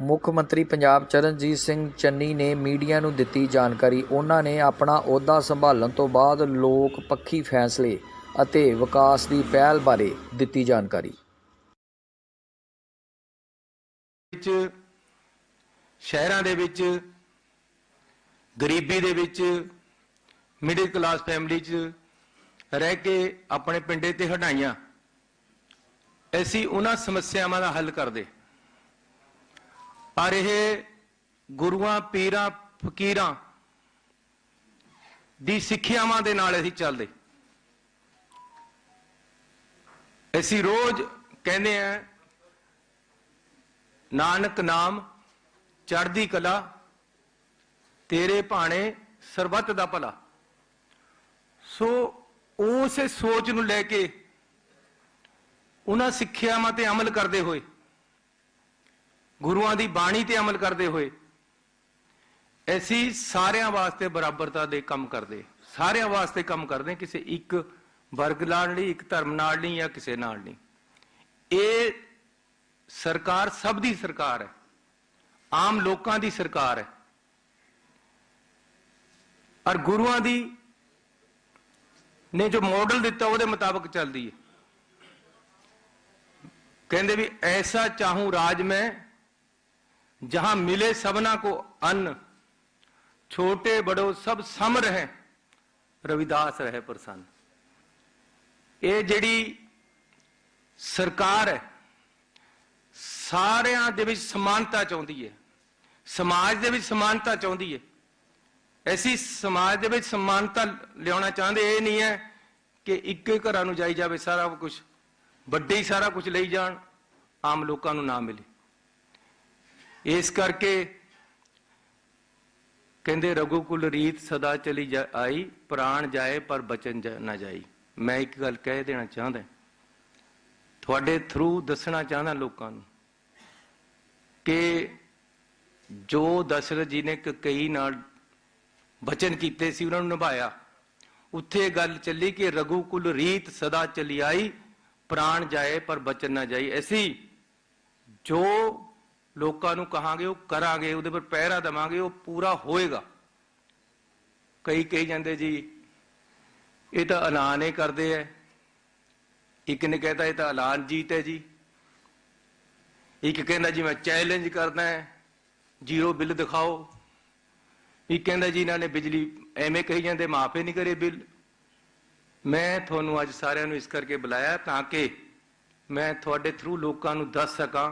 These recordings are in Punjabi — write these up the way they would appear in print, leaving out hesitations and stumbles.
ਮੁੱਖ ਮੰਤਰੀ ਪੰਜਾਬ ਚਰਨਜੀਤ ਸਿੰਘ ਚੰਨੀ ਨੇ ਮੀਡੀਆ ਨੂੰ ਦਿੱਤੀ ਜਾਣਕਾਰੀ। ਉਹਨਾਂ ਨੇ ਆਪਣਾ ਅਹੁਦਾ ਸੰਭਾਲਣ ਤੋਂ ਬਾਅਦ ਲੋਕ ਪੱਖੀ ਫੈਸਲੇ ਅਤੇ ਵਿਕਾਸ ਦੀ ਪਹਿਲ ਬਾਰੇ ਦਿੱਤੀ ਜਾਣਕਾਰੀ। ਸ਼ਹਿਰਾਂ ਦੇ ਵਿੱਚ ਗਰੀਬੀ ਦੇ ਵਿੱਚ ਮਿਡਲ ਕਲਾਸ ਫੈਮਿਲੀ 'ਚ ਰਹਿ ਕੇ ਆਪਣੇ ਪਿੰਡੇ ਤੇ ਹਟਾਈਆਂ, ਅਸੀਂ ਉਹਨਾਂ ਸਮੱਸਿਆਵਾਂ ਦਾ ਹੱਲ ਕਰਦੇ। ਪਰ ਇਹ ਗੁਰੂਆਂ ਪੀਰਾਂ ਫਕੀਰਾਂ ਦੀ ਸਿੱਖਿਆਵਾਂ ਦੇ ਨਾਲ ਅਸੀਂ ਚੱਲਦੇ। ਅਸੀਂ ਰੋਜ਼ ਕਹਿੰਦੇ ਆ ਨਾਨਕ ਨਾਮ ਚੜ੍ਹਦੀ ਕਲਾ, ਤੇਰੇ ਭਾਣੇ ਸਰਬੱਤ ਦਾ ਭਲਾ। ਸੋ ਉਸ ਸੋਚ ਨੂੰ ਲੈ ਕੇ ਉਹਨਾਂ ਸਿੱਖਿਆਵਾਂ ਤੇ ਅਮਲ ਕਰਦੇ ਹੋਏ, ਗੁਰੂਆਂ ਦੀ ਬਾਣੀ ਤੇ ਅਮਲ ਕਰਦੇ ਹੋਏ ਅਸੀਂ ਸਾਰਿਆਂ ਵਾਸਤੇ ਬਰਾਬਰਤਾ ਦੇ ਕੰਮ ਕਰਦੇ, ਸਾਰਿਆਂ ਵਾਸਤੇ ਕੰਮ ਕਰਦੇ, ਕਿਸੇ ਇੱਕ ਵਰਗ ਨਾਲ ਨਹੀਂ, ਇੱਕ ਧਰਮ ਨਾਲ ਨਹੀਂ ਜਾਂ ਕਿਸੇ ਨਾਲ ਨਹੀਂ। ਇਹ ਸਰਕਾਰ ਸਭ ਦੀ ਸਰਕਾਰ ਹੈ, ਆਮ ਲੋਕਾਂ ਦੀ ਸਰਕਾਰ ਹੈ ਔਰ ਗੁਰੂਆਂ ਦੀ ਨੇ ਜੋ ਮਾਡਲ ਦਿੱਤਾ ਉਹਦੇ ਮੁਤਾਬਕ ਚੱਲਦੀ ਹੈ। कहते भी ऐसा चाहूं राज में जहां मिले सबना को अन्न, छोटे बड़ो सब सम रहे, रविदास रहे प्रसन्न। ये जिहड़ी सरकार है सारियां दे विच समानता चाहुंदी है, समाज दे विच समानता चाहुंदी है। ऐसी समाज दे विच समानता लियाउणा चाहते, ये नहीं है कि एक घरां नूं जाई जावे सारा कुछ, ਵੱਡੇ ਹੀ ਸਾਰਾ ਕੁਝ ਲਈ ਜਾਣ, ਆਮ ਲੋਕਾਂ ਨੂੰ ਨਾ ਮਿਲੇ। ਇਸ ਕਰਕੇ ਕਹਿੰਦੇ ਰਘੁਕੁਲ ਰੀਤ ਸਦਾ ਚਲੀ ਆਈ, ਪ੍ਰਾਣ ਜਾਏ ਪਰ ਬਚਨ ਨਾ ਜਾਈ। ਮੈਂ ਇੱਕ ਗੱਲ ਕਹਿ ਦੇਣਾ ਚਾਹੁੰਦਾ, ਤੁਹਾਡੇ ਥਰੂ ਦੱਸਣਾ ਚਾਹੁੰਦਾ ਲੋਕਾਂ ਨੂੰ ਕਿ ਜੋ ਦਸ਼ਰਥ ਜੀ ਨੇ ਕਈ ਨਾਲ ਬਚਨ ਕੀਤੇ ਸੀ ਉਹਨਾਂ ਨੂੰ ਨਿਭਾਇਆ। ਉੱਥੇ ਗੱਲ ਚੱਲੀ ਕਿ ਰਘੁਕੁਲ ਰੀਤ ਸਦਾ ਚਲੀ ਆਈ, प्राण जाए पर बचन ना जाए। ऐसी जो लोगों को कहांगे वो करांगे, उहदे पर पहरा देवांगे, वो पूरा होएगा। कई कही जाते जी ये तो ऐलान ही करते हैं, एक ने कहता ये तो ऐलान जीत है जी, एक कहता जी मैं चैलेंज करना है, जीरो बिल दिखाओ, एक कहता जी इन्होंने बिजली एवें कही जाते माफ ही नहीं करे बिल। मैं थोनू अज सारिਆਂ ਨੂੰ ਇਸ ਕਰਕੇ ਬੁਲਾਇਆ ਤਾਂ ਕਿ मैं थोड़े थ्रू लोगों को दस सका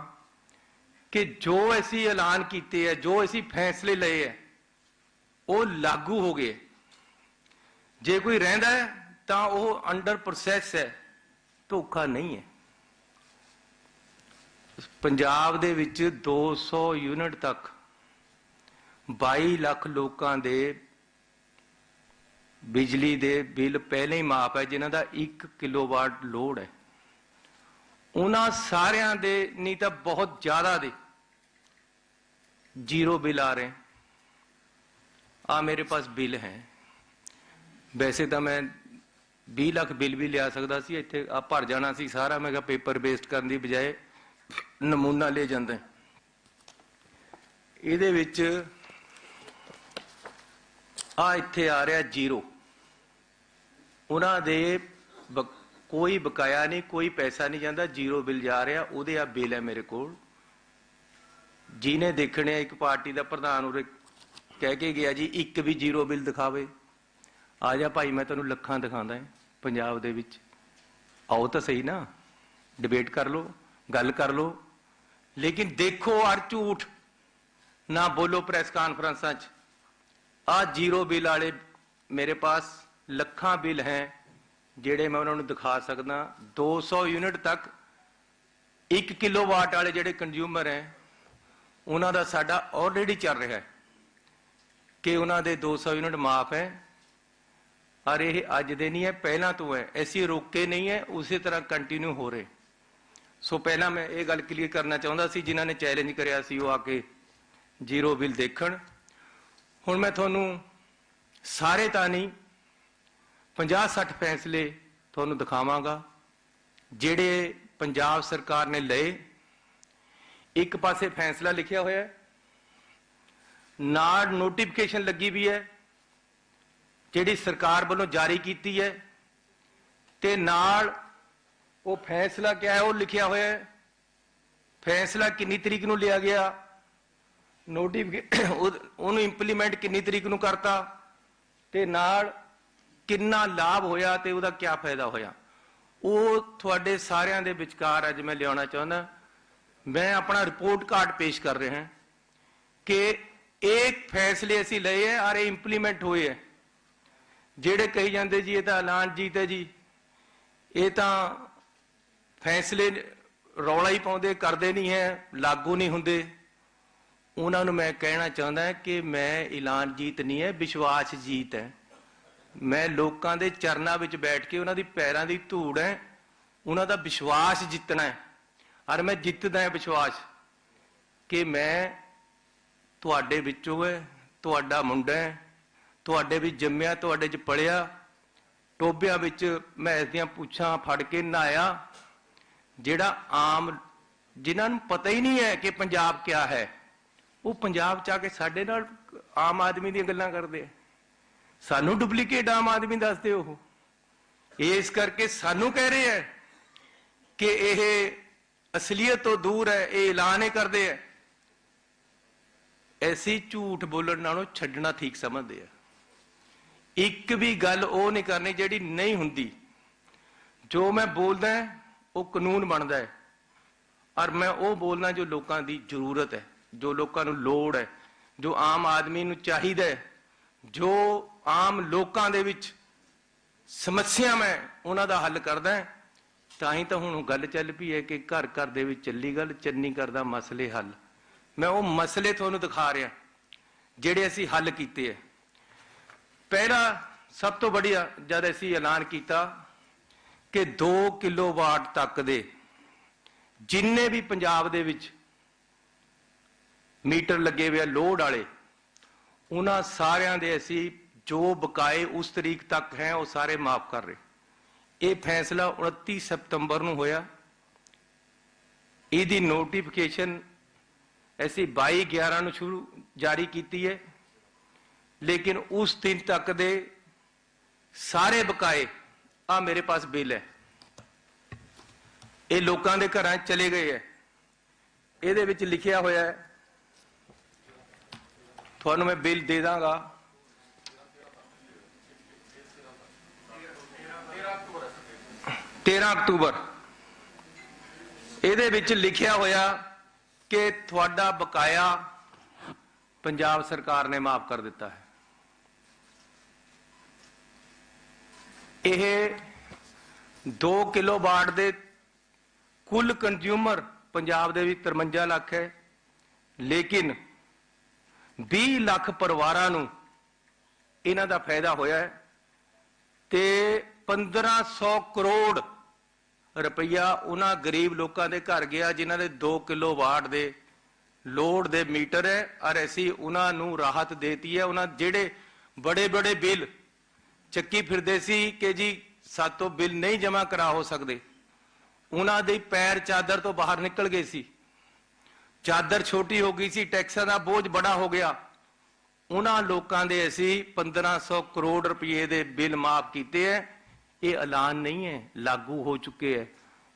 कि जो असी ऐलान किए है, जो असी फैसले ले है वो लागू हो गए। जे कोई रहिंदा है तो वह अंडर प्रोसैस है, धोखा नहीं है। पंजाब दे विच 200 यूनिट तक 22 लाख लोगों के बिजली दे बिल पहले ही माफ है, जिन्हां दा 1 किलोवाट लोड है। उन्हां सारियां दे नहीं तो बहुत ज्यादा दे जीरो बिल आ रहे। आ मेरे पास बिल है, वैसे तो मैं 20 लाख बिल भी लिया सकता सी, इत्थे आ भर जाना सी सारा। मैं कहा पेपर वेस्ट करने की बजाय नमूना ले जांदे। इहदे विच आ इत्थे आ रहा जीरो, उन्हां दे कोई बकाया नहीं, कोई पैसा नहीं जाता, जीरो बिल जा रहा। उहदे आ बिल है मेरे कोल, जिन्हें देखने एक पार्टी का प्रधान उरे कह के गया जी एक भी जीरो बिल दिखावे। आ जा भाई मैं तेनों लखां दिखांदा है पंजाब दे विच, आओ तो सही ना, डिबेट कर लो, गल कर लो, लेकिन देखो और झूठ ना बोलो प्रेस कॉन्फ्रेंसां च। आ जीरो बिल वाले मेरे पास लखां बिल हैं जेड़े मैं उन्होंने दिखा सकदा। 200 यूनिट तक 1 किलोवाट वाले जेड़े कंज्यूमर हैं उन्हां दा साडा ऑलरेडी चल रहा है कि उन्हां दे 200 यूनिट माफ है। और ये अज दे नहीं है, पहला तो है, ऐसी रोके नहीं है, उसी तरह कंटिन्यू हो रहे। सो पहला मैं ये गल क्लीयर करना चाहता सी, जिन्होंने चैलेंज कराया सी वो आके जीरो बिल देखण। हुण मैं तुहानू सारे तां नहीं 50-60 फैसले तुहानू दिखावांगा जेड़े पंजाब सरकार ने लए। ਇੱਕ ਪਾਸੇ ਫੈਸਲਾ ਲਿਖਿਆ ਹੋਇਆ ਹੈ, ਨਾਲ ਨੋਟੀਫਿਕੇਸ਼ਨ ਲੱਗੀ ਵੀ ਹੈ ਜਿਹੜੀ ਸਰਕਾਰ ਵੱਲੋਂ ਜਾਰੀ ਕੀਤੀ ਹੈ, ਤੇ ਨਾਲ ਉਹ ਫੈਸਲਾ ਕਿਹਾ ਹੈ ਉਹ ਲਿਖਿਆ ਹੋਇਆ ਹੈ। ਫੈਸਲਾ ਕਿੰਨੀ ਤਰੀਕ ਨੂੰ ਲਿਆ ਗਿਆ, ਨੋਟੀਫਿਕੇਸ਼ਨ ਉਹਨੂੰ ਇੰਪਲੀਮੈਂਟ ਕਿੰਨੀ ਤਰੀਕ ਨੂੰ ਕਰਤਾ, ਤੇ ਨਾਲ ਕਿੰਨਾ ਲਾਭ ਹੋਇਆ ਤੇ ਉਹਦਾ ਕੀ ਫਾਇਦਾ ਹੋਇਆ, ਉਹ ਤੁਹਾਡੇ ਸਾਰਿਆਂ ਦੇ ਵਿਚਕਾਰ ਅੱਜ ਮੈਂ ਲਿਆਉਣਾ ਚਾਹੁੰਦਾ। ਮੈਂ ਆਪਣਾ ਰਿਪੋर्ट कार्ड पेश कर रहे हैं कि एक फैसले असी लए है और इंप्लीमेंट हुए है। जेड़े कही जाते जी ये तो ऐलान जीत है जी, ये तो फैसले रौला ही पाउंदे करते नहीं है, लागू नहीं होंदे। उन्होंने मैं कहना चाहता है कि मैं ऐलान जीत नहीं है, विश्वास जीत है। मैं लोगों के चरणों में बैठ के उन्होंने पैरों की धूड़ है, उन्होंने विश्वास जितना है और मैं जितदा है विश्वास कि मैं तुहाडे विचों है, तुहाडा मुंडा है, तुहाडे भी जम्मिया, तुहाडे च पढ़िया, टोबियां विच मैं इसदियां पूछां फड़ के नहाया। जिहड़ा आम जिन्हां नूं पता ही नहीं है कि पंजाब क्या है, वो पंजाब च आके साडे नाल आम आदमी दी गल्लां करदे आ। सानू डुप्लीकेट आम आदमी दसदे हो। इस करके सानू कह रहे हैं कि यह असलीयत तो दूर है, ये ऐलान ही करते हैं। ऐसी झूठ बोलण नालों छड्डना ठीक समझते हैं। एक भी गल वो नहीं करनी जिहड़ी नहीं हुंदी। जो मैं बोलदा है वो कानून बनता है और मैं वो बोलना जो लोगों की जरूरत है, जो लोगों को लोड़ है, जो आम आदमी नूं चाहिदा है, जो आम लोगों दे विच समस्या मैं उन्हां दा हल करदा है। ਤਾਂ ਹੀ ਤਾਂ ਹੁਣ ਗੱਲ ਚੱਲ ਪਈ ਹੈ ਕਿ ਘਰ ਘਰ ਦੇ ਵਿੱਚ ਚੱਲੀ ਗੱਲ, ਚੰਨੀ ਕਰਦਾ ਮਸਲੇ ਹੱਲ। ਮੈਂ ਉਹ ਮਸਲੇ ਤੁਹਾਨੂੰ ਦਿਖਾ ਰਿਹਾ ਜਿਹੜੇ ਅਸੀਂ ਹੱਲ ਕੀਤੇ ਹੈ। ਪਹਿਲਾ ਸਭ ਤੋਂ बढ़िया ਜਦ ਅਸੀਂ ਐਲਾਨ ਕੀਤਾ ਕਿ 2 ਕਿਲੋਵਾਟ ਤੱਕ ਦੇ ਜਿੰਨੇ ਵੀ ਪੰਜਾਬ ਦੇ ਵਿੱਚ ਮੀਟਰ ਲੱਗੇ ਹੋਏ ਆ ਲੋਡ ਵਾਲੇ, ਉਹਨਾਂ ਸਾਰਿਆਂ ਦੇ ਅਸੀਂ ਜੋ ਬਕਾਏ ਉਸ ਤਰੀਕ ਤੱਕ ਹੈ ਉਹ ਸਾਰੇ ਮਾਫ ਕਰ ਰਹੇ। ਇਹ फैसला 29 सितंबर ਨੂੰ ਹੋਇਆ। ਇਹਦੀ ਨੋਟੀਫਿਕੇਸ਼ਨ ਅਸੀਂ 22/11 ਨੂੰ ਸ਼ੁਰੂ ਜਾਰੀ ਕੀਤੀ ਹੈ, लेकिन उस दिन तक ਦੇ ਸਾਰੇ ਬਕਾਏ ਆ ਮੇਰੇ ਪਾਸ ਬਿੱਲ ਹੈ, ਇਹ ਲੋਕਾਂ ਦੇ ਘਰਾਂ ਚਲੇ ਗਏ ਹੈ। ਇਹਦੇ ਵਿੱਚ ਲਿਖਿਆ ਹੋਇਆ ਹੈ, ਤੁਹਾਨੂੰ ਮੈਂ ਬਿੱਲ ਦੇ ਦਾਂਗਾ। 13 अक्तूबर ਇਹਦੇ ਵਿੱਚ ਲਿਖਿਆ ਹੋਇਆ ਕਿ ਤੁਹਾਡਾ ਬਕਾਇਆ ਪੰਜਾਬ ਸਰਕਾਰ ਨੇ ਮਾਫ ਕਰ ਦਿੱਤਾ ਹੈ। ਇਹ 2 ਕਿਲੋਵਾਟ ਦੇ ਕੁੱਲ ਕੰਜ਼ਿਊਮਰ ਪੰਜਾਬ ਦੇ ਵਿੱਚ 53 ਲੱਖ ਹੈ, ਲੇਕਿਨ 20 ਲੱਖ ਪਰਿਵਾਰਾਂ ਨੂੰ ਇਹਨਾਂ ਦਾ ਫਾਇਦਾ ਹੋਇਆ ਹੈ ਤੇ 1500 ਕਰੋੜ ਰੁਪਈਆ ਉਹਨਾਂ ਗਰੀਬ ਲੋਕਾਂ ਦੇ ਘਰ ਗਿਆ ਜਿਨ੍ਹਾਂ ਦੇ 2 ਕਿਲੋਵਾਟ ਦੇ ਲੋਡ ਦੇ ਮੀਟਰ ਹੈ, ਔਰ ਅਸੀਂ ਉਹਨਾਂ ਨੂੰ ਰਾਹਤ ਦੇਤੀ ਹੈ। ਉਹਨਾਂ ਜਿਹੜੇ ਬੜੇ ਬੜੇ ਬਿੱਲ ਚੱਕੀ ਫਿਰਦੇ ਸੀ ਕਿ ਜੀ ਸਾਤੋਂ ਬਿੱਲ ਨਹੀਂ ਜਮ੍ਹਾਂ ਕਰਾ ਹੋ ਸਕਦੇ, ਉਹਨਾਂ ਦੇ ਪੈਰ ਚਾਦਰ ਤੋਂ ਬਾਹਰ ਨਿਕਲ ਗਏ ਸੀ, ਚਾਦਰ ਛੋਟੀ ਹੋ ਗਈ ਸੀ, ਟੈਕਸਾਂ ਦਾ ਬੋਝ ਬੜਾ ਹੋ ਗਿਆ। ਉਹਨਾਂ ਲੋਕਾਂ ਦੇ ਅਸੀਂ 1500 ਕਰੋੜ ਰੁਪਏ ਦੇ ਬਿੱਲ ਮਾਫ ਕੀਤੇ ਹੈ। ਇਹ ਐਲਾਨ ਨਹੀਂ ਹੈ, ਲਾਗੂ ਹੋ ਚੁੱਕੇ ਹੈ।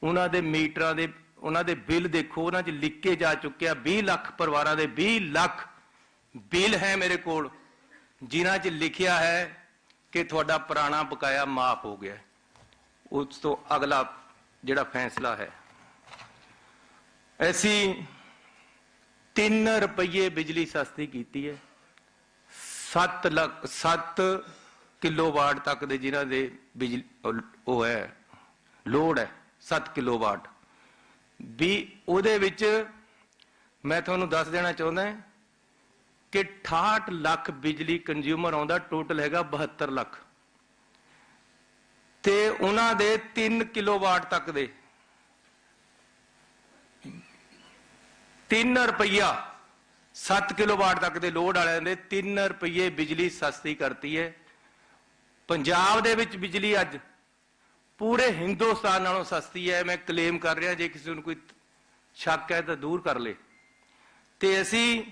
ਉਹਨਾਂ ਦੇ ਮੀਟਰਾਂ ਦੇ ਉਹਨਾਂ ਦੇ ਬਿੱਲ ਦੇਖੋ, ਉਹਨਾਂ 'ਚ ਲਿਖ ਕੇ ਜਾ ਚੁੱਕਿਆ 20 ਲੱਖ ਪਰਿਵਾਰਾਂ ਦੇ 20 ਲੱਖ ਬਿੱਲ ਹੈ ਮੇਰੇ ਕੋਲ, ਜਿਨ੍ਹਾਂ 'ਚ ਲਿਖਿਆ ਹੈ ਕਿ ਤੁਹਾਡਾ ਪੁਰਾਣਾ ਬਕਾਇਆ ਮਾਫ ਹੋ ਗਿਆ। ਉਸ ਤੋਂ ਅਗਲਾ ਜਿਹੜਾ ਫੈਸਲਾ ਹੈ, ਅਸੀਂ 3 ਰੁਪਏ ਬਿਜਲੀ ਸਸਤੀ ਕੀਤੀ ਹੈ। 7 ਕਿਲੋਵਾਟ ਤੱਕ ਦੇ ਜਿਨ੍ਹਾਂ ਦੇ ਬਿਜਲੀ ਉਹ ਹੈ ਲੋਡ ਹੈ 7 ਕਿਲੋਵਾਟ ਵੀ, ਉਹਦੇ ਵਿੱਚ ਮੈਂ ਤੁਹਾਨੂੰ ਦੱਸ ਦੇਣਾ ਚਾਹੁੰਦਾ ਕਿ 68 ਲੱਖ ਬਿਜਲੀ ਕੰਜ਼ਿਊਮਰ ਆਉਂਦਾ, ਟੋਟਲ ਹੈਗਾ 72 ਲੱਖ, ਤੇ ਉਹਨਾਂ ਦੇ 3 ਕਿਲੋਵਾਟ ਤੱਕ ਦੇ 3 ਰੁਪਈਆ 7 ਕਿਲੋਵਾਟ ਤੱਕ ਦੇ ਲੋਡ ਵਾਲਿਆਂ ਦੇ 3 ਰੁਪਏ ਬਿਜਲੀ ਸਸਤੀ ਕਰਤੀ ਹੈ। ਪੰਜਾਬ ਦੇ ਵਿੱਚ ਬਿਜਲੀ ਅੱਜ ਪੂਰੇ ਹਿੰਦੁਸਤਾਨ ਨਾਲੋਂ ਸਸਤੀ ਹੈ। ਮੈਂ ਕਲੇਮ ਕਰ ਰਿਹਾ, ਜੇ ਕਿਸੇ ਨੂੰ ਕੋਈ ਸ਼ੱਕ ਹੈ ਤਾਂ ਦੂਰ ਕਰ ਲੇ। ਤੇ ਅਸੀਂ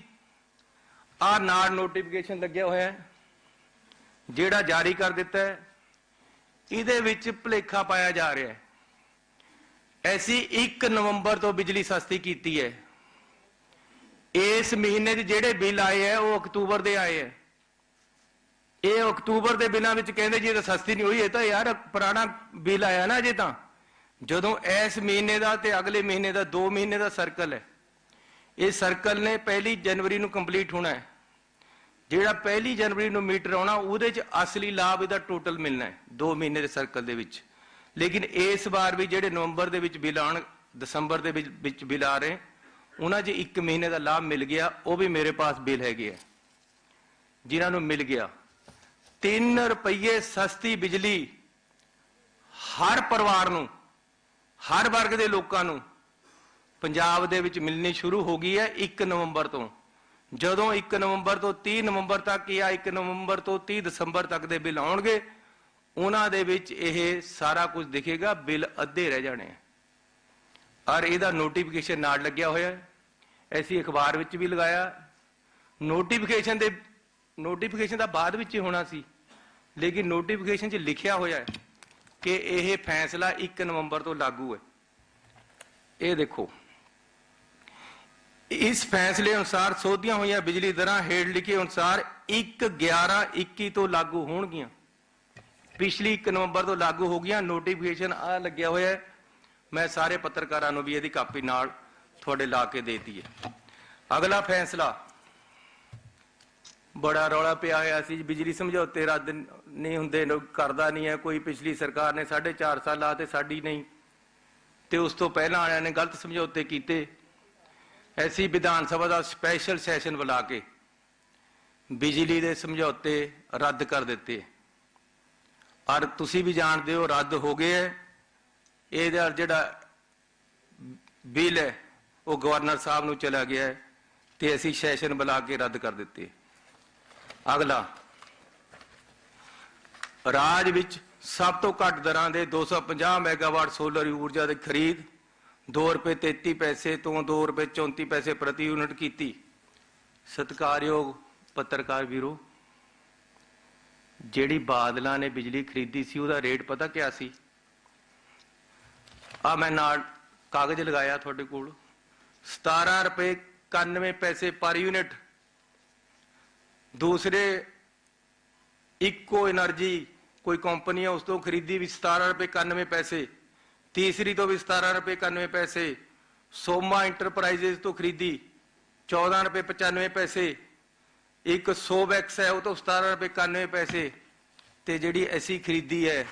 ਆ ਨਾਲ ਨੋਟੀਫਿਕੇਸ਼ਨ ਲੱਗਿਆ ਹੋਇਆ ਹੈ ਜਿਹੜਾ ਜਾਰੀ ਕਰ ਦਿੱਤਾ ਹੈ। ਇਹਦੇ ਵਿੱਚ ਭੁਲੇਖਾ ਪਾਇਆ ਜਾ ਰਿਹਾ ਹੈ। ਅਸੀਂ 1 ਨਵੰਬਰ ਤੋਂ ਬਿਜਲੀ ਸਸਤੀ ਕੀਤੀ ਹੈ। ਇਸ ਮਹੀਨੇ 'ਚ ਜਿਹੜੇ ਬਿੱਲ ਆਏ ਹੈ ਉਹ ਅਕਤੂਬਰ ਦੇ ਆਏ ਹੈ। ਇਹ ਅਕਤੂਬਰ ਦੇ ਬਿੱਲਾਂ ਵਿੱਚ ਕਹਿੰਦੇ ਜੀ ਇਹ ਤਾਂ ਸਸਤੀ ਨਹੀਂ ਹੋਈ, ਇਹ ਤਾਂ ਯਾਰ ਪੁਰਾਣਾ ਬਿੱਲ ਆਇਆ ਨਾ ਅਜੇ ਤਾਂ। ਜਦੋਂ ਇਸ ਮਹੀਨੇ ਦਾ ਤੇ ਅਗਲੇ ਮਹੀਨੇ ਦਾ 2 ਮਹੀਨੇ ਦਾ ਸਰਕਲ ਹੈ। ਇਹ ਸਰਕਲ ਨੇ 1 ਜਨਵਰੀ ਨੂੰ ਕੰਪਲੀਟ ਹੋਣਾ ਹੈ। ਜਿਹੜਾ 1 ਜਨਵਰੀ ਨੂੰ ਮੀਟਰ ਆਉਣਾ ਉਹਦੇ 'ਚ ਅਸਲੀ ਲਾਭ ਇਹਦਾ ਟੋਟਲ ਮਿਲਣਾ ਹੈ 2 ਮਹੀਨੇ ਦੇ ਸਰਕਲ ਦੇ ਵਿੱਚ। ਲੇਕਿਨ ਇਸ ਵਾਰ ਵੀ ਜਿਹੜੇ ਨਵੰਬਰ ਦੇ ਵਿੱਚ ਬਿੱਲ ਆਉਣ, ਦਸੰਬਰ ਦੇ ਵਿੱਚ ਬਿੱਲ ਆ ਰਹੇ, ਉਹਨਾਂ 'ਚ 1 ਮਹੀਨੇ ਦਾ ਲਾਭ ਮਿਲ ਗਿਆ। ਉਹ ਵੀ ਮੇਰੇ ਪਾਸ ਬਿੱਲ ਹੈਗੇ ਆ ਜਿਨ੍ਹਾਂ ਨੂੰ ਮਿਲ ਗਿਆ। 3 ਰੁਪਏ ਸਸਤੀ ਬਿਜਲੀ ਹਰ ਪਰਿਵਾਰ ਨੂੰ, ਹਰ ਵਰਗ ਦੇ ਲੋਕਾਂ ਨੂੰ ਪੰਜਾਬ ਦੇ ਵਿੱਚ ਮਿਲਣੀ ਸ਼ੁਰੂ ਹੋ ਗਈ ਹੈ 1 ਨਵੰਬਰ ਤੋਂ। ਜਦੋਂ 1 ਨਵੰਬਰ ਤੋਂ 30 ਨਵੰਬਰ ਤੱਕ ਜਾਂ 1 ਨਵੰਬਰ ਤੋਂ 30 ਦਸੰਬਰ ਤੱਕ ਦੇ ਬਿੱਲ ਆਉਣਗੇ, ਉਹਨਾਂ ਦੇ ਵਿੱਚ ਇਹ ਸਾਰਾ ਕੁਝ ਦਿਖੇਗਾ। ਬਿੱਲ ਅੱਧੇ ਰਹਿ ਜਾਣੇ ਔਰ ਇਹਦਾ ਨੋਟੀਫਿਕੇਸ਼ਨ ਨਾਲ ਲੱਗਿਆ ਹੋਇਆ ਹੈ। ਅਸੀਂ ਅਖਬਾਰ ਵਿੱਚ ਵੀ ਲਗਾਇਆ। ਨੋਟੀਫਿਕੇਸ਼ਨ ਦਾ ਬਾਅਦ ਵਿੱਚ ਹੀ ਹੋਣਾ ਸੀ, ਲੇਕਿਨ ਨੋਟੀਫਿਕੇਸ਼ਨ 'ਚ ਲਿਖਿਆ ਹੋਇਆ ਹੈ ਕਿ ਇਹ ਫੈਸਲਾ 1 ਨਵੰਬਰ ਤੋਂ ਲਾਗੂ ਹੈ। ਇਹ ਦੇਖੋ, ਇਸ ਫੈਸਲੇ ਅਨੁਸਾਰ ਸੋਧੀਆਂ ਹੋਈਆਂ ਬਿਜਲੀ ਦਰਾਂ ਹੇਠ ਲਿਖੇ ਅਨੁਸਾਰ 1/11/21 ਤੋਂ ਲਾਗੂ ਹੋਣਗੀਆਂ। ਪਿਛਲੀ 1 ਨਵੰਬਰ ਤੋਂ ਲਾਗੂ ਹੋ ਗਈਆਂ। ਨੋਟੀਫਿਕੇਸ਼ਨ ਆ ਲੱਗਿਆ ਹੋਇਆ ਹੈ। ਮੈਂ ਸਾਰੇ ਪੱਤਰਕਾਰਾਂ ਨੂੰ ਵੀ ਇਹਦੀ ਕਾਪੀ ਨਾਲ ਤੁਹਾਡੇ ਲਾ ਕੇ ਦੇਤੀ ਹੈ। ਅਗਲਾ ਫੈਸਲਾ ਬੜਾ ਰੌਲਾ ਪਿਆ ਹੋਇਆ ਸੀ, ਬਿਜਲੀ ਸਮਝੌਤੇ ਰੱਦ ਨਹੀਂ ਹੁੰਦੇ, ਕਰਦਾ ਨਹੀਂ ਹੈ ਕੋਈ। ਪਿਛਲੀ ਸਰਕਾਰ ਨੇ 4.5 ਸਾਲ ਲਾ ਤੇ ਸਾਡੀ ਨਹੀਂ, ਤੇ ਉਸ ਤੋਂ ਪਹਿਲਾਂ ਵਾਲਿਆਂ ਨੇ ਗਲਤ ਸਮਝੌਤੇ ਕੀਤੇ। ਐਸੀ ਵਿਧਾਨ ਸਭਾ ਦਾ ਸਪੈਸ਼ਲ ਸੈਸ਼ਨ ਬੁਲਾ ਕੇ ਬਿਜਲੀ ਦੇ ਸਮਝੌਤੇ ਰੱਦ ਕਰ ਦਿੱਤੇ। ਔਰ ਤੁਸੀਂ ਵੀ ਜਾਣਦੇ ਹੋ ਰੱਦ ਹੋ ਗਏ ਹੈ। ਇਹਦਾ ਜਿਹੜਾ ਬਿੱਲ ਹੈ ਉਹ ਗਵਰਨਰ ਸਾਹਿਬ ਨੂੰ ਚਲਾ ਗਿਆ ਹੈ ਤੇ ਅਸੀਂ ਸੈਸ਼ਨ ਬੁਲਾ ਕੇ ਰੱਦ ਕਰ ਦਿੱਤੇ। ਅਗਲਾ, ਰਾਜ ਵਿੱਚ ਸਭ ਤੋਂ ਘੱਟ ਦਰਾਂ ਦੇ 250 ਮੈਗਾਵਾਟ ਸੋਲਰ ਊਰਜਾ ਦੀ ਖਰੀਦ ₹2.33 ਤੋਂ ₹2.34 ਪ੍ਰਤੀ ਯੂਨਿਟ ਕੀਤੀ। ਸਤਿਕਾਰਯੋਗ ਪੱਤਰਕਾਰ ਵੀਰੋ, ਜਿਹੜੀ ਬਾਦਲਾਂ ਨੇ ਬਿਜਲੀ ਖਰੀਦੀ ਸੀ ਉਹਦਾ ਰੇਟ ਪਤਾ ਕਿਆ ਸੀ? ਆ ਮੈਂ ਨਾਲ ਕਾਗਜ਼ ਲਗਾਇਆ ਤੁਹਾਡੇ ਕੋਲ। ₹17.91 ਪਰ ਯੂਨਿਟ। ਦੂਸਰੇ ਇਕੋ એનર્ਜੀ ਕੋਈ ਕੰਪਨੀ ਹੈ ਉਸ ਤੋਂ ਖਰੀਦੀ ਵੀ ₹17.91। ਤੀਸਰੀ ਤੋਂ ਵੀ ₹17.91। ਸੋਮਾ ਇੰਟਰਪ੍ਰਾਈਜ਼ਸ ਤੋਂ ਖਰੀਦੀ ₹14.95। ਇੱਕ ਸੋਵੈਕਸ ਹੈ ਉਹ ਤੋਂ ₹17.91। ਤੇ ਜਿਹੜੀ ਅਸੀਂ ਖਰੀਦੀ ਹੈ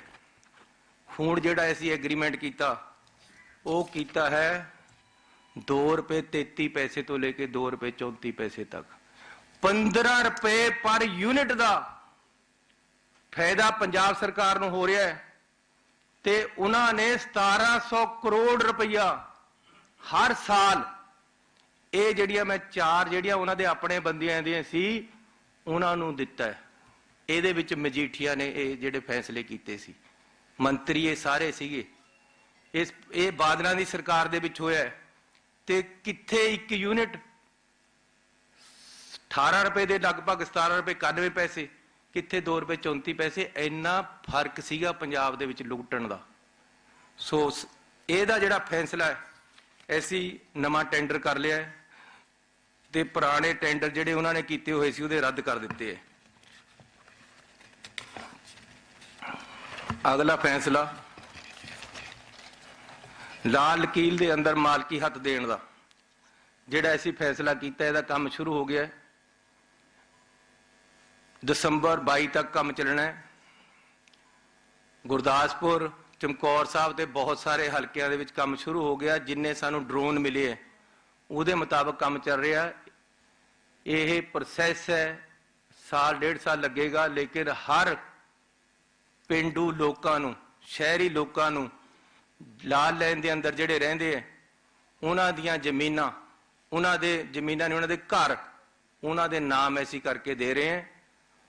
ਹੁਣ, ਜਿਹੜਾ ਅਸੀਂ ਐਗਰੀਮੈਂਟ ਕੀਤਾ ਉਹ ਕੀਤਾ ਹੈ ₹2.33 ਤੋਂ ਲੈ ਕੇ ₹2.34 ਤੱਕ। ₹15 ਪਰ ਯੂਨਿਟ ਦਾ ਫਾਇਦਾ ਪੰਜਾਬ ਸਰਕਾਰ ਨੂੰ ਹੋ ਰਿਹਾ ਹੈ। ਤੇ ਉਹਨਾਂ ਨੇ 1700 ਕਰੋੜ ਰੁਪਈਆ ਹਰ ਸਾਲ, ਇਹ ਜਿਹੜੀਆਂ ਮੈਂ 4 ਜਿਹੜੀਆਂ ਉਹਨਾਂ ਦੇ ਆਪਣੇ ਬੰਦਿਆਂ ਦੀਆਂ ਸੀ ਉਹਨਾਂ ਨੂੰ ਦਿੱਤਾ ਹੈ। ਇਹਦੇ ਵਿੱਚ ਮਜੀਠੀਆ ਨੇ ਇਹ ਜਿਹੜੇ ਫੈਸਲੇ ਕੀਤੇ ਸੀ, ਮੰਤਰੀ ਇਹ ਸਾਰੇ ਸੀਗੇ। ਇਹ ਬਾਦਲਾਂ ਦੀ ਸਰਕਾਰ ਦੇ ਵਿੱਚ ਹੋਇਆ ਹੈ। ਤੇ ਕਿੱਥੇ 1 ਯੂਨਿਟ 18 ਰੁਪਏ ਦੇ ਲਗਭਗ ₹17.91, ਕਿੱਥੇ ₹2.34। ਇੰਨਾ ਫਰਕ ਸੀਗਾ ਪੰਜਾਬ ਦੇ ਵਿੱਚ ਲੁੱਟਣ ਦਾ। ਸੋ ਇਹਦਾ ਜਿਹੜਾ ਫੈਸਲਾ ਹੈ ਅਸੀਂ ਨਵਾਂ ਟੈਂਡਰ ਕਰ ਲਿਆ ਹੈ ਤੇ ਪੁਰਾਣੇ ਟੈਂਡਰ ਜਿਹੜੇ ਉਹਨਾਂ ਨੇ ਕੀਤੇ ਹੋਏ ਸੀ ਉਹਦੇ ਰੱਦ ਕਰ ਦਿੱਤੇ ਹੈ। ਅਗਲਾ ਫੈਸਲਾ, ਲਾਲ ਲਕੀਰ ਦੇ ਅੰਦਰ ਮਾਲਕੀ ਹੱਥ ਦੇਣ ਦਾ ਜਿਹੜਾ ਅਸੀਂ ਫੈਸਲਾ ਕੀਤਾ, ਇਹਦਾ ਕੰਮ ਸ਼ੁਰੂ ਹੋ ਗਿਆ ਹੈ। ਦਸੰਬਰ 22 ਤੱਕ ਕੰਮ ਚੱਲਣਾ ਹੈ। ਗੁਰਦਾਸਪੁਰ, ਚਮਕੌਰ ਸਾਹਿਬ ਤੇ ਬਹੁਤ ਸਾਰੇ ਹਲਕਿਆਂ ਦੇ ਵਿੱਚ ਕੰਮ ਸ਼ੁਰੂ ਹੋ ਗਿਆ। ਜਿੰਨੇ ਸਾਨੂੰ ਡਰੋਨ ਮਿਲੇ ਹੈ ਉਹਦੇ ਮੁਤਾਬਕ ਕੰਮ ਚੱਲ ਰਿਹਾ। ਇਹ ਪ੍ਰੋਸੈਸ ਹੈ, ਸਾਲ 1.5 ਸਾਲ ਲੱਗੇਗਾ। ਲੇਕਿਨ ਹਰ ਪਿੰਡੂ ਲੋਕਾਂ ਨੂੰ, ਸ਼ਹਿਰੀ ਲੋਕਾਂ ਨੂੰ, ਲਾਲ ਲਾਈਨ ਦੇ ਅੰਦਰ ਜਿਹੜੇ ਰਹਿੰਦੇ ਹੈ ਉਹਨਾਂ ਦੀਆਂ ਜ਼ਮੀਨਾਂ, ਉਹਨਾਂ ਦੇ ਜ਼ਮੀਨਾਂ ਨੇ, ਉਹਨਾਂ ਦੇ ਘਰ, ਉਹਨਾਂ ਦੇ ਨਾਮ ਅਸੀਂ ਕਰਕੇ ਦੇ ਰਹੇ ਹਾਂ।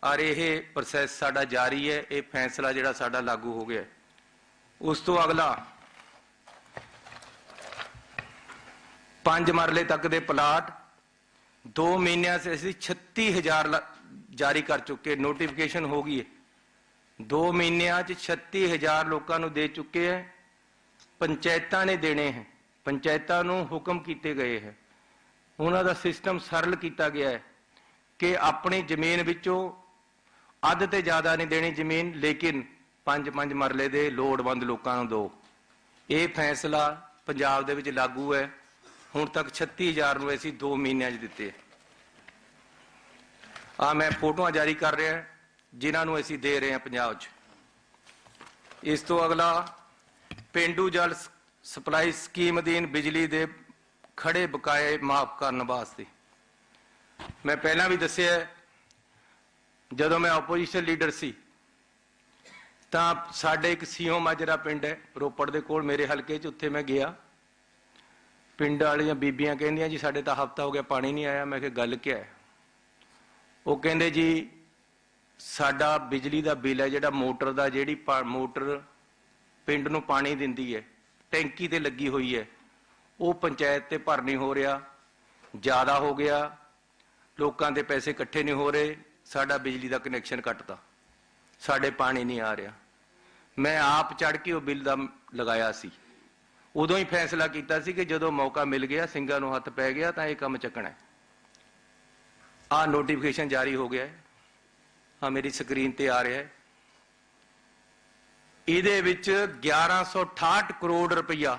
ਔਰ ਇਹ ਪ੍ਰੋਸੈਸ ਸਾਡਾ ਜਾਰੀ ਹੈ। ਇਹ ਫੈਸਲਾ ਜਿਹੜਾ ਸਾਡਾ ਲਾਗੂ ਹੋ ਗਿਆ। ਉਸ ਤੋਂ ਅਗਲਾ, 5 ਮਰਲੇ ਤੱਕ ਦੇ ਪਲਾਟ 2 ਮਹੀਨਿਆਂ से ਅਸੀਂ 36,000 ਜਾਰੀ ਕਰ ਚੁੱਕੇ, ਨੋਟੀਫਿਕੇਸ਼ਨ ਹੋ ਗਈ ਹੈ। 2 ਮਹੀਨਿਆਂ 'ਚ 36,000 ਲੋਕਾਂ ਨੂੰ ਦੇ ਚੁੱਕੇ ਹੈ। ਪੰਚਾਇਤਾਂ ਨੇ ਦੇਣੇ ਹੈ, ਪੰਚਾਇਤਾਂ ਨੂੰ ਹੁਕਮ ਕੀਤੇ ਗਏ ਹੈ। ਉਹਨਾਂ ਦਾ ਸਿਸਟਮ ਸਰਲ ਕੀਤਾ ਗਿਆ ਹੈ ਕਿ ਆਪਣੀ ਜ਼ਮੀਨ ਵਿੱਚੋਂ ਅੱਧ ਤੇ ਜ਼ਿਆਦਾ ਨਹੀਂ ਦੇਣੀ ਜ਼ਮੀਨ, ਲੇਕਿਨ 5-5 ਮਰਲੇ ਦੇ ਲੋੜਵੰਦ ਲੋਕਾਂ ਨੂੰ ਦਿਓ। ਇਹ ਫੈਸਲਾ ਪੰਜਾਬ ਦੇ ਵਿੱਚ ਲਾਗੂ ਹੈ। ਹੁਣ ਤੱਕ 36,000 ਨੂੰ ਅਸੀਂ 2 ਮਹੀਨਿਆਂ 'ਚ ਦਿੱਤੇ। ਆ ਮੈਂ ਫੋਟੋਆਂ ਜਾਰੀ ਕਰ ਰਿਹਾ ਜਿਨ੍ਹਾਂ ਨੂੰ ਅਸੀਂ ਦੇ ਰਹੇ ਹਾਂ ਪੰਜਾਬ 'ਚ। ਇਸ ਤੋਂ ਅਗਲਾ ਪੇਂਡੂ ਜਲ ਸਪਲਾਈ ਸਕੀਮ ਅਧੀਨ ਬਿਜਲੀ ਦੇ ਖੜੇ ਬਕਾਏ ਮਾਫ ਕਰਨ ਵਾਸਤੇ ਮੈਂ ਪਹਿਲਾਂ ਵੀ ਦੱਸਿਆ, ਜਦੋਂ ਮੈਂ ਆਪੋਜੀਸ਼ਨ ਲੀਡਰ ਸੀ ਤਾਂ ਸਾਡੇ ਇੱਕ ਸੀਓ ਮਾਜਰਾ ਪਿੰਡ ਹੈ ਰੋਪੜ ਦੇ ਕੋਲ ਮੇਰੇ ਹਲਕੇ 'ਚ, ਉੱਥੇ ਮੈਂ ਗਿਆ। ਪਿੰਡ ਵਾਲੀਆਂ ਬੀਬੀਆਂ ਕਹਿੰਦੀਆਂ ਜੀ ਸਾਡੇ ਤਾਂ ਹਫ਼ਤਾ ਹੋ ਗਿਆ ਪਾਣੀ ਨਹੀਂ ਆਇਆ। ਮੈਂ ਕਿਹਾ ਗੱਲ ਕੀ ਹੈ? ਉਹ ਕਹਿੰਦੇ ਜੀ ਸਾਡਾ ਬਿਜਲੀ ਦਾ ਬਿੱਲ ਹੈ ਜਿਹੜਾ ਮੋਟਰ ਦਾ, ਜਿਹੜੀ ਮੋਟਰ ਪਿੰਡ ਨੂੰ ਪਾਣੀ ਦਿੰਦੀ ਹੈ ਟੈਂਕੀ ਤੇ ਲੱਗੀ ਹੋਈ ਹੈ, ਉਹ ਪੰਚਾਇਤ ਤੇ ਭਰ ਨਹੀਂ ਹੋ ਰਿਹਾ, ਜ਼ਿਆਦਾ ਹੋ ਗਿਆ, ਲੋਕਾਂ ਦੇ ਪੈਸੇ ਇਕੱਠੇ ਨਹੀਂ ਹੋ ਰਹੇ, ਸਾਡਾ ਬਿਜਲੀ ਦਾ ਕਨੈਕਸ਼ਨ ਕੱਟਤਾ, ਸਾਡੇ ਪਾਣੀ ਨਹੀਂ ਆ ਰਿਹਾ। ਮੈਂ ਆਪ ਚੜ ਕੇ ਉਹ ਬਿੱਲ ਦਾ ਲਗਾਇਆ ਸੀ। ਉਦੋਂ ਹੀ ਫੈਸਲਾ ਕੀਤਾ ਸੀ ਕਿ ਜਦੋਂ ਮੌਕਾ ਮਿਲ ਗਿਆ, ਸਿੰਘਾਂ ਨੂੰ ਹੱਥ ਪੈ ਗਿਆ ਤਾਂ ਇਹ ਕੰਮ ਚੱਕਣਾ ਹੈ। ਆਹ ਨੋਟੀਫਿਕੇਸ਼ਨ ਜਾਰੀ ਹੋ ਗਿਆ ਹੈ, ਆ ਮੇਰੀ ਸਕਰੀਨ ਤੇ ਆ ਰਿਹਾ ਹੈ। ਇਹਦੇ ਵਿੱਚ 1168 ਕਰੋੜ ਰੁਪਈਆ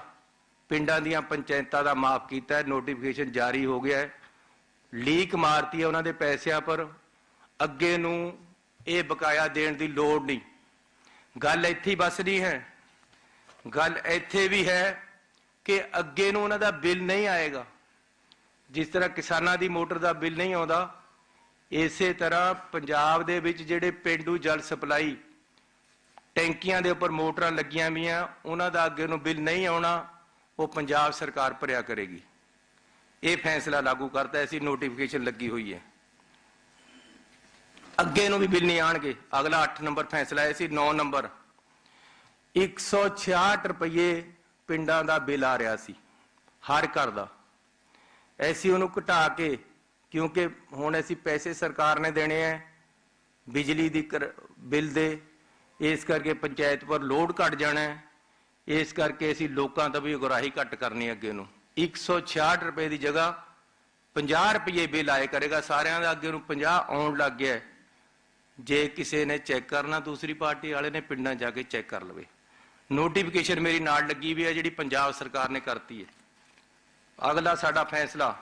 ਪਿੰਡਾਂ ਦੀਆਂ ਪੰਚਾਇਤਾਂ ਦਾ ਮਾਫ ਕੀਤਾ ਹੈ। ਨੋਟੀਫਿਕੇਸ਼ਨ ਜਾਰੀ ਹੋ ਗਿਆ ਹੈ। ਲੀਕ ਮਾਰਤੀ ਹੈ ਉਹਨਾਂ ਦੇ ਪੈਸਿਆਂ ਪਰ। ਅੱਗੇ ਨੂੰ ਇਹ ਬਕਾਇਆ ਦੇਣ ਦੀ ਲੋੜ ਨਹੀਂ। ਗੱਲ ਇੱਥੇ ਬਸ ਨਹੀਂ ਹੈ, ਗੱਲ ਇੱਥੇ ਵੀ ਹੈ ਕਿ ਅੱਗੇ ਨੂੰ ਉਹਨਾਂ ਦਾ ਬਿੱਲ ਨਹੀਂ ਆਏਗਾ। ਜਿਸ ਤਰ੍ਹਾਂ ਕਿਸਾਨਾਂ ਦੀ ਮੋਟਰ ਦਾ ਬਿੱਲ ਨਹੀਂ ਆਉਂਦਾ, ਇਸੇ ਤਰ੍ਹਾਂ ਪੰਜਾਬ ਦੇ ਵਿੱਚ ਜਿਹੜੇ ਪੇਂਡੂ ਜਲ ਸਪਲਾਈ ਟੈਂਕੀਆਂ ਦੇ ਉੱਪਰ ਮੋਟਰਾਂ ਲੱਗੀਆਂ ਵੀਆਂ, ਉਹਨਾਂ ਦਾ ਅੱਗੇ ਨੂੰ ਬਿੱਲ ਨਹੀਂ ਆਉਣਾ, ਉਹ ਪੰਜਾਬ ਸਰਕਾਰ ਭਰਿਆ ਕਰੇਗੀ। ਇਹ ਫੈਸਲਾ ਲਾਗੂ ਕਰਤਾ, ਐਸੀ ਨੋਟੀਫਿਕੇਸ਼ਨ ਲੱਗੀ ਹੋਈ ਹੈ। ਅੱਗੇ ਨੂੰ ਵੀ ਬਿੱਲ ਨਹੀਂ ਆਣਗੇ। ਅਗਲਾ 8 ਨੰਬਰ ਫੈਸਲਾ ਹੈ ਸੀ। 9 ਨੰਬਰ 166 ਰੁਪਏ ਪਿੰਡਾਂ ਦਾ ਬਿੱਲ ਆ ਰਿਹਾ ਸੀ ਹਰ ਘਰ ਦਾ। ਐਸੀ ਉਹਨੂੰ ਘਟਾ ਕੇ, ਕਿਉਂਕਿ ਹੁਣ ਅਸੀਂ ਪੈਸੇ ਸਰਕਾਰ ਨੇ ਦੇਣੇ ਹੈ ਬਿਜਲੀ ਦੀ ਬਿੱਲ ਦੇ, ਇਸ ਕਰਕੇ ਪੰਚਾਇਤ ਪਰ ਲੋਡ ਘਟ ਜਾਣਾ ਹੈ। ਇਸ ਕਰਕੇ ਅਸੀਂ ਲੋਕਾਂ ਤੋਂ ਵੀ ਉਗਰਾਹੀ ਘੱਟ ਕਰਨੀ ਅੱਗੇ ਨੂੰ। 166 ਰੁਪਏ ਦੀ ਜਗ੍ਹਾ 50 ਰੁਪਏ ਬਿੱਲ ਆਏ ਕਰੇਗਾ ਸਾਰਿਆਂ ਦਾ। ਅੱਗੇ ਨੂੰ 50 ਆਉਣ ਲੱਗ ਗਿਆ ਹੈ। ਜੇ ਕਿਸੇ ਨੇ ਚੈੱਕ ਕਰਨਾ, ਦੂਸਰੀ ਪਾਰਟੀ ਵਾਲੇ ਨੇ ਪਿੰਡਾਂ ਜਾ ਕੇ ਚੈੱਕ ਕਰ ਲਵੇ। ਨੋਟੀਫਿਕੇਸ਼ਨ ਮੇਰੀ ਨਾਲ ਲੱਗੀ ਵੀ ਹੈ ਜਿਹੜੀ ਪੰਜਾਬ ਸਰਕਾਰ ਨੇ ਕਰਤੀ ਹੈ। ਅਗਲਾ ਸਾਡਾ ਫੈਸਲਾ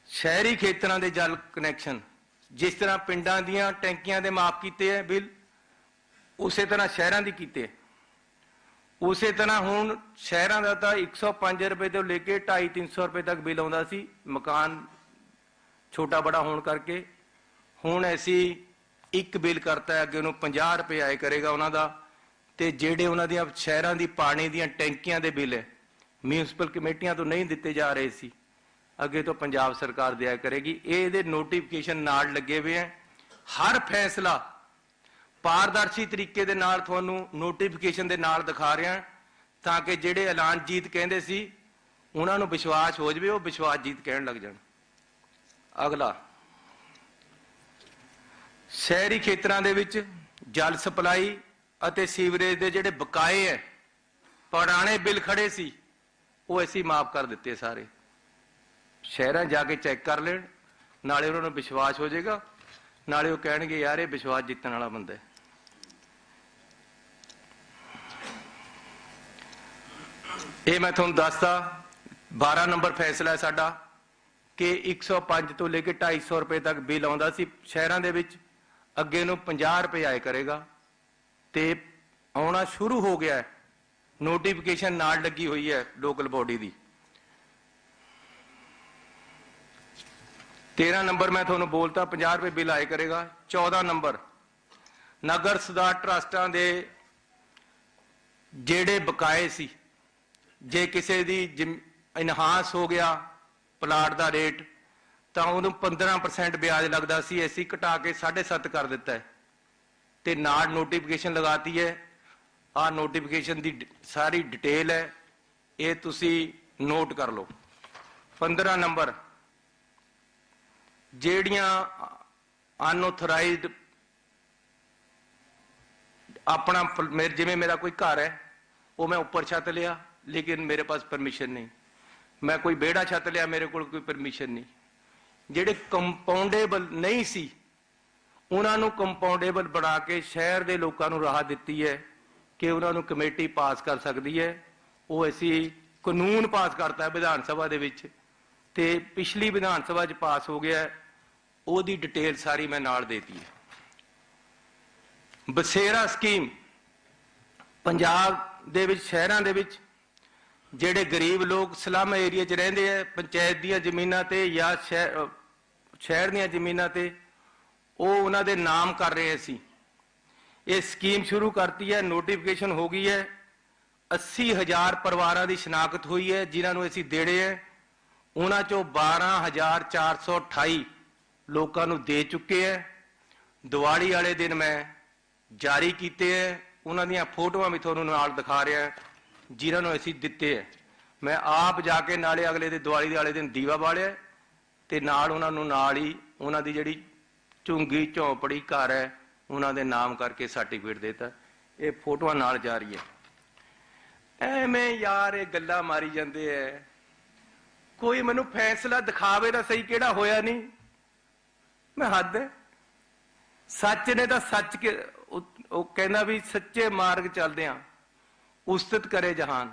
ਸ਼ਹਿਰੀ ਖੇਤਰਾਂ ਦੇ ਜਲ ਕਨੈਕਸ਼ਨ, ਜਿਸ ਤਰ੍ਹਾਂ ਪਿੰਡਾਂ ਦੀਆਂ ਟੈਂਕੀਆਂ ਦੇ ਮਾਫ ਕੀਤੇ ਹੈ ਬਿੱਲ, ਉਸੇ ਤਰ੍ਹਾਂ ਸ਼ਹਿਰਾਂ ਦੀ ਕੀਤੇ। ਉਸੇ ਤਰ੍ਹਾਂ ਹੁਣ ਸ਼ਹਿਰਾਂ ਦਾ ਤਾਂ 105 ਰੁਪਏ ਤੋਂ ਲੈ ਕੇ 250-300 ਰੁਪਏ ਤੱਕ ਬਿੱਲ ਆਉਂਦਾ ਸੀ, ਮਕਾਨ ਛੋਟਾ ਬੜਾ ਹੋਣ ਕਰਕੇ। ਹੁਣ ਅਸੀਂ ਇੱਕ ਬਿੱਲ ਕਰਤਾ ਹੈ, ਅੱਗੇ ਉਹਨੂੰ 50 ਰੁਪਏ ਆਏ ਕਰੇਗਾ ਉਹਨਾਂ ਦਾ। ਤੇ ਜਿਹੜੇ ਉਹਨਾਂ ਦੀਆਂ ਸ਼ਹਿਰਾਂ ਦੀ ਪਾਣੀ ਦੀਆਂ ਟੈਂਕੀਆਂ ਦੇ ਬਿੱਲ ਹੈ, ਮਿਊਨਿਸਪਲ ਕਮੇਟੀਆਂ ਤੋਂ ਨਹੀਂ ਦਿੱਤੇ ਜਾ ਰਹੇ ਸੀ, ਅੱਗੇ ਤੋਂ ਪੰਜਾਬ ਸਰਕਾਰ ਦਿਆ ਕਰੇਗੀ। ਇਹਦੇ ਨੋਟੀਫਿਕੇਸ਼ਨ ਨਾਲ ਲੱਗੇ ਹੋਏ ਹੈ। ਹਰ ਫੈਸਲਾ ਪਾਰਦਰਸ਼ੀ ਤਰੀਕੇ ਦੇ ਨਾਲ ਤੁਹਾਨੂੰ ਨੋਟੀਫਿਕੇਸ਼ਨ ਦੇ ਨਾਲ ਦਿਖਾ ਰਿਹਾ, ਤਾਂ ਕਿ ਜਿਹੜੇ ਐਲਾਨਜੀਤ ਕਹਿੰਦੇ ਸੀ ਉਹਨਾਂ ਨੂੰ ਵਿਸ਼ਵਾਸ ਹੋ ਜਾਵੇ, ਉਹ ਵਿਸ਼ਵਾਸਜੀਤ ਕਹਿਣ ਲੱਗ ਜਾਣ। ਅਗਲਾ ਸ਼ਹਿਰੀ ਖੇਤਰਾਂ ਦੇ ਵਿੱਚ ਜਲ ਸਪਲਾਈ ਅਤੇ ਸੀਵਰੇਜ ਦੇ ਜਿਹੜੇ ਬਕਾਏ ਹੈ, ਪੁਰਾਣੇ ਬਿੱਲ ਖੜੇ ਸੀ, ਉਹ ਅਸੀਂ ਮਾਫ ਕਰ ਦਿੱਤੇ ਸਾਰੇ। ਸ਼ਹਿਰਾਂ ਜਾ ਕੇ ਚੈੱਕ ਕਰ ਲੈਣ, ਨਾਲੇ ਉਹਨਾਂ ਨੂੰ ਵਿਸ਼ਵਾਸ ਹੋ ਜਾਏਗਾ, ਨਾਲੇ ਉਹ ਕਹਿਣਗੇ ਯਾਰ ਇਹ ਵਿਸ਼ਵਾਸ ਜਿੱਤਣ ਵਾਲਾ ਬੰਦਾ ਹੈ। ਇਹ ਮੈਂ ਤੁਹਾਨੂੰ ਦੱਸਦਾ 12 ਨੰਬਰ ਫੈਸਲਾ ਹੈ ਸਾਡਾ ਕਿ 105 ਤੋਂ ਲੈ ਕੇ 250 ਰੁਪਏ ਤੱਕ ਬਿੱਲ ਆਉਂਦਾ ਸੀ ਸ਼ਹਿਰਾਂ ਦੇ ਵਿੱਚ, ਅੱਗੇ ਨੂੰ 50 ਰੁਪਏ ਆਏ ਕਰੇਗਾ ਤੇ ਆਉਣਾ ਸ਼ੁਰੂ ਹੋ ਗਿਆ ਹੈ। ਨੋਟੀਫਿਕੇਸ਼ਨ ਨਾਲ ਲੱਗੀ ਹੋਈ ਹੈ ਲੋਕਲ ਬੋਡੀ ਦੀ। 13 ਨੰਬਰ ਮੈਂ ਤੁਹਾਨੂੰ ਬੋਲਤਾ 50 ਰੁਪਏ ਬਿੱਲ ਆਏ ਕਰੇਗਾ। 14 ਨੰਬਰ ਨਗਰ ਸੁਧਾਰ ਟਰਸਟਾਂ ਦੇ ਜਿਹੜੇ ਬਕਾਏ ਸੀ, ਜੇ ਕਿਸੇ ਦੀ ਇਨਹਾਂਸ ਹੋ ਗਿਆ ਪਲਾਟ ਦਾ ਰੇਟ ਤਾਂ ਉਹਨੂੰ 15% ਵਿਆਜ ਲੱਗਦਾ ਸੀ, ਅਸੀਂ ਘਟਾ ਕੇ 7.5 ਕਰ ਦਿੱਤਾ ਹੈ ਤੇ ਨਾਲ ਨੋਟੀਫਿਕੇਸ਼ਨ ਲਗਾਤੀ ਹੈ। ਆਹ ਨੋਟੀਫਿਕੇਸ਼ਨ ਦੀ ਸਾਰੀ ਡਿਟੇਲ ਹੈ, ਇਹ ਤੁਸੀਂ ਨੋਟ ਕਰ ਲਓ। 15 ਨੰਬਰ ਜਿਹੜੀਆਂ ਅਨਆਥੋਰਾਈਜ਼ਡ अपना जिमें मेरा कोई घर है वो मैं ऊपर छत लिया लेकिन मेरे पास परमिशन नहीं, मैं कोई बेड़ा छत लिया मेरे को कोई परमिशन नहीं, ਜਿਹੜੇ ਕੰਪਾਊਂਡੇਬਲ नहीं सी ਉਹਨਾਂ ਨੂੰ ਕੰਪਾਊਂਡੇਬਲ ਬਣਾ ਕੇ ਸ਼ਹਿਰ ਦੇ ਲੋਕਾਂ ਨੂੰ ਰਾਹ ਦਿੱਤੀ ਹੈ ਕਿ ਉਹਨਾਂ ਨੂੰ ਕਮੇਟੀ ਪਾਸ ਕਰ ਸਕਦੀ ਹੈ। ਉਹ ਅਸੀਂ ਕਾਨੂੰਨ ਪਾਸ ਕਰਤਾ ਵਿਧਾਨ ਸਭਾ ਦੇ ਵਿੱਚ ਤੇ ਪਿਛਲੀ ਵਿਧਾਨ ਸਭਾ 'ਚ ਪਾਸ ਹੋ ਗਿਆ, ਉਹਦੀ ਡਿਟੇਲ ਸਾਰੀ ਮੈਂ ਨਾਲ ਦੇਤੀ ਹੈ। ਬਸੇਰਾ ਸਕੀਮ ਪੰਜਾਬ ਦੇ ਵਿੱਚ ਸ਼ਹਿਰਾਂ ਦੇ ਵਿੱਚ ਜਿਹੜੇ ਗਰੀਬ ਲੋਕ ਸਲਮ ਏਰੀਆ 'ਚ ਰਹਿੰਦੇ ਆ, ਪੰਚਾਇਤ ਦੀਆਂ ਜ਼ਮੀਨਾਂ ਤੇ ਜਾਂ ਸ਼ਹਿਰ ਦੀਆਂ ਜ਼ਮੀਨਾਂ ਤੇ ਉਹ ਉਹਨਾਂ ਦੇ ਨਾਮ ਕਰ ਰਹੇ ਸੀ। ਇਹ ਸਕੀਮ ਸ਼ੁਰੂ ਕਰਤੀ ਹੈ, ਨੋਟੀਫਿਕੇਸ਼ਨ ਹੋ ਗਈ ਹੈ, 80,000 ਪਰਿਵਾਰਾਂ ਦੀ ਸ਼ਨਾਖਤ ਹੋਈ ਹੈ ਜਿਨ੍ਹਾਂ ਨੂੰ ਅਸੀਂ ਦੇੜੇ ਹੈ। ਉਹਨਾਂ ਚੋਂ 12,428 ਲੋਕਾਂ ਨੂੰ ਦੇ ਚੁੱਕੇ ਹੈ। ਦੀਵਾਲੀ ਵਾਲੇ ਦਿਨ ਮੈਂ ਜਾਰੀ ਕੀਤੇ ਹੈ, ਉਹਨਾਂ ਦੀਆਂ ਫੋਟੋਆਂ ਵੀ ਤੁਹਾਨੂੰ ਨਾਲ ਦਿਖਾ ਰਿਹਾ ਜਿਨ੍ਹਾਂ ਨੂੰ ਅਸੀਂ ਦਿੱਤੇ ਹੈ। ਮੈਂ ਆਪ ਜਾ ਕੇ ਨਾਲੇ ਅਗਲੇ ਦੇ ਦੀਵਾਲੀ ਦੇ ਵਾਲੇ ਦਿਨ ਦੀਵਾ ਬਾਲਿਆ ਤੇ ਨਾਲ ਉਹਨਾਂ ਨੂੰ ਨਾਲ ਹੀ ਉਹਨਾਂ ਦੀ ਜਿਹੜੀ ਝੁੰਗੀ ਝੌਂਪੜੀ ਘਰ ਹੈ ਉਹਨਾਂ ਦੇ ਨਾਮ ਕਰਕੇ ਸਰਟੀਫਿਕੇਟ ਦੇਤਾ। ਇਹ ਫੋਟੋਆਂ ਨਾਲ ਜਾ ਰਹੀ ਹੈ। ਐਵੇਂ ਯਾਰ ਇਹ ਗੱਲਾਂ ਮਾਰੀ ਜਾਂਦੇ ਐ, ਕੋਈ ਮੈਨੂੰ ਫੈਸਲਾ ਦਿਖਾਵੇ ਤਾਂ ਸਹੀ ਕਿਹੜਾ ਹੋਇਆ ਨਹੀਂ। ਮੈਂ ਹੱਦ ਹੈ, ਸੱਚ ਨੇ ਤਾਂ ਸੱਚ ਕੇ ਉਹ ਕਹਿੰਦਾ ਵੀ ਸੱਚੇ ਮਾਰਗ ਚੱਲਦੇ ਆ ਉਸਤਤ ਕਰੇ ਜਹਾਨ।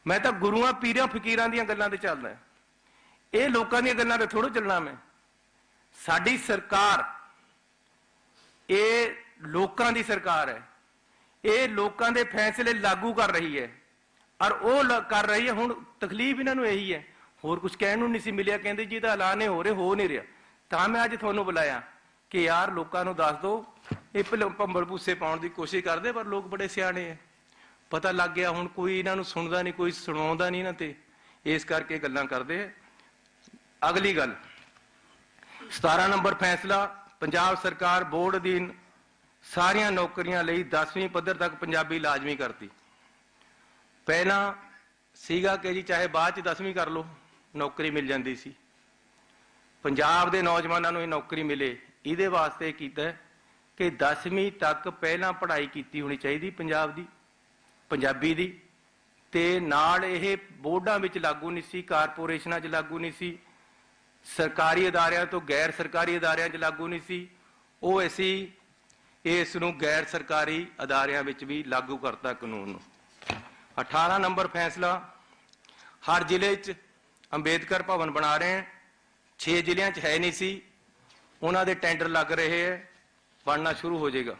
ਮੈਂ ਤਾਂ ਗੁਰੂਆਂ ਪੀਰਾਂ ਫਕੀਰਾਂ ਦੀਆਂ ਗੱਲਾਂ ਤੇ ਚੱਲਦਾ, ਇਹ ਲੋਕਾਂ ਦੀਆਂ ਗੱਲਾਂ ਤੇ ਥੋੜ੍ਹਾ ਚੱਲਣਾ। ਮੈਂ ਸਾਡੀ ਸਰਕਾਰ ਇਹ ਲੋਕਾਂ ਦੀ ਸਰਕਾਰ ਹੈ, ਇਹ ਲੋਕਾਂ ਦੇ ਫੈਸਲੇ ਲਾਗੂ ਕਰ ਰਹੀ ਹੈ ਔਰ ਉਹ ਕਰ ਰਹੀ ਹੈ। ਹੁਣ ਤਕਲੀਫ ਇਹਨਾਂ ਨੂੰ ਇਹੀ ਹੈ, ਹੋਰ ਕੁਝ ਕਹਿਣ ਨੂੰ ਨਹੀਂ ਸੀ ਮਿਲਿਆ। ਕਹਿੰਦੇ ਜੀ ਤਾਂ ਐਲਾਨ ਹੋ ਨਹੀਂ ਰਿਹਾ। ਤਾਂ ਮੈਂ ਅੱਜ ਤੁਹਾਨੂੰ ਬੁਲਾਇਆ ਕਿ ਯਾਰ ਲੋਕਾਂ ਨੂੰ ਦੱਸ ਦਿਓ। ਇਹ ਭੰਬਲ ਭੂਸੇ ਪਾਉਣ ਦੀ ਕੋਸ਼ਿਸ਼ ਕਰਦੇ ਪਰ ਲੋਕ ਬੜੇ ਸਿਆਣੇ ਹੈ, ਪਤਾ ਲੱਗ ਗਿਆ ਹੁਣ ਕੋਈ ਇਹਨਾਂ ਨੂੰ ਸੁਣਦਾ ਨਹੀਂ, ਕੋਈ ਸੁਣਾਉਂਦਾ ਨਹੀਂ ਨਾ, ਤੇ ਇਸ ਕਰਕੇ ਗੱਲਾਂ ਕਰਦੇ। ਅਗਲੀ ਗੱਲ 17 ਨੰਬਰ ਫੈਸਲਾ, ਪੰਜਾਬ ਸਰਕਾਰ ਬੋਰਡ ਅਧੀਨ ਸਾਰੀਆਂ ਨੌਕਰੀਆਂ ਲਈ 10ਵੀਂ ਪੱਧਰ ਤੱਕ ਪੰਜਾਬੀ ਲਾਜ਼ਮੀ ਕਰਤੀ। ਪਹਿਲਾਂ ਸੀਗਾ ਕਿ ਜੀ ਚਾਹੇ ਬਾਅਦ ਚ 10ਵੀਂ ਕਰ ਲਓ ਨੌਕਰੀ ਮਿਲ ਜਾਂਦੀ ਸੀ। ਪੰਜਾਬ ਦੇ ਨੌਜਵਾਨਾਂ ਨੂੰ ਇਹ ਨੌਕਰੀ ਮਿਲੇ ਇਹਦੇ ਵਾਸਤੇ ਕੀਤਾ ਕਿ 10ਵੀਂ ਤੱਕ ਪਹਿਲਾਂ ਪੜ੍ਹਾਈ ਕੀਤੀ ਹੋਣੀ ਚਾਹੀਦੀ ਪੰਜਾਬ ਦੀ, ਪੰਜਾਬੀ ਦੀ, ਤੇ ਨਾਲ ਇਹ ਬੋਰਡਾਂ ਵਿੱਚ ਲਾਗੂ ਨਹੀਂ ਸੀ, ਕਾਰਪੋਰੇਸ਼ਨਾਂ 'ਚ ਲਾਗੂ ਨਹੀਂ ਸੀ, ਸਰਕਾਰੀ ਅਦਾਰਿਆਂ ਤੋਂ ਗੈਰ ਸਰਕਾਰੀ ਅਦਾਰਿਆਂ 'ਚ ਲਾਗੂ ਨਹੀਂ ਸੀ। ਉਹ ਅਸੀਂ ਇਸ ਨੂੰ ਗੈਰ ਸਰਕਾਰੀ ਅਦਾਰਿਆਂ ਵਿੱਚ ਵੀ ਲਾਗੂ ਕਰਤਾ ਕਾਨੂੰਨ ਨੂੰ। 18 ਨੰਬਰ ਫੈਸਲਾ, ਹਰ ਜ਼ਿਲ੍ਹੇ 'ਚ ਅੰਬੇਦਕਰ ਭਵਨ ਬਣਾ ਰਹੇ हैं, 6 ਜ਼ਿਲ੍ਹਿਆਂ 'ਚ ਹੈ ਨਹੀਂ ਸੀ, ਉਹਨਾਂ ਦੇ ਟੈਂਡਰ ਲੱਗ ਰਹੇ ਹੈ, ਬਣਨਾ ਸ਼ੁਰੂ ਹੋ ਜਾਏਗਾ।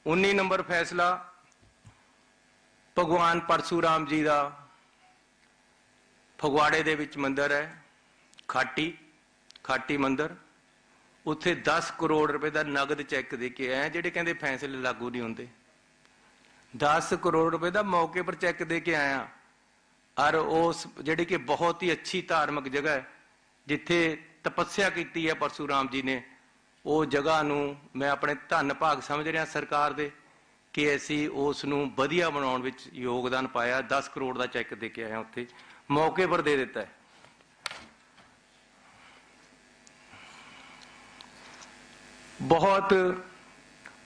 19 ਨੰਬਰ ਫੈਸਲਾ, ਭਗਵਾਨ ਪਰਸ਼ੂਰਾਮ ਜੀ ਦਾ ਫਗਵਾੜੇ ਦੇ ਵਿੱਚ ਮੰਦਿਰ ਹੈ, ਖਾਟੀ ਮੰਦਿਰ, ਉੱਥੇ 10 ਕਰੋੜ ਰੁਪਏ ਦਾ ਨਗਦ ਚੈੱਕ ਦੇ ਕੇ ਆਏ ਜਿਹੜੇ ਕਹਿੰਦੇ ਫੈਸਲੇ ਲਾਗੂ ਨਹੀਂ ਹੁੰਦੇ। 10 ਕਰੋੜ ਰੁਪਏ ਦਾ ਮੌਕੇ ਪਰ ਚੈੱਕ ਦੇ ਕੇ ਆਇਆ। ਔਰ ਉਸ ਜਿਹੜੀ ਕਿ ਬਹੁਤ ਹੀ ਅੱਛੀ ਧਾਰਮਿਕ ਜਗ੍ਹਾ ਹੈ ਜਿੱਥੇ ਤਪੱਸਿਆ ਕੀਤੀ ਹੈ ਪਰਸ਼ੂਰਾਮ ਜੀ ਨੇ, ਉਹ ਜਗ੍ਹਾ ਨੂੰ ਮੈਂ ਆਪਣੇ ਧੰਨ ਭਾਗ ਸਮਝ ਰਿਹਾ ਸਰਕਾਰ ਦੇ ਕਿ ਅਸੀਂ ਉਸ ਨੂੰ ਵਧੀਆ ਬਣਾਉਣ ਵਿੱਚ ਯੋਗਦਾਨ ਪਾਇਆ। 10 ਕਰੋੜ ਦਾ ਚੈੱਕ ਦੇ ਕੇ ਆਇਆ, ਉੱਥੇ ਮੌਕੇ ਪਰ ਦੇ ਦਿੱਤਾ ਹੈ। ਬਹੁਤ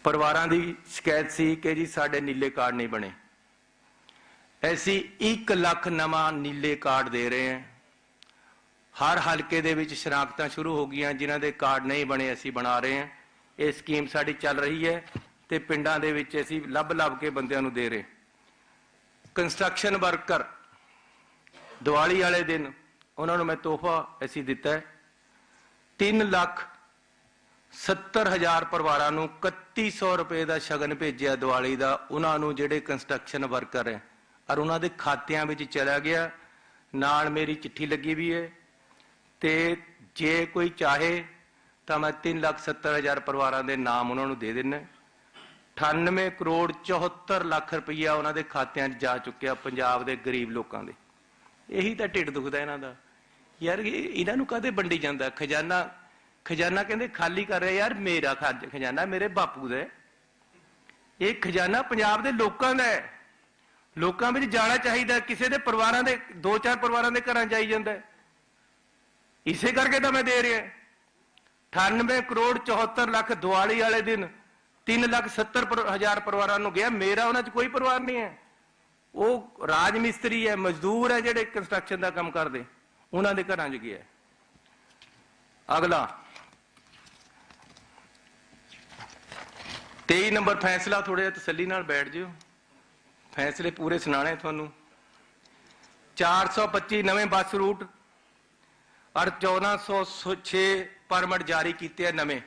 ਪਰਿਵਾਰਾਂ ਦੀ ਸ਼ਿਕਾਇਤ ਸੀ ਕਿ ਜੀ ਸਾਡੇ ਨੀਲੇ ਕਾਰਡ ਨਹੀਂ ਬਣੇ। ਅਸੀਂ 1 ਲੱਖ ਨਵਾਂ ਨੀਲੇ ਕਾਰਡ ਦੇ ਰਹੇ ਹਾਂ। ਹਰ ਹਲਕੇ ਦੇ ਵਿੱਚ ਸ਼ਨਾਖਤਾਂ ਸ਼ੁਰੂ ਹੋ ਗਈਆਂ, ਜਿਨ੍ਹਾਂ ਦੇ ਕਾਰਡ ਨਹੀਂ ਬਣੇ ਅਸੀਂ ਬਣਾ ਰਹੇ ਹਾਂ। ਇਹ ਸਕੀਮ ਸਾਡੀ ਚੱਲ ਰਹੀ ਹੈ ਤੇ ਪਿੰਡਾਂ ਦੇ ਵਿੱਚ ਅਸੀਂ ਲੱਭ ਕੇ ਬੰਦਿਆਂ ਨੂੰ ਦੇ ਰਹੇ। ਕੰਸਟਰਕਸ਼ਨ ਵਰਕਰ, ਦੀਵਾਲੀ ਵਾਲੇ ਦਿਨ ਉਹਨਾਂ ਨੂੰ ਮੈਂ ਤੋਹਫਾ ਅਸੀਂ ਦਿੱਤਾ ਹੈ। 3,70,000 ਪਰਿਵਾਰਾਂ ਨੂੰ 3100 ਰੁਪਏ ਦਾ ਸ਼ਗਨ ਭੇਜਿਆ ਦੀਵਾਲੀ ਦਾ, ਉਹਨਾਂ ਨੂੰ ਜਿਹੜੇ ਕੰਸਟਰਕਸ਼ਨ ਵਰਕਰ ਹੈ, ਔਰ ਉਹਨਾਂ ਦੇ ਖਾਤਿਆਂ ਵਿੱਚ ਚਲਾ ਗਿਆ। ਨਾਲ ਮੇਰੀ ਚਿੱਠੀ ਲੱਗੀ ਵੀ ਹੈ ਤੇ ਜੇ ਕੋਈ ਚਾਹੇ ਤਾਂ ਮੈਂ 3,70,000 ਪਰਿਵਾਰਾਂ ਦੇ ਨਾਮ ਉਹਨਾਂ ਨੂੰ ਦੇ ਦਿੰਦਾ। 98 ਕਰੋੜ 74 ਲੱਖ ਰੁਪਈਆ ਉਹਨਾਂ ਦੇ ਖਾਤਿਆਂ 'ਚ ਜਾ ਚੁੱਕਿਆ ਪੰਜਾਬ ਦੇ ਗਰੀਬ ਲੋਕਾਂ ਦੇ। ਇਹੀ ਤਾਂ ਢਿੱਡ ਦੁਖਦਾ ਇਹਨਾਂ ਦਾ ਯਾਰ, ਇਹਨਾਂ ਨੂੰ ਕਾਹਦੇ ਵੰਡੀ ਜਾਂਦਾ ਖਜ਼ਾਨਾ ਕਹਿੰਦੇ ਖਾਲੀ ਕਰ ਰਿਹਾ। ਯਾਰ ਮੇਰਾ ਖਜ਼ਾਨਾ ਮੇਰੇ ਬਾਪੂ ਦਾ, ਇਹ ਖਜ਼ਾਨਾ ਪੰਜਾਬ ਦੇ ਲੋਕਾਂ ਦਾ ਹੈ। ਲੋਕਾਂ ਵਿੱਚ ਜਾਣਾ ਚਾਹੀਦਾ, ਕਿਸੇ ਦੇ ਪਰਿਵਾਰਾਂ ਦੇ 2-4 ਪਰਿਵਾਰਾਂ ਦੇ ਘਰਾਂ ਜਾਈ ਜਾਂਦਾ। ਇਸੇ ਕਰਕੇ ਤਾਂ ਮੈਂ ਦੇ ਰਿਹਾ। 98 ਕਰੋੜ 74 ਲੱਖ ਦੀਵਾਲੀ ਵਾਲੇ ਦਿਨ 3,70,000 ਪਰਿਵਾਰਾਂ ਨੂੰ ਗਿਆ। ਮੇਰਾ ਉਹਨਾਂ 'ਚ ਕੋਈ ਪਰਿਵਾਰ ਨਹੀਂ ਹੈ। ਉਹ ਰਾਜ ਮਿਸਤਰੀ ਹੈ, ਮਜ਼ਦੂਰ ਹੈ, ਜਿਹੜੇ ਕੰਸਟਰਕਸ਼ਨ ਦਾ ਕੰਮ ਕਰਦੇ, ਉਹਨਾਂ ਦੇ ਘਰਾਂ 'ਚ ਗਿਆ। ਅਗਲਾ 23 ਨੰਬਰ ਫੈਸਲਾ, ਥੋੜਾ ਜਿਹਾ ਤਸੱਲੀ ਨਾਲ ਬੈਠ ਜਿਓ, ਫੈਸਲੇ ਪੂਰੇ ਸੁਣਾਣੇ ਤੁਹਾਨੂੰ। 425 ਨਵੇਂ ਬੱਸ ਰੂਟ ਔਰ 1406 ਪਰਮਿਟ ਜਾਰੀ ਕੀਤੇ ਆ ਨਵੇਂ।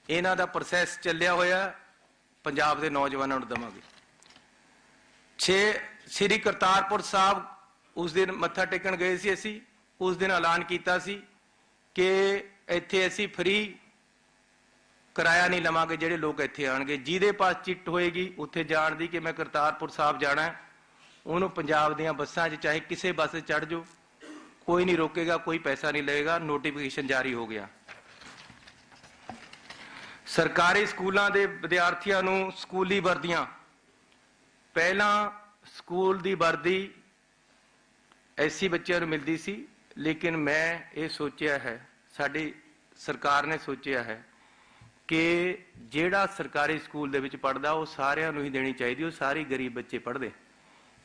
ਇਹਨਾਂ ਦਾ ਪ੍ਰੋਸੈਸ ਚੱਲਿਆ ਹੋਇਆ, ਪੰਜਾਬ ਦੇ ਨੌਜਵਾਨਾਂ ਨੂੰ ਦੇਵਾਂਗੇ। 6 ਸ੍ਰੀ ਕਰਤਾਰਪੁਰ ਸਾਹਿਬ ਉਸ ਦਿਨ ਮੱਥਾ ਟੇਕਣ ਗਏ ਸੀ ਅਸੀਂ। ਉਸ ਦਿਨ ਐਲਾਨ ਕੀਤਾ ਸੀ ਕਿ ਇੱਥੇ ਅਸੀਂ ਫ੍ਰੀ ਕਿਰਾਇਆ ਨਹੀਂ ਲਵਾਂਗੇ, ਜਿਹੜੇ ਲੋਕ ਇੱਥੇ ਆਣਗੇ ਜਿਹਦੇ ਪਾਸ ਚਿੱਟ ਹੋਏਗੀ ਉੱਥੇ ਜਾਣ ਦੀ ਕਿ ਮੈਂ ਕਰਤਾਰਪੁਰ ਸਾਹਿਬ ਜਾਣਾ, ਉਹਨੂੰ ਪੰਜਾਬ ਦੀਆਂ ਬੱਸਾਂ 'ਚ ਚਾਹੇ ਕਿਸੇ ਬੱਸ 'ਤੇ ਚੜ੍ਹ ਜਾਓ, ਕੋਈ ਨਹੀਂ ਰੋਕੇਗਾ, ਕੋਈ ਪੈਸਾ ਨਹੀਂ ਲਏਗਾ। ਨੋਟੀਫਿਕੇਸ਼ਨ ਜਾਰੀ ਹੋ ਗਿਆ। ਸਰਕਾਰੀ ਸਕੂਲਾਂ ਦੇ ਵਿਦਿਆਰਥੀਆਂ ਨੂੰ ਸਕੂਲੀ ਵਰਦੀਆਂ, ਪਹਿਲਾਂ ਸਕੂਲ ਦੀ ਵਰਦੀ ਐਸੀ ਬੱਚਿਆਂ ਨੂੰ ਮਿਲਦੀ ਸੀ, ਲੇਕਿਨ ਮੈਂ ਇਹ ਸੋਚਿਆ ਹੈ, ਸਾਡੀ ਸਰਕਾਰ ਨੇ ਸੋਚਿਆ ਹੈ ਕਿ ਜਿਹੜਾ ਸਰਕਾਰੀ ਸਕੂਲ ਦੇ ਵਿੱਚ ਪੜ੍ਹਦਾ ਉਹ ਸਾਰਿਆਂ ਨੂੰ ਹੀ ਦੇਣੀ ਚਾਹੀਦੀ। ਉਹ ਸਾਰੇ ਗਰੀਬ ਬੱਚੇ ਪੜ੍ਹਦੇ,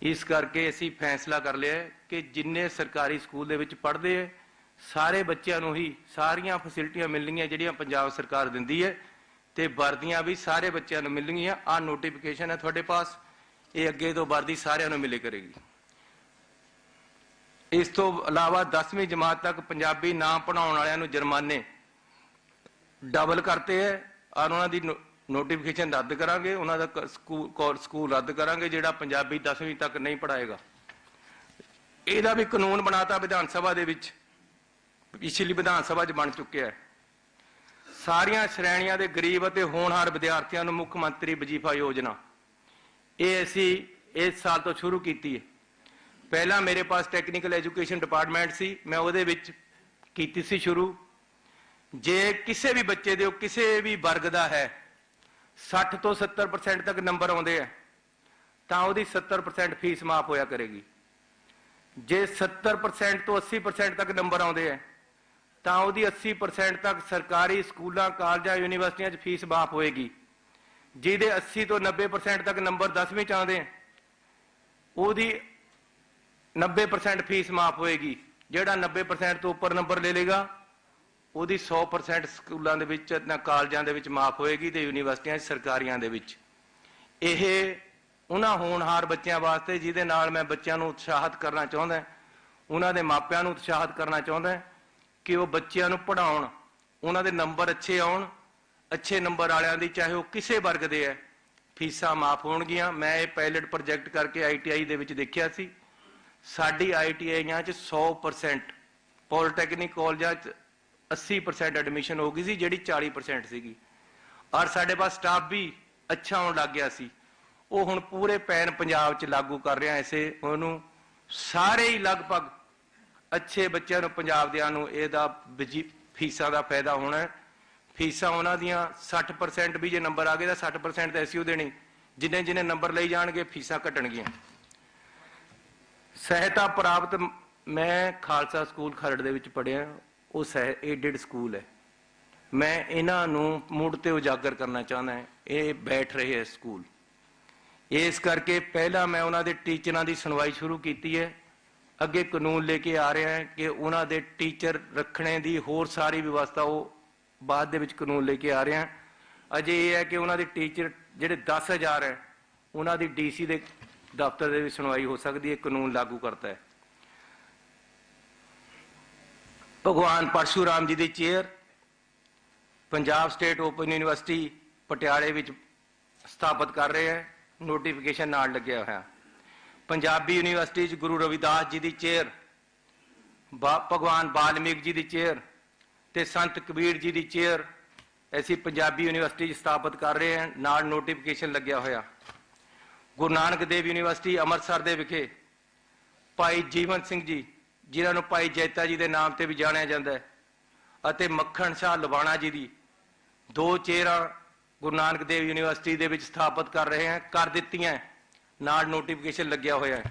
ਇਸ ਕਰਕੇ ਅਸੀਂ ਫੈਸਲਾ ਕਰ ਲਿਆ ਕਿ ਜਿੰਨੇ ਸਰਕਾਰੀ ਸਕੂਲ ਦੇ ਵਿੱਚ ਪੜ੍ਹਦੇ ਹੈ ਸਾਰੇ ਬੱਚਿਆਂ ਨੂੰ ਹੀ ਸਾਰੀਆਂ ਫੈਸਿਲਿਟੀਆਂ ਮਿਲਣਗੀਆਂ ਜਿਹੜੀਆਂ ਪੰਜਾਬ ਸਰਕਾਰ ਦਿੰਦੀ ਹੈ, ਤੇ ਵਰਦੀਆਂ ਵੀ ਸਾਰੇ ਬੱਚਿਆਂ ਨੂੰ ਮਿਲਣਗੀਆਂ। ਆਹ ਨੋਟੀਫਿਕੇਸ਼ਨ ਹੈ ਤੁਹਾਡੇ ਪਾਸ, ਇਹ ਅੱਗੇ ਤੋਂ ਵਰਦੀ ਸਾਰਿਆਂ ਨੂੰ ਮਿਲੇ ਕਰੇਗੀ। ਇਸ ਤੋਂ ਇਲਾਵਾ 10ਵੀਂ ਜਮਾਤ ਤੱਕ ਪੰਜਾਬੀ ਨਾ ਪੜ੍ਹਾਉਣ ਵਾਲਿਆਂ ਨੂੰ ਜੁਰਮਾਨੇ ਡਬਲ ਕਰਤੇ ਹੈ ਔਰ ਉਹਨਾਂ ਦੀ ਨੋਟੀਫਿਕੇਸ਼ਨ ਰੱਦ ਕਰਾਂਗੇ, ਉਹਨਾਂ ਦਾ ਸਕੂਲ ਰੱਦ ਕਰਾਂਗੇ ਜਿਹੜਾ ਪੰਜਾਬੀ 10ਵੀਂ ਤੱਕ ਨਹੀਂ ਪੜ੍ਹਾਏਗਾ। ਇਹਦਾ ਵੀ ਕਾਨੂੰਨ ਬਣਾਤਾ ਵਿਧਾਨ ਸਭਾ ਦੇ ਵਿੱਚ, ਪਿਛਲੀ ਵਿਧਾਨ ਸਭਾ 'ਚ ਬਣ ਚੁੱਕਿਆ ਹੈ। ਸਾਰੀਆਂ ਸ਼੍ਰੇਣੀਆਂ ਦੇ ਗਰੀਬ ਅਤੇ ਹੋਣਹਾਰ ਵਿਦਿਆਰਥੀਆਂ ਨੂੰ ਮੁੱਖ ਮੰਤਰੀ ਵਜ਼ੀਫਾ ਯੋਜਨਾ, ਇਹ ਅਸੀਂ ਇਸ ਸਾਲ ਤੋਂ ਸ਼ੁਰੂ ਕੀਤੀ ਹੈ। ਪਹਿਲਾਂ ਮੇਰੇ ਪਾਸ ਟੈਕਨੀਕਲ ਐਜੂਕੇਸ਼ਨ ਡਿਪਾਰਟਮੈਂਟ ਸੀ, ਮੈਂ ਉਹਦੇ ਵਿੱਚ ਕੀਤੀ ਸੀ ਸ਼ੁਰੂ। ਜੇ ਕਿਸੇ ਵੀ ਬੱਚੇ ਦੇ ਕਿਸੇ ਵੀ ਵਰਗ ਦਾ ਹੈ 60 ਤੋਂ 70% ਤੱਕ ਨੰਬਰ ਆਉਂਦੇ ਆ ਤਾਂ ਉਹਦੀ 70% ਫੀਸ ਮਾਫ ਹੋਇਆ ਕਰੇਗੀ। ਜੇ 70% ਤੋਂ 80% ਤੱਕ ਨੰਬਰ ਆਉਂਦੇ ਆ ਤਾਂ ਉਹਦੀ 80% ਤੱਕ ਸਰਕਾਰੀ ਸਕੂਲਾਂ, ਕਾਲਜਾਂ, ਯੂਨੀਵਰਸਿਟੀਆਂ 'ਚ ਫੀਸ ਮਾਫ ਹੋਏਗੀ। ਜਿਹਦੇ 80 ਤੋਂ 90% ਤੱਕ ਨੰਬਰ 10ਵੀਂ 'ਚ ਆਉਂਦੇ ਆ ਉਹਦੀ 90% ਫੀਸ ਮਾਫ ਹੋਏਗੀ। ਜਿਹੜਾ 90% ਤੋਂ ਉੱਪਰ ਨੰਬਰ ਲੈ ਲੇਗਾ ਉਹਦੀ 100% ਸਕੂਲਾਂ ਦੇ ਵਿੱਚ, ਕਾਲਜਾਂ ਦੇ ਵਿੱਚ ਮਾਫ ਹੋਏਗੀ ਤੇ ਯੂਨੀਵਰਸਿਟੀਆਂ 'ਚ, ਸਰਕਾਰੀਆਂ ਦੇ ਵਿੱਚ। ਇਹ ਉਹਨਾਂ ਹੋਣਹਾਰ ਬੱਚਿਆਂ ਵਾਸਤੇ ਜਿਹਦੇ ਨਾਲ ਮੈਂ ਬੱਚਿਆਂ ਨੂੰ ਉਤਸ਼ਾਹਿਤ ਕਰਨਾ ਚਾਹੁੰਦਾ, ਉਹਨਾਂ ਦੇ ਮਾਪਿਆਂ ਨੂੰ ਉਤਸ਼ਾਹਿਤ ਕਰਨਾ ਚਾਹੁੰਦਾ ਕਿ ਉਹ ਬੱਚਿਆਂ ਨੂੰ ਪੜ੍ਹਾਉਣ, ਉਹਨਾਂ ਦੇ ਨੰਬਰ ਅੱਛੇ ਆਉਣ। ਅੱਛੇ ਨੰਬਰ ਵਾਲਿਆਂ ਦੀ ਚਾਹੇ ਉਹ ਕਿਸੇ ਵਰਗ ਦੇ ਹੈ ਫੀਸਾਂ ਮਾਫ ਹੋਣਗੀਆਂ। ਮੈਂ ਇਹ ਪਾਇਲਟ ਪ੍ਰੋਜੈਕਟ ਕਰਕੇ ITI ਦੇ ਵਿੱਚ ਦੇਖਿਆ ਸੀ। ਸਾਡੀ ITIਆਂ 'ਚ 100%, ਪੋਲੀਟੈਕਨਿਕ ਕਾਲਜਾਂ 'ਚ 80% ਐਡਮਿਸ਼ਨ ਹੋ ਗਈ ਸੀ ਜਿਹੜੀ 40% ਸੀਗੀ। ਔਰ ਸਾਡੇ ਪਾਸ ਸਟਾਫ ਵੀ ਅੱਛਾ ਆਉਣ ਲੱਗ ਗਿਆ ਸੀ। ਉਹ ਹੁਣ ਪੂਰੇ ਪੈਨ ਪੰਜਾਬ 'ਚ ਲਾਗੂ ਕਰ ਰਿਹਾ ਐਸੇ, ਉਹਨੂੰ ਸਾਰੇ ਹੀ ਲਗਭਗ ਅੱਛੇ ਬੱਚਿਆਂ ਨੂੰ, ਪੰਜਾਬ ਦਿਆਂ ਨੂੰ ਇਹਦਾ ਫੀਸਾਂ ਦਾ ਫਾਇਦਾ ਹੋਣਾ। ਫੀਸਾਂ ਉਹਨਾਂ ਦੀਆਂ 60% ਵੀ ਜੇ ਨੰਬਰ ਆ ਗਏ ਤਾਂ 60% ਤਾਂ ਐਸੀ ਦੇਣੀ, ਜਿੰਨੇ ਜਿੰਨੇ ਨੰਬਰ ਲਈ ਜਾਣਗੇ ਫੀਸਾਂ ਘਟਣਗੀਆਂ। ਸਹਾਇਤਾ ਪ੍ਰਾਪਤ, ਮੈਂ ਖਾਲਸਾ ਸਕੂਲ ਖਰੜ ਦੇ ਵਿੱਚ ਪੜ੍ਹਿਆ, ਉਹ ਏਡਡ ਸਕੂਲ ਹੈ। ਮੈਂ ਇਹਨਾਂ ਨੂੰ ਮੁੜ ਤੇ ਉਜਾਗਰ ਕਰਨਾ ਚਾਹੁੰਦਾ। ਇਹ ਬੈਠ ਰਹੇ ਹੈ ਸਕੂਲ, ਇਸ ਕਰਕੇ ਪਹਿਲਾਂ ਮੈਂ ਉਹਨਾਂ ਦੇ ਟੀਚਰਾਂ ਦੀ ਸੁਣਵਾਈ ਸ਼ੁਰੂ ਕੀਤੀ ਹੈ। ਅੱਗੇ ਕਾਨੂੰਨ ਲੈ ਕੇ ਆ ਰਿਹਾ ਹੈ ਕਿ ਉਹਨਾਂ ਦੇ ਟੀਚਰ ਰੱਖਣੇ ਦੀ ਹੋਰ ਸਾਰੀ ਵਿਵਸਥਾ ਉਹ ਬਾਅਦ ਦੇ ਵਿੱਚ ਕਾਨੂੰਨ ਲੈ ਕੇ ਆ ਰਿਹਾ। ਅਜੇ ਇਹ ਹੈ ਕਿ ਉਹਨਾਂ ਦੇ ਟੀਚਰ ਜਿਹੜੇ 10,000 ਹੈ ਉਹਨਾਂ ਦੀ DC ਦੇ ਦਫ਼ਤਰ ਦੇ ਵਿੱਚ ਸੁਣਵਾਈ ਹੋ ਸਕਦੀ ਹੈ, ਕਾਨੂੰਨ ਲਾਗੂ ਕਰਤਾ ਹੈ। ਭਗਵਾਨ ਪਰਸ਼ੂਰਾਮ ਜੀ ਦੀ chair Punjab state open university ਪਟਿਆਲੇ ਵਿੱਚ ਸਥਾਪਿਤ ਕਰ ਰਹੇ ਹੈ, ਨੋਟੀਫਿਕੇਸ਼ਨ ਨਾਲ ਲੱਗਿਆ ਹੋਇਆ। ਪੰਜਾਬੀ ਯੂਨੀਵਰਸਿਟੀ 'ਚ ਗੁਰੂ ਰਵਿਦਾਸ ਜੀ ਦੀ ਚੇਅਰ, ਭਗਵਾਨ ਵਾਲਮੀਕ ਜੀ ਦੀ ਚੇਅਰ ਤੇ ਸੰਤ ਕਬੀਰ ਜੀ ਦੀ ਚੇਅਰ ਅਸੀਂ ਪੰਜਾਬੀ ਯੂਨੀਵਰਸਿਟੀ 'ਚ ਸਥਾਪਿਤ ਕਰ ਰਹੇ ਹਾਂ, ਨਾਲ ਨੋਟੀਫਿਕੇਸ਼ਨ ਲੱਗਿਆ ਹੋਇਆ। ਗੁਰੂ ਨਾਨਕ ਦੇਵ ਯੂਨੀਵਰਸਿਟੀ ਅੰਮ੍ਰਿਤਸਰ ਦੇ ਵਿਖੇ ਭਾਈ ਜੀਵਨ ਸਿੰਘ ਜੀ, ਜਿਨ੍ਹਾਂ ਨੂੰ ਭਾਈ ਜੈਤਾ ਜੀ ਦੇ ਨਾਮ ਤੇ ਵੀ ਜਾਣਿਆ ਜਾਂਦਾ ਹੈ, ਅਤੇ ਮੱਖਣ ਸ਼ਾਹ ਲਵਾਣਾ ਜੀ ਦੀ 2 ਚੇਅਰਾਂ ਗੁਰੂ ਨਾਨਕ ਦੇਵ ਯੂਨੀਵਰਸਿਟੀ ਦੇ ਵਿੱਚ ਸਥਾਪਿਤ ਕਰ ਰਹੇ ਹਾਂ, ਕਰ ਦਿੱਤੀਆਂ, ਨਾਲ ਨੋਟੀਫਿਕੇਸ਼ਨ ਲੱਗਿਆ ਹੋਇਆ ਹੈ।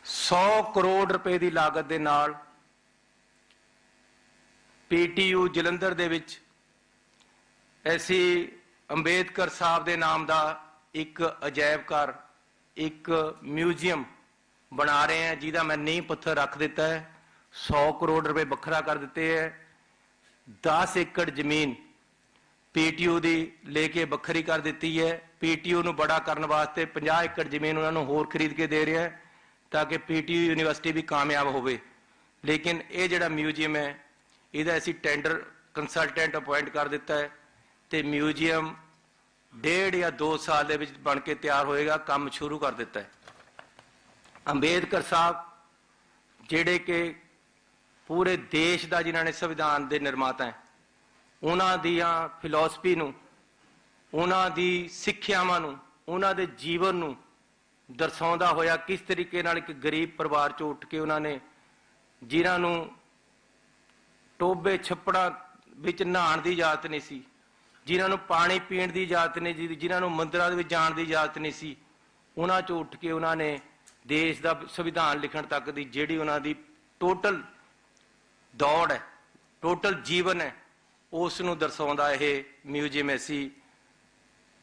100 ਕਰੋੜ ਰੁਪਏ ਦੀ ਲਾਗਤ ਦੇ ਨਾਲ PTU ਜਲੰਧਰ ਦੇ ਵਿੱਚ ਅਸੀਂ ਅੰਬੇਦਕਰ ਸਾਹਿਬ ਦੇ ਨਾਮ ਦਾ ਇੱਕ ਅਜਾਇਬ ਘਰ, ਇੱਕ ਮਿਊਜ਼ੀਅਮ ਬਣਾ ਰਹੇ हैं, ਜਿਹਦਾ मैं नींह पत्थर रख ਦਿੱਤਾ है। 100 करोड़ रुपए ਵੱਖਰਾ कर ਦਿੱਤੇ है। 10 एकड़ ਜ਼ਮੀਨ PTU ਦੀ ਲੈ ਕੇ ਵੱਖਰੀ ਕਰ ਦਿੱਤੀ ਹੈ। PTU ਨੂੰ ਬੜਾ ਕਰਨ ਵਾਸਤੇ 50 एकड़ ਜ਼ਮੀਨ ਉਹਨਾਂ ਨੂੰ ਹੋਰ ਖਰੀਦ ਕੇ ਦੇ ਰਿਹਾ ਹੈ ਤਾਂ ਕਿ PTU ਯੂਨੀਵਰਸਿਟੀ ਵੀ ਕਾਮਯਾਬ ਹੋਵੇ। ਲੇਕਿਨ ਇਹ ਜਿਹੜਾ ਮਿਊਜ਼ੀਅਮ ਹੈ ਇਹਦਾ ਅਸੀਂ ਟੈਂਡਰ ਕੰਸਲਟੈਂਟ ਅਪਾਇੰਟ ਕਰ ਦਿੱਤਾ ਹੈ ਤੇ ਮਿਊਜ਼ੀਅਮ 1.5 ਜਾਂ 2 ਸਾਲ ਦੇ ਵਿੱਚ ਬਣ ਕੇ ਤਿਆਰ ਹੋਏਗਾ, ਕੰਮ ਸ਼ੁਰੂ ਕਰ ਦਿੱਤਾ ਹੈ। ਅੰਬੇਦਕਰ ਸਾਹਿਬ ਜਿਹੜੇ ਕਿ ਪੂਰੇ ਦੇਸ਼ ਦਾ ਜਿਨ੍ਹਾਂ ਨੇ ਸੰਵਿਧਾਨ ਦੇ ਨਿਰਮਾਤਾ ਹੈ, ਉਹਨਾਂ ਦੀਆਂ ਫਿਲਾਸਫੀ ਨੂੰ, ਉਹਨਾਂ ਦੀ ਸਿੱਖਿਆਵਾਂ ਨੂੰ, ਉਹਨਾਂ ਦੇ ਜੀਵਨ ਨੂੰ ਦਰਸਾਉਂਦਾ ਹੋਇਆ ਕਿਸ ਤਰੀਕੇ ਨਾਲ ਇੱਕ ਗਰੀਬ ਪਰਿਵਾਰ ਚੋਂ ਉੱਠ ਕੇ ਉਹਨਾਂ ਨੇ, ਜਿਨ੍ਹਾਂ ਨੂੰ ਟੋਬੇ ਛੱਪੜਾਂ ਵਿੱਚ ਨਹਾਉਣ ਦੀ ਇਜਾਜ਼ਤ ਨਹੀਂ ਸੀ, ਜਿਨ੍ਹਾਂ ਨੂੰ ਪਾਣੀ ਪੀਣ ਦੀ ਇਜਾਜ਼ਤ ਨਹੀਂ ਸੀ, ਜਿਨ੍ਹਾਂ ਨੂੰ ਮੰਦਿਰਾਂ ਦੇ ਵਿੱਚ ਜਾਣ ਦੀ ਇਜਾਜ਼ਤ ਨਹੀਂ ਸੀ, ਉਹਨਾਂ ਚੋਂ ਉੱਠ ਕੇ ਉਹਨਾਂ ਨੇ ਦੇਸ਼ ਦਾ ਸੰਵਿਧਾਨ ਲਿਖਣ ਤੱਕ ਦੀ ਜਿਹੜੀ ਉਹਨਾਂ ਦੀ ਟੋਟਲ ਦੌੜ ਹੈ, ਟੋਟਲ ਜੀਵਨ ਹੈ, ਉਸ ਨੂੰ ਦਰਸਾਉਂਦਾ ਇਹ ਮਿਊਜ਼ੀਅਮ ਅਸੀਂ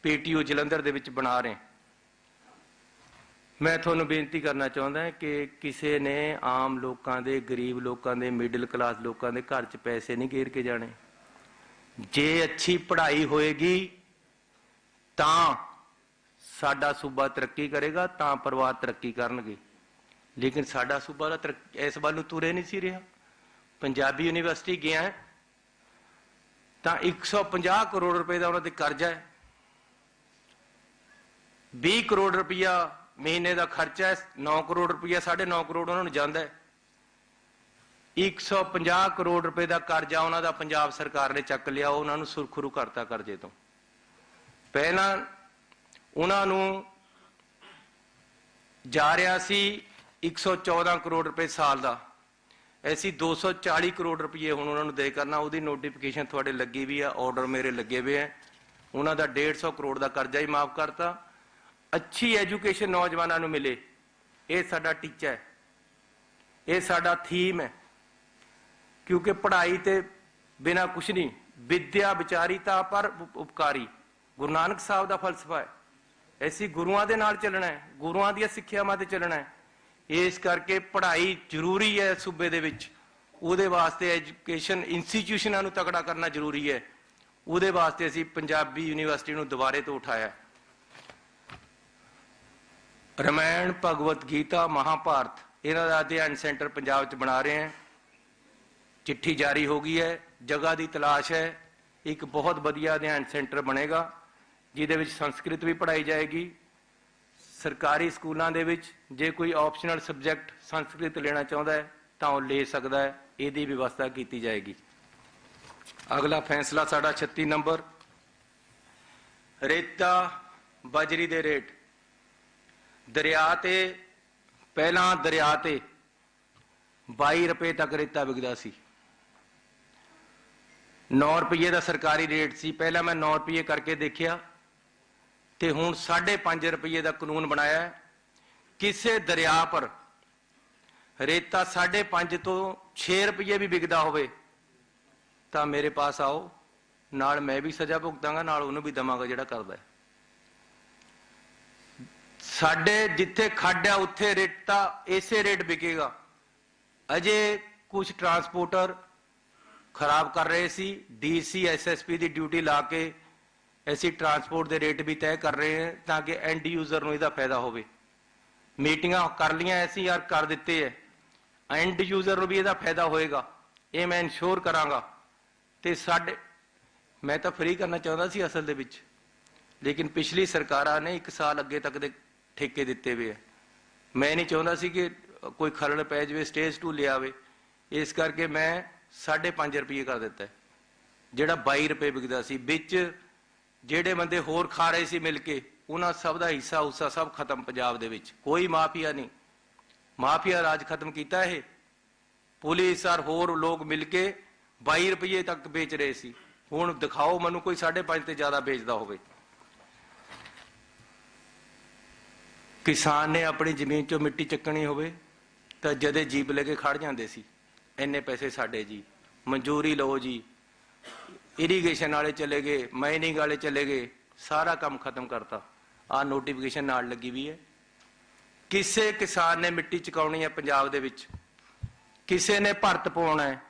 PTU ਜਲੰਧਰ ਦੇ ਵਿੱਚ ਬਣਾ ਰਹੇ। ਮੈਂ ਤੁਹਾਨੂੰ ਬੇਨਤੀ ਕਰਨਾ ਚਾਹੁੰਦਾ ਹਾਂ ਕਿ ਕਿਸੇ ਨੇ ਆਮ ਲੋਕਾਂ ਦੇ, ਗਰੀਬ ਲੋਕਾਂ ਦੇ, ਮਿਡਲ ਕਲਾਸ ਲੋਕਾਂ ਦੇ ਘਰ 'ਚ ਪੈਸੇ ਨਹੀਂ ਘੇਰ ਕੇ ਜਾਣੇ। ਜੇ ਅੱਛੀ ਪੜ੍ਹਾਈ ਹੋਏਗੀ ਤਾਂ ਸਾਡਾ ਸੂਬਾ ਤਰੱਕੀ ਕਰੇਗਾ, ਤਾਂ ਪਰਿਵਾਰ ਤਰੱਕੀ ਕਰਨਗੇ। ਲੇਕਿਨ ਸਾਡਾ ਸੂਬਾ ਦਾ ਇਸ ਵੱਲ ਨੂੰ ਤੁਰੇ ਨਹੀਂ ਸੀ ਰਿਹਾ। ਪੰਜਾਬੀ ਯੂਨੀਵਰਸਿਟੀ ਗਿਆ ਹੈ ਤਾਂ 150 ਕਰੋੜ ਰੁਪਏ ਦਾ ਉਹਨਾਂ ਤੇ ਕਰਜ਼ਾ ਹੈ, 20 ਕਰੋੜ ਰੁਪਇਆ ਮਹੀਨੇ ਦਾ ਖਰਚਾ ਹੈ, 9 ਕਰੋੜ ਰੁਪਇਆ, 9.5 ਕਰੋੜ ਉਹਨਾਂ ਨੂੰ ਜਾਂਦਾ ਹੈ। 150 ਕਰੋੜ ਰੁਪਏ ਦਾ ਕਰਜ਼ਾ ਉਹਨਾਂ ਦਾ ਪੰਜਾਬ ਸਰਕਾਰ ਨੇ ਚੱਕ ਲਿਆ, ਉਹਨਾਂ ਨੂੰ ਸੁਰਖਰੂ ਕਰਤਾ ਕਰਜ਼ੇ ਤੋਂ। ਪਹਿਲਾਂ ਉਹਨਾਂ ਨੂੰ ਜਾ ਰਿਹਾ ਸੀ 114 ਕਰੋੜ ਰੁਪਏ ਸਾਲ ਦਾ, ਅਸੀਂ 240 ਕਰੋੜ ਰੁਪਏ ਹੁਣ ਉਹਨਾਂ ਨੂੰ ਦੇ ਕਰਨਾ। ਉਹਦੀ ਨੋਟੀਫਿਕੇਸ਼ਨ ਤੁਹਾਡੇ ਲੱਗੀ ਵੀ ਆ, ਆਰਡਰ ਮੇਰੇ ਲੱਗੇ ਹੋਏ ਆ। ਉਹਨਾਂ ਦਾ 150 ਕਰੋੜ ਦਾ ਕਰਜ਼ਾ ਹੀ ਮਾਫ ਕਰਤਾ। ਅੱਛੀ ਐਜੂਕੇਸ਼ਨ ਨੌਜਵਾਨਾਂ ਨੂੰ ਮਿਲੇ, ਇਹ ਸਾਡਾ ਟੀਚਾ ਹੈ, ਇਹ ਸਾਡਾ ਥੀਮ ਹੈ। ਕਿਉਂਕਿ ਪੜ੍ਹਾਈ ਤੇ ਬਿਨਾ ਕੁਛ ਨਹੀਂ, ਵਿਦਿਆ ਵਿਚਾਰੀਤਾ ਪਰ ਉਪਕਾਰੀ, ਗੁਰੂ ਨਾਨਕ ਸਾਹਿਬ ਦਾ ਫਲਸਫਾ ਹੈ। ਅਸੀਂ ਗੁਰੂਆਂ ਦੇ ਨਾਲ ਚੱਲਣਾ ਹੈ, ਗੁਰੂਆਂ ਦੀਆਂ ਸਿੱਖਿਆਵਾਂ ਤੇ ਚੱਲਣਾ ਹੈ। ਇਸ ਕਰਕੇ ਪੜ੍ਹਾਈ ਜ਼ਰੂਰੀ ਹੈ ਸੂਬੇ ਦੇ ਵਿੱਚ। ਉਹਦੇ ਵਾਸਤੇ ਐਜੂਕੇਸ਼ਨ ਇੰਸਟੀਟਿਊਸ਼ਨਾਂ ਨੂੰ ਤਕੜਾ ਕਰਨਾ ਜ਼ਰੂਰੀ ਹੈ। ਉਹਦੇ ਵਾਸਤੇ ਅਸੀਂ ਪੰਜਾਬੀ ਯੂਨੀਵਰਸਿਟੀ ਨੂੰ ਦੁਬਾਰੇ ਤੋਂ ਉਠਾਇਆ। ਰਾਮਾਇਣ, ਭਗਵਤ ਗੀਤਾ, ਮਹਾਭਾਰਤ ਇਹਨਾਂ ਦਾ ਅਧਿਐਨ ਸੈਂਟਰ ਪੰਜਾਬ 'ਚ ਬਣਾ ਰਹੇ ਹਾਂ। ਚਿੱਠੀ ਜਾਰੀ ਹੋ ਗਈ ਹੈ, ਜਗ੍ਹਾ ਦੀ ਤਲਾਸ਼ ਹੈ। ਇੱਕ ਬਹੁਤ ਵਧੀਆ ਅਧਿਐਨ ਸੈਂਟਰ ਬਣੇਗਾ ਜਿਹਦੇ ਵਿੱਚ ਸੰਸਕ੍ਰਿਤ ਵੀ ਪੜ੍ਹਾਈ ਜਾਏਗੀ। ਸਰਕਾਰੀ ਸਕੂਲਾਂ ਦੇ ਵਿੱਚ ਜੇ ਕੋਈ ਆਪਸ਼ਨਲ ਸਬਜੈਕਟ ਸੰਸਕ੍ਰਿਤ ਲੈਣਾ ਚਾਹੁੰਦਾ ਹੈ ਤਾਂ ਉਹ ਲੈ ਸਕਦਾ ਹੈ, ਇਹਦੀ ਵਿਵਸਥਾ ਕੀਤੀ ਜਾਏਗੀ। ਅਗਲਾ ਫੈਸਲਾ ਸਾਡਾ 36 ਨੰਬਰ, ਰੇਤਾ ਬਜਰੀ ਦੇ ਰੇਟ। ਦਰਿਆ ਤੇ ਪਹਿਲਾਂ ਦਰਿਆ ਤੇ 22 ਰੁਪਏ ਤੱਕ ਰੇਤਾ ਵਿਕਦਾ ਸੀ। 9 ਰੁਪਏ ਦਾ ਸਰਕਾਰੀ ਰੇਟ ਸੀ। ਪਹਿਲਾਂ ਮੈਂ 9 ਰੁਪਏ ਕਰਕੇ ਦੇਖਿਆ ਤੇ ਹੁਣ 5.5 ਰੁਪਏ ਦਾ ਕਾਨੂੰਨ ਬਣਾਇਆ ਹੈ। ਕਿਸੇ ਦਰਿਆ ਪਰ ਰੇਤਾ 5.5 ਤੋਂ 6 ਰੁਪਏ ਵੀ ਵਿਕਦਾ ਹੋਵੇ ਤਾਂ ਮੇਰੇ ਪਾਸ ਆਓ, ਨਾਲ ਮੈਂ ਵੀ ਸਜ਼ਾ ਭੁਗਤਾਂਗਾ, ਨਾਲ ਉਹਨੂੰ ਵੀ ਦਵਾਂਗਾ ਜਿਹੜਾ ਕਰਦਾ ਹੈ। ਸਾਡੇ ਜਿੱਥੇ ਖੱਡ ਹੈ ਉੱਥੇ ਰੇਤਾ ਇਸੇ ਰੇਟ ਵਿਕੇਗਾ। ਅਜੇ ਕੁਝ ਟਰਾਂਸਪੋਰਟਰ ਖਰਾਬ ਕਰ ਰਹੇ ਸੀ। DC SSP ਦੀ ਡਿਊਟੀ ਲਾ ਕੇ ਅਸੀਂ ਟਰਾਂਸਪੋਰਟ ਦੇ ਰੇਟ ਵੀ ਤੈਅ ਕਰ ਰਹੇ ਹਾਂ ਤਾਂ ਕਿ ਐਂਡ ਯੂਜ਼ਰ ਨੂੰ ਇਹਦਾ ਫਾਇਦਾ ਹੋਵੇ। ਮੀਟਿੰਗਾਂ ਕਰ ਲੀਆਂ ਅਸੀਂ ਯਾਰ, ਕਰ ਦਿੱਤੇ ਹੈ, ਐਂਡ ਯੂਜ਼ਰ ਨੂੰ ਵੀ ਇਹਦਾ ਫਾਇਦਾ ਹੋਏਗਾ, ਇਹ ਮੈਂ ਇਨਸ਼ੋਰ ਕਰਾਂਗਾ। ਤੇ ਮੈਂ ਤਾਂ ਫ੍ਰੀ ਕਰਨਾ ਚਾਹੁੰਦਾ ਸੀ ਅਸਲ ਦੇ ਵਿੱਚ, ਲੇਕਿਨ ਪਿਛਲੀ ਸਰਕਾਰਾਂ ਨੇ 1 ਸਾਲ ਅੱਗੇ ਤੱਕ ਦੇ ਠੇਕੇ ਦਿੱਤੇ ਹੋਏ ਹੈ। ਮੈਂ ਨਹੀਂ ਚਾਹੁੰਦਾ ਸੀ ਕਿ ਕੋਈ ਖਰੜ ਪੈ ਜਾਵੇ, ਸਟੇਜ 2 ਲਿਆਵੇ, ਇਸ ਕਰਕੇ ਮੈਂ 5.5 ਰੁਪਏ ਕਰ ਦਿੱਤਾ ਹੈ, ਜਿਹੜਾ 22 ਰੁਪਏ ਵਿਕਦਾ ਸੀ। ਵਿੱਚ ਜਿਹੜੇ ਬੰਦੇ ਹੋਰ ਖਾ ਰਹੇ ਸੀ ਮਿਲ ਕੇ, ਉਹਨਾਂ ਸਭ ਦਾ ਹਿੱਸਾ ਹੁੱਸਾ ਸਭ ਖਤਮ। ਪੰਜਾਬ ਦੇ ਵਿੱਚ ਕੋਈ ਮਾਫੀਆ ਨਹੀਂ, ਮਾਫੀਆ ਰਾਜ ਖਤਮ ਕੀਤਾ। ਇਹ ਪੁਲਿਸ ਔਰ ਹੋਰ ਲੋਕ ਮਿਲ ਕੇ 22 ਰੁਪਏ ਤੱਕ ਵੇਚ ਰਹੇ ਸੀ। ਹੁਣ ਦਿਖਾਓ ਮੈਨੂੰ ਕੋਈ 5.5 ਤੇ ਜ਼ਿਆਦਾ ਵੇਚਦਾ ਹੋਵੇ। ਕਿਸਾਨ ਨੇ ਆਪਣੀ ਜ਼ਮੀਨ ਚੋਂ ਮਿੱਟੀ ਚੱਕਣੀ ਹੋਵੇ ਤਾਂ ਜਦੇ ਜੀਪ ਲੈ ਕੇ ਖੜ ਜਾਂਦੇ ਸੀ, ਇੰਨੇ ਪੈਸੇ ਸਾਡੇ ਜੀ। ਮਨਜ਼ੂਰੀ ਲਓ ਜੀ, ਇਰੀਗੇਸ਼ਨ ਵਾਲੇ ਚਲੇ ਗਏ, ਮਾਈਨਿੰਗ ਵਾਲੇ ਚਲੇ ਗਏ, ਸਾਰਾ ਕੰਮ ਖਤਮ ਕਰਤਾ। ਆਹ ਨੋਟੀਫਿਕੇਸ਼ਨ ਨਾਲ ਲੱਗੀ ਵੀ ਹੈ। ਕਿਸੇ ਕਿਸਾਨ ਨੇ ਮਿੱਟੀ ਚੁਕਾਉਣੀ ਹੈ ਪੰਜਾਬ ਦੇ ਵਿੱਚ, ਕਿਸੇ ਨੇ ਭਰਤ ਪਾਉਣਾ ਹੈ,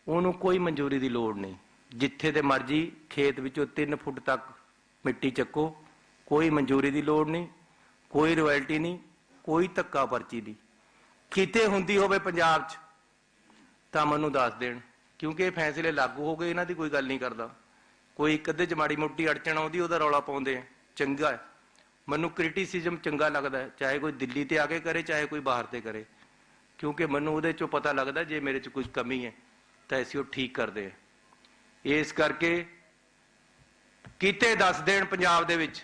ਉਹਨੂੰ ਕੋਈ ਮਨਜ਼ੂਰੀ ਦੀ ਲੋੜ ਨਹੀਂ। ਜਿੱਥੇ ਦੇ ਮਰਜ਼ੀ ਖੇਤ ਵਿੱਚੋਂ 3 ਫੁੱਟ ਤੱਕ ਮਿੱਟੀ ਚੱਕੋ, ਕੋਈ ਮਨਜ਼ੂਰੀ ਦੀ ਲੋੜ ਨਹੀਂ, ਕੋਈ ਰਾਇਲਟੀ ਨਹੀਂ, ਕੋਈ ਧੱਕਾ ਪਰਚੀ ਨਹੀਂ। ਕਿਤੇ ਹੁੰਦੀ ਹੋਵੇ ਪੰਜਾਬ 'ਚ ਤਾਂ ਮੈਨੂੰ ਦੱਸ ਦੇਣ, ਕਿਉਂਕਿ ਇਹ ਫੈਸਲੇ ਲਾਗੂ ਹੋ ਗਏ, ਇਹਨਾਂ ਦੀ ਕੋਈ ਗੱਲ ਨਹੀਂ ਕਰਦਾ। ਕੋਈ ਇੱਕ ਅੱਧੇ 'ਚ ਮਾੜੀ ਮੋਟੀ ਅੜਚਣ ਆਉਂਦੀ, ਉਹਦਾ ਰੌਲਾ ਪਾਉਂਦੇ ਆ। ਚੰਗਾ ਹੈ, ਮੈਨੂੰ ਕ੍ਰਿਟਿਸਿਜ਼ਮ ਚੰਗਾ ਲੱਗਦਾ ਹੈ, ਚਾਹੇ ਕੋਈ ਦਿੱਲੀ ਤੇ ਆ ਕੇ ਕਰੇ, ਚਾਹੇ ਕੋਈ ਬਾਹਰ ਤੇ ਕਰੇ, ਕਿਉਂਕਿ ਮੈਨੂੰ ਉਹਦੇ 'ਚੋਂ ਪਤਾ ਲੱਗਦਾ ਜੇ ਮੇਰੇ 'ਚ ਕੁਝ ਕਮੀ ਹੈ ਤਾਂ ਅਸੀਂ ਉਹ ਠੀਕ ਕਰਦੇ ਹਾਂ। ਇਸ ਕਰਕੇ ਕਿਤੇ ਦੱਸ ਦੇਣ ਪੰਜਾਬ ਦੇ ਵਿੱਚ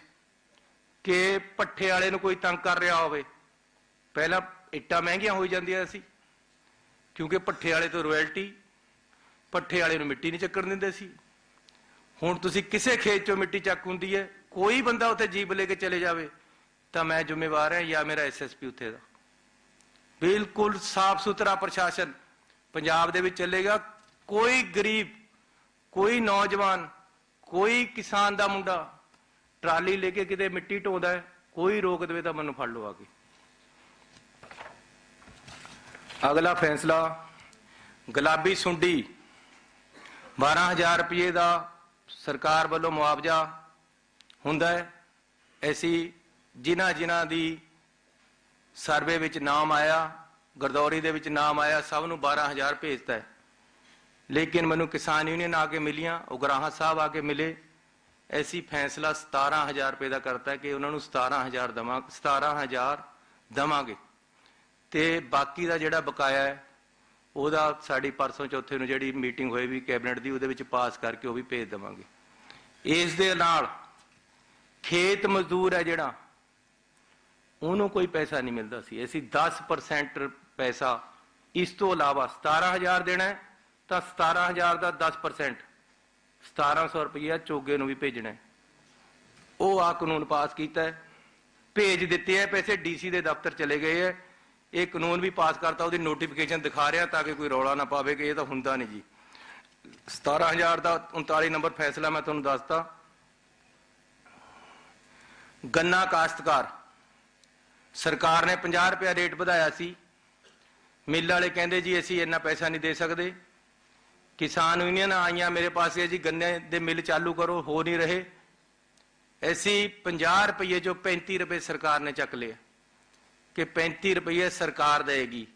ਕਿ ਭੱਠੇ ਵਾਲੇ ਨੂੰ ਕੋਈ ਤੰਗ ਕਰ ਰਿਹਾ ਹੋਵੇ। ਪਹਿਲਾਂ ਇੱਟਾਂ ਮਹਿੰਗੀਆਂ ਹੋਈ ਜਾਂਦੀਆਂ ਸੀ ਕਿਉਂਕਿ ਭੱਠੇ ਵਾਲੇ ਤੋਂ ਰਾਇਲਟੀ, ਭੱਠੇ ਵਾਲੇ ਨੂੰ ਮਿੱਟੀ ਨਹੀਂ ਚੱਕਣ ਦਿੰਦੇ ਸੀ। ਹੁਣ ਤੁਸੀਂ ਕਿਸੇ ਖੇਤ 'ਚੋਂ ਮਿੱਟੀ ਚੱਕ ਹੁੰਦੀ ਹੈ, ਕੋਈ ਬੰਦਾ ਉੱਥੇ ਜੀਪ ਲੈ ਕੇ ਚਲੇ ਜਾਵੇ ਤਾਂ ਮੈਂ ਜ਼ਿੰਮੇਵਾਰ ਹਾਂ ਜਾਂ ਮੇਰਾ SSP ਉੱਥੇ ਦਾ। ਬਿਲਕੁਲ ਸਾਫ ਸੁਥਰਾ ਪ੍ਰਸ਼ਾਸਨ ਪੰਜਾਬ ਦੇ ਵਿੱਚ ਚੱਲੇਗਾ। ਕੋਈ ਗਰੀਬ, ਕੋਈ ਨੌਜਵਾਨ, ਕੋਈ ਕਿਸਾਨ ਦਾ ਮੁੰਡਾ ਟਰਾਲੀ ਲੈ ਕੇ ਕਿਤੇ ਮਿੱਟੀ ਢੋਂਦਾ ਹੈ, ਕੋਈ ਰੋਕ ਦੇਵੇ ਤਾਂ ਮੈਨੂੰ ਫੜ ਲਓ ਆ ਕੇ। ਅਗਲਾ ਫੈਸਲਾ, ਗੁਲਾਬੀ ਸੁੰਡੀ 12,000 ਰੁਪਏ ਦਾ ਸਰਕਾਰ ਵੱਲੋਂ ਮੁਆਵਜ਼ਾ ਹੁੰਦਾ ਹੈ। ਅਸੀਂ ਜਿਨ੍ਹਾਂ ਦੀ ਸਰਵੇ ਵਿੱਚ ਨਾਮ ਆਇਆ, ਗਰਦੌਰੀ ਦੇ ਵਿੱਚ ਨਾਮ ਆਇਆ, ਸਭ ਨੂੰ 12,000 ਭੇਜਤਾ ਹੈ। ਲੇਕਿਨ ਮੈਨੂੰ ਕਿਸਾਨ ਯੂਨੀਅਨ ਆ ਕੇ ਮਿਲੀਆਂ, ਉਗਰਾਹਾਂ ਸਾਹਿਬ ਆ ਕੇ ਮਿਲੇ, ਅਸੀਂ ਫੈਸਲਾ 17,000 ਰੁਪਏ ਦਾ ਕਰਤਾ ਕਿ ਉਹਨਾਂ ਨੂੰ 17,000 ਦੇਵਾਂਗੇ ਤੇ ਬਾਕੀ ਦਾ ਜਿਹੜਾ ਬਕਾਇਆ ਹੈ ਉਹਦਾ ਸਾਡੀ ਪਰਸੋਂ ਚੌਥੇ ਨੂੰ ਜਿਹੜੀ ਮੀਟਿੰਗ ਹੋਈ ਵੀ ਕੈਬਨਿਟ ਦੀ, ਉਹਦੇ ਵਿੱਚ ਪਾਸ ਕਰਕੇ ਉਹ ਵੀ ਭੇਜ ਦੇਵਾਂਗੇ। ਇਸ ਦੇ ਨਾਲ ਖੇਤ ਮਜ਼ਦੂਰ ਹੈ ਜਿਹੜਾ, ਉਹਨੂੰ ਕੋਈ ਪੈਸਾ ਨਹੀਂ ਮਿਲਦਾ ਸੀ। ਅਸੀਂ 10% ਪੈਸਾ, ਇਸ ਤੋਂ ਇਲਾਵਾ 17,000 ਦੇਣਾ ਹੈ ਤਾਂ 17,000 ਦਾ 10% 1,700 ਰੁਪਇਆ ਚੋਗੇ ਨੂੰ ਵੀ ਭੇਜਣਾ ਹੈ। ਉਹ ਆ ਕਾਨੂੰਨ ਪਾਸ ਕੀਤਾ ਹੈ, ਭੇਜ ਦਿੱਤੇ ਹੈ ਪੈਸੇ, DC ਦੇ ਦਫ਼ਤਰ ਚਲੇ ਗਏ ਹੈ। ਇਹ ਕਾਨੂੰਨ ਵੀ ਪਾਸ ਕਰਤਾ, ਉਹਦੀ ਨੋਟੀਫਿਕੇਸ਼ਨ ਦਿਖਾ ਰਿਹਾ ਤਾਂ ਕਿ ਕੋਈ ਰੌਲਾ ਨਾ ਪਾਵੇ ਕਿ ਇਹ ਤਾਂ ਹੁੰਦਾ ਨਹੀਂ ਜੀ। 17,000 ਦਾ 39 ਨੰਬਰ ਫੈਸਲਾ ਮੈਂ ਤੁਹਾਨੂੰ ਦੱਸਤਾ। ਗੰਨਾ ਕਾਸ਼ਤਕਾਰ, ਸਰਕਾਰ ਨੇ 50 ਰੁਪਇਆ ਰੇਟ ਵਧਾਇਆ ਸੀ। ਮਿੱਲ ਵਾਲੇ ਕਹਿੰਦੇ ਜੀ ਅਸੀਂ ਇੰਨਾ ਪੈਸਾ ਨਹੀਂ ਦੇ ਸਕਦੇ। ਕਿਸਾਨ ਯੂਨੀਅਨ ਆਈਆਂ ਮੇਰੇ ਪਾਸ ਜੀ, ਗੰਨੇ ਦੇ ਮਿੱਲ ਚਾਲੂ ਕਰੋ, ਹੋ ਨਹੀਂ ਰਹੇ। ਅਸੀਂ 50 ਰੁਪਏ ਚੋਂ 35 ਰੁਪਏ ਸਰਕਾਰ ਨੇ ਚੱਕ ਲਿਆ ਕਿ 35 ਰੁਪਏ ਸਰਕਾਰ ਦੇਗੀ।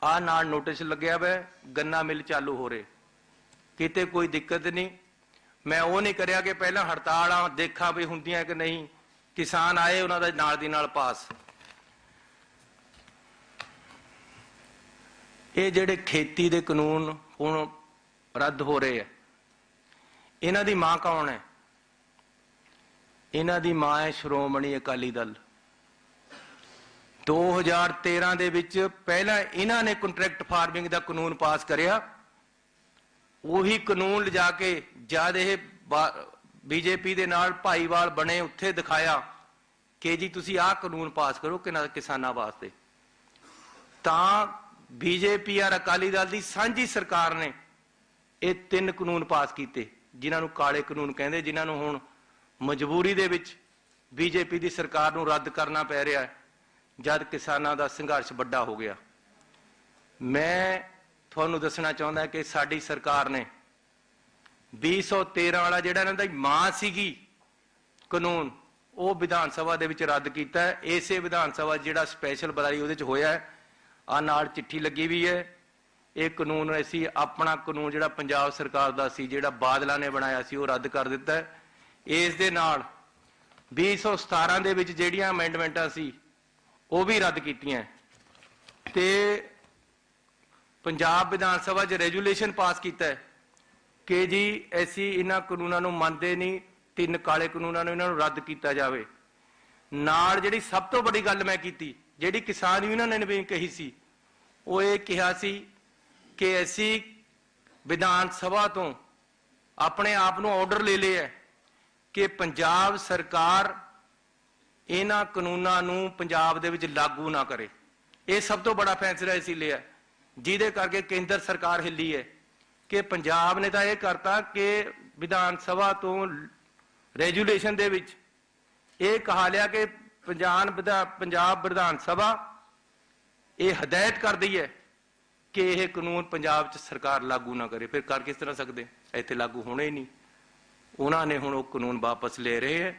ਆਹ ਨਾਲ ਨੋਟਿਸ ਲੱਗਿਆ ਵਾ, ਗੰਨਾ ਮਿਲ ਚਾਲੂ ਹੋ ਰਹੇ, ਕਿਤੇ ਕੋਈ ਦਿੱਕਤ ਨਹੀਂ। ਮੈਂ ਉਹ ਨਹੀਂ ਕਰਿਆ ਕਿ ਪਹਿਲਾਂ ਹੜਤਾਲਾਂ ਦੇਖਾਂ ਵੀ ਹੁੰਦੀਆਂ ਕਿ ਨਹੀਂ। ਕਿਸਾਨ ਆਏ, ਉਹਨਾਂ ਦਾ ਨਾਲ ਦੀ ਨਾਲ ਪਾਸ। ਇਹ ਜਿਹੜੇ ਖੇਤੀ ਦੇ ਕਾਨੂੰਨ ਹੁਣ ਰੱਦ ਹੋ ਰਹੇ ਆ, ਇਹਨਾਂ ਦੀ ਮਾਂ ਕੌਣ ਹੈ? ਇਹਨਾਂ ਦੀ ਮਾਂ ਹੈ ਸ਼੍ਰੋਮਣੀ ਅਕਾਲੀ ਦਲ। 2013 ਦੇ ਵਿੱਚ ਪਹਿਲਾਂ ਇਹਨਾਂ ਨੇ ਕੰਟਰੈਕਟ ਫਾਰਮਿੰਗ ਦਾ ਕਾਨੂੰਨ ਪਾਸ ਕਰਿਆ। ਉਹੀ ਕਾਨੂੰਨ ਲਿਜਾ ਕੇ ਜਦ ਇਹ BJP ਦੇ ਨਾਲ ਭਾਈਵਾਲ ਬਣੇ, ਉੱਥੇ ਦਿਖਾਇਆ ਕਿ ਜੀ ਤੁਸੀਂ ਆਹ ਕਾਨੂੰਨ ਪਾਸ ਕਰੋ ਕਿਸਾਨਾਂ ਵਾਸਤੇ, ਤਾਂ BJP ਔਰ ਅਕਾਲੀ ਦਲ ਦੀ ਸਾਂਝੀ ਸਰਕਾਰ ਨੇ ਇਹ 3 ਕਾਨੂੰਨ ਪਾਸ ਕੀਤੇ, ਜਿਨ੍ਹਾਂ ਨੂੰ ਕਾਲੇ ਕਾਨੂੰਨ ਕਹਿੰਦੇ, ਜਿਨ੍ਹਾਂ ਨੂੰ ਹੁਣ ਮਜਬੂਰੀ ਦੇ ਵਿੱਚ BJP ਦੀ ਸਰਕਾਰ ਨੂੰ ਰੱਦ ਕਰਨਾ ਪੈ ਰਿਹਾ ਹੈ ਜਦ ਕਿਸਾਨਾਂ ਦਾ ਸੰਘਰਸ਼ ਵੱਡਾ ਹੋ ਗਿਆ। ਮੈਂ ਤੁਹਾਨੂੰ ਦੱਸਣਾ ਚਾਹੁੰਦਾ ਕਿ ਸਾਡੀ ਸਰਕਾਰ ਨੇ 2013 ਵਾਲਾ ਜਿਹੜਾ ਇਹਨਾਂ ਦੀ ਮਾਂ ਸੀਗੀ ਕਾਨੂੰਨ, ਉਹ ਵਿਧਾਨ ਸਭਾ ਦੇ ਵਿੱਚ ਰੱਦ ਕੀਤਾ ਹੈ। ਇਸੇ ਵਿਧਾਨ ਸਭਾ ਜਿਹੜਾ ਸਪੈਸ਼ਲ ਬੁਲਾਈ ਉਹਦੇ ਚ ਹੋਇਆ ਹੈ, ਆ ਨਾਲ ਚਿੱਠੀ ਲੱਗੀ ਵੀ ਹੈ। ਇਹ ਕਾਨੂੰਨ ਅਸੀਂ ਆਪਣਾ ਕਾਨੂੰਨ ਜਿਹੜਾ ਪੰਜਾਬ ਸਰਕਾਰ ਦਾ ਸੀ, ਜਿਹੜਾ ਬਾਦਲਾਂ ਨੇ ਬਣਾਇਆ ਸੀ, ਉਹ ਰੱਦ ਕਰ ਦਿੱਤਾ ਹੈ। ਇਸ ਦੇ ਨਾਲ 2017 ਦੇ ਵਿੱਚ ਜਿਹੜੀਆਂ ਅਮੈਂਡਮੈਂਟਾਂ ਸੀ ਉਹ ਵੀ ਰੱਦ ਕੀਤੀਆਂ ਤੇ ਪੰਜਾਬ ਵਿਧਾਨ ਸਭਾ 'ਚ ਰੈਜੂਲੇਸ਼ਨ ਪਾਸ ਕੀਤਾ ਹੈ ਕਿ ਜੀ ਅਸੀਂ ਇਹਨਾਂ ਕਾਨੂੰਨਾਂ ਨੂੰ ਮੰਨਦੇ ਨਹੀਂ, 3 ਕਾਲੇ ਕਾਨੂੰਨਾਂ ਨੂੰ ਇਹਨਾਂ ਨੂੰ ਰੱਦ ਕੀਤਾ ਜਾਵੇ। ਨਾਲ ਜਿਹੜੀ ਸਭ ਤੋਂ ਵੱਡੀ ਗੱਲ ਮੈਂ ਕੀਤੀ, ਜਿਹੜੀ ਕਿਸਾਨ ਯੂਨੀਅਨ ਨੇ ਵੀ ਕਹੀ ਸੀ, ਉਹ ਇਹ ਕਿਹਾ ਸੀ ਕਿ ਅਸੀਂ ਵਿਧਾਨ ਸਭਾ ਤੋਂ ਆਪਣੇ ਆਪ ਨੂੰ ਆਰਡਰ ਲੈ ਲਿਆ ਕਿ ਪੰਜਾਬ ਸਰਕਾਰ ਇਹਨਾਂ ਕਾਨੂੰਨਾਂ ਨੂੰ ਪੰਜਾਬ ਦੇ ਵਿੱਚ ਲਾਗੂ ਨਾ ਕਰੇ। ਇਹ ਸਭ ਤੋਂ ਬੜਾ ਫੈਸਲਾ ਅਸੀਂ ਲਿਆ ਜਿਹਦੇ ਕਰਕੇ ਕੇਂਦਰ ਸਰਕਾਰ ਹਿੱਲੀ ਹੈ ਕਿ ਪੰਜਾਬ ਨੇ ਤਾਂ ਇਹ ਕਰਤਾ ਕਿ ਵਿਧਾਨ ਸਭਾ ਤੋਂ ਰੈਜੂਲੇਸ਼ਨ ਦੇ ਵਿੱਚ ਇਹ ਕਹਾ ਲਿਆ ਕਿ ਪੰਜਾਬ ਵਿਧਾਨ ਸਭਾ ਇਹ ਹਦਾਇਤ ਕਰਦੀ ਹੈ ਕਿ ਇਹ ਕਾਨੂੰਨ ਪੰਜਾਬ 'ਚ ਸਰਕਾਰ ਲਾਗੂ ਨਾ ਕਰੇ। ਫਿਰ ਕਰ ਕਿਸ ਤਰ੍ਹਾਂ ਸਕਦੇ? ਇੱਥੇ ਲਾਗੂ ਹੋਣੇ ਹੀ ਨਹੀਂ। ਉਹਨਾਂ ਨੇ ਹੁਣ ਉਹ ਕਾਨੂੰਨ ਵਾਪਸ ਲੈ ਰਹੇ ਹੈ,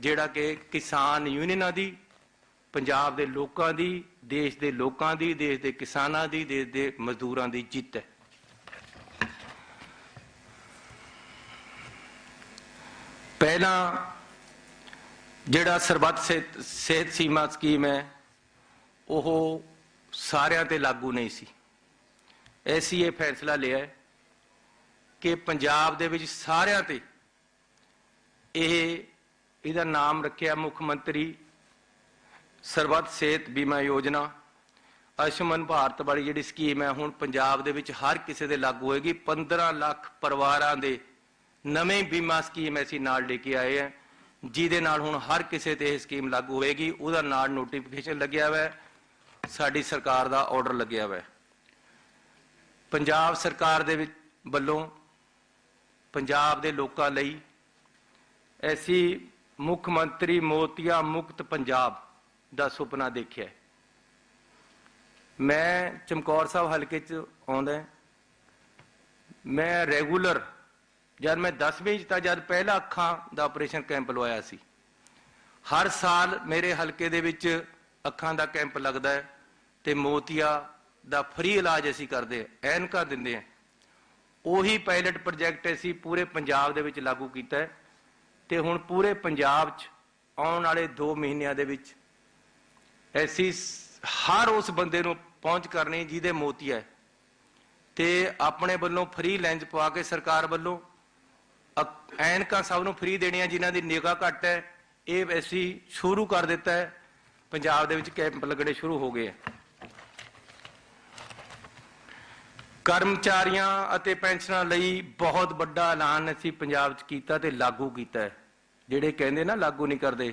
ਜਿਹੜਾ ਕਿ ਕਿਸਾਨ ਯੂਨੀਅਨਾਂ ਦੀ, ਪੰਜਾਬ ਦੇ ਲੋਕਾਂ ਦੀ, ਦੇਸ਼ ਦੇ ਲੋਕਾਂ ਦੀ, ਦੇਸ਼ ਦੇ ਕਿਸਾਨਾਂ ਦੀ, ਦੇਸ਼ ਦੇ ਮਜ਼ਦੂਰਾਂ ਦੀ ਜਿੱਤ ਹੈ। ਪਹਿਲਾਂ ਜਿਹੜਾ ਸਰਬੱਤ ਸਿਹਤ ਸੀਮਾ ਸਕੀਮ ਹੈ ਉਹ ਸਾਰਿਆਂ ਤੇ ਲਾਗੂ ਨਹੀਂ ਸੀ। ਅਸੀਂ ਇਹ ਫੈਸਲਾ ਲਿਆ ਕਿ ਪੰਜਾਬ ਦੇ ਵਿੱਚ ਸਾਰਿਆਂ ਤੇ ਇਹਦਾ ਨਾਮ ਰੱਖਿਆ ਮੁੱਖ ਮੰਤਰੀ ਸਰਬੱਤ ਸਿਹਤ ਬੀਮਾ ਯੋਜਨਾ। ਆਯੁਸ਼ਮਾਨ ਭਾਰਤ ਵਾਲੀ ਜਿਹੜੀ ਸਕੀਮ ਹੈ ਹੁਣ ਪੰਜਾਬ ਦੇ ਵਿੱਚ ਹਰ ਕਿਸੇ ਦੇ ਲਾਗੂ ਹੋਏਗੀ। 15 ਲੱਖ ਪਰਿਵਾਰਾਂ ਦੇ ਨਵੇਂ ਬੀਮਾ ਸਕੀਮ ਅਸੀਂ ਨਾਲ ਲੈ ਕੇ ਆਏ ਹਾਂ, ਜਿਹਦੇ ਨਾਲ ਹੁਣ ਹਰ ਕਿਸੇ ਤੇ ਇਹ ਸਕੀਮ ਲਾਗੂ ਹੋਏਗੀ। ਉਹਦਾ ਨਾਲ ਨੋਟੀਫਿਕੇਸ਼ਨ ਲੱਗਿਆ ਹੋਇਆ ਹੈ, ਸਾਡੀ ਸਰਕਾਰ ਦਾ ਆਰਡਰ ਲੱਗਿਆ ਹੋਇਆ ਹੈ। ਪੰਜਾਬ ਸਰਕਾਰ ਦੇ ਵੱਲੋਂ ਪੰਜਾਬ ਦੇ ਲੋਕਾਂ ਲਈ ਅਸੀਂ ਮੁੱਖ ਮੰਤਰੀ ਮੋਤੀਆ ਮੁਕਤ ਪੰਜਾਬ ਦਾ ਸੁਪਨਾ ਦੇਖਿਆ। ਮੈਂ ਚਮਕੌਰ ਸਾਹਿਬ ਹਲਕੇ 'ਚ ਆਉਂਦਾ, ਮੈਂ ਰੈਗੂਲਰ ਜਦ ਮੈਂ 10ਵੀਂ 'ਚ ਤਾਂ ਜਦ ਪਹਿਲਾ ਅੱਖਾਂ ਦਾ ਆਪਰੇਸ਼ਨ ਕੈਂਪ ਲਵਾਇਆ ਸੀ। ਹਰ ਸਾਲ ਮੇਰੇ ਹਲਕੇ ਦੇ ਵਿੱਚ ਅੱਖਾਂ ਦਾ ਕੈਂਪ ਲੱਗਦਾ ਹੈ ਤੇ ਮੋਤੀਆ ਦਾ ਫ੍ਰੀ ਇਲਾਜ ਅਸੀਂ ਕਰਦੇ ਹਾਂ, ਐਨਕਾਂ ਦਿੰਦੇ ਹਾਂ। ਉਹੀ ਪਾਇਲਟ ਪ੍ਰੋਜੈਕਟ ਅਸੀਂ ਪੂਰੇ ਪੰਜਾਬ ਦੇ ਵਿੱਚ ਲਾਗੂ ਕੀਤਾ ਹੈ ਤੇ ਹੁਣ ਪੂਰੇ ਪੰਜਾਬ 'ਚ ਆਉਣ ਵਾਲੇ 2 ਮਹੀਨਿਆਂ ਦੇ ਵਿੱਚ ਅਸੀਂ ਹਰ ਉਸ ਬੰਦੇ ਨੂੰ ਪਹੁੰਚ ਕਰਨੀ ਜਿਹਦੇ ਮੋਤੀਆ ਹੈ ਤੇ ਆਪਣੇ ਵੱਲੋਂ ਫ੍ਰੀ ਲੈਂਸ ਪਵਾ ਕੇ ਸਰਕਾਰ ਵੱਲੋਂ ਐਨਕਾਂ ਸਭ ਨੂੰ ਫ੍ਰੀ ਦੇਣੀਆਂ ਜਿਨ੍ਹਾਂ ਦੀ ਨਿਗਾਹ ਘੱਟ ਹੈ। ਇਹ ਅਸੀਂ ਸ਼ੁਰੂ ਕਰ ਦਿੱਤਾ ਹੈ, ਪੰਜਾਬ ਦੇ ਵਿੱਚ ਕੈਂਪ ਲੱਗਣੇ ਸ਼ੁਰੂ ਹੋ ਗਏ ਹੈ। ਕਰਮਚਾਰੀਆਂ ਅਤੇ ਪੈਨਸ਼ਨਰਾਂ ਲਈ ਬਹੁਤ ਵੱਡਾ ਐਲਾਨ ਅਸੀਂ ਪੰਜਾਬ 'ਚ ਕੀਤਾ ਤੇ ਲਾਗੂ ਕੀਤਾ ਹੈ। ਜਿਹੜੇ ਕਹਿੰਦੇ ਨਾ ਲਾਗੂ ਨਹੀਂ ਕਰਦੇ,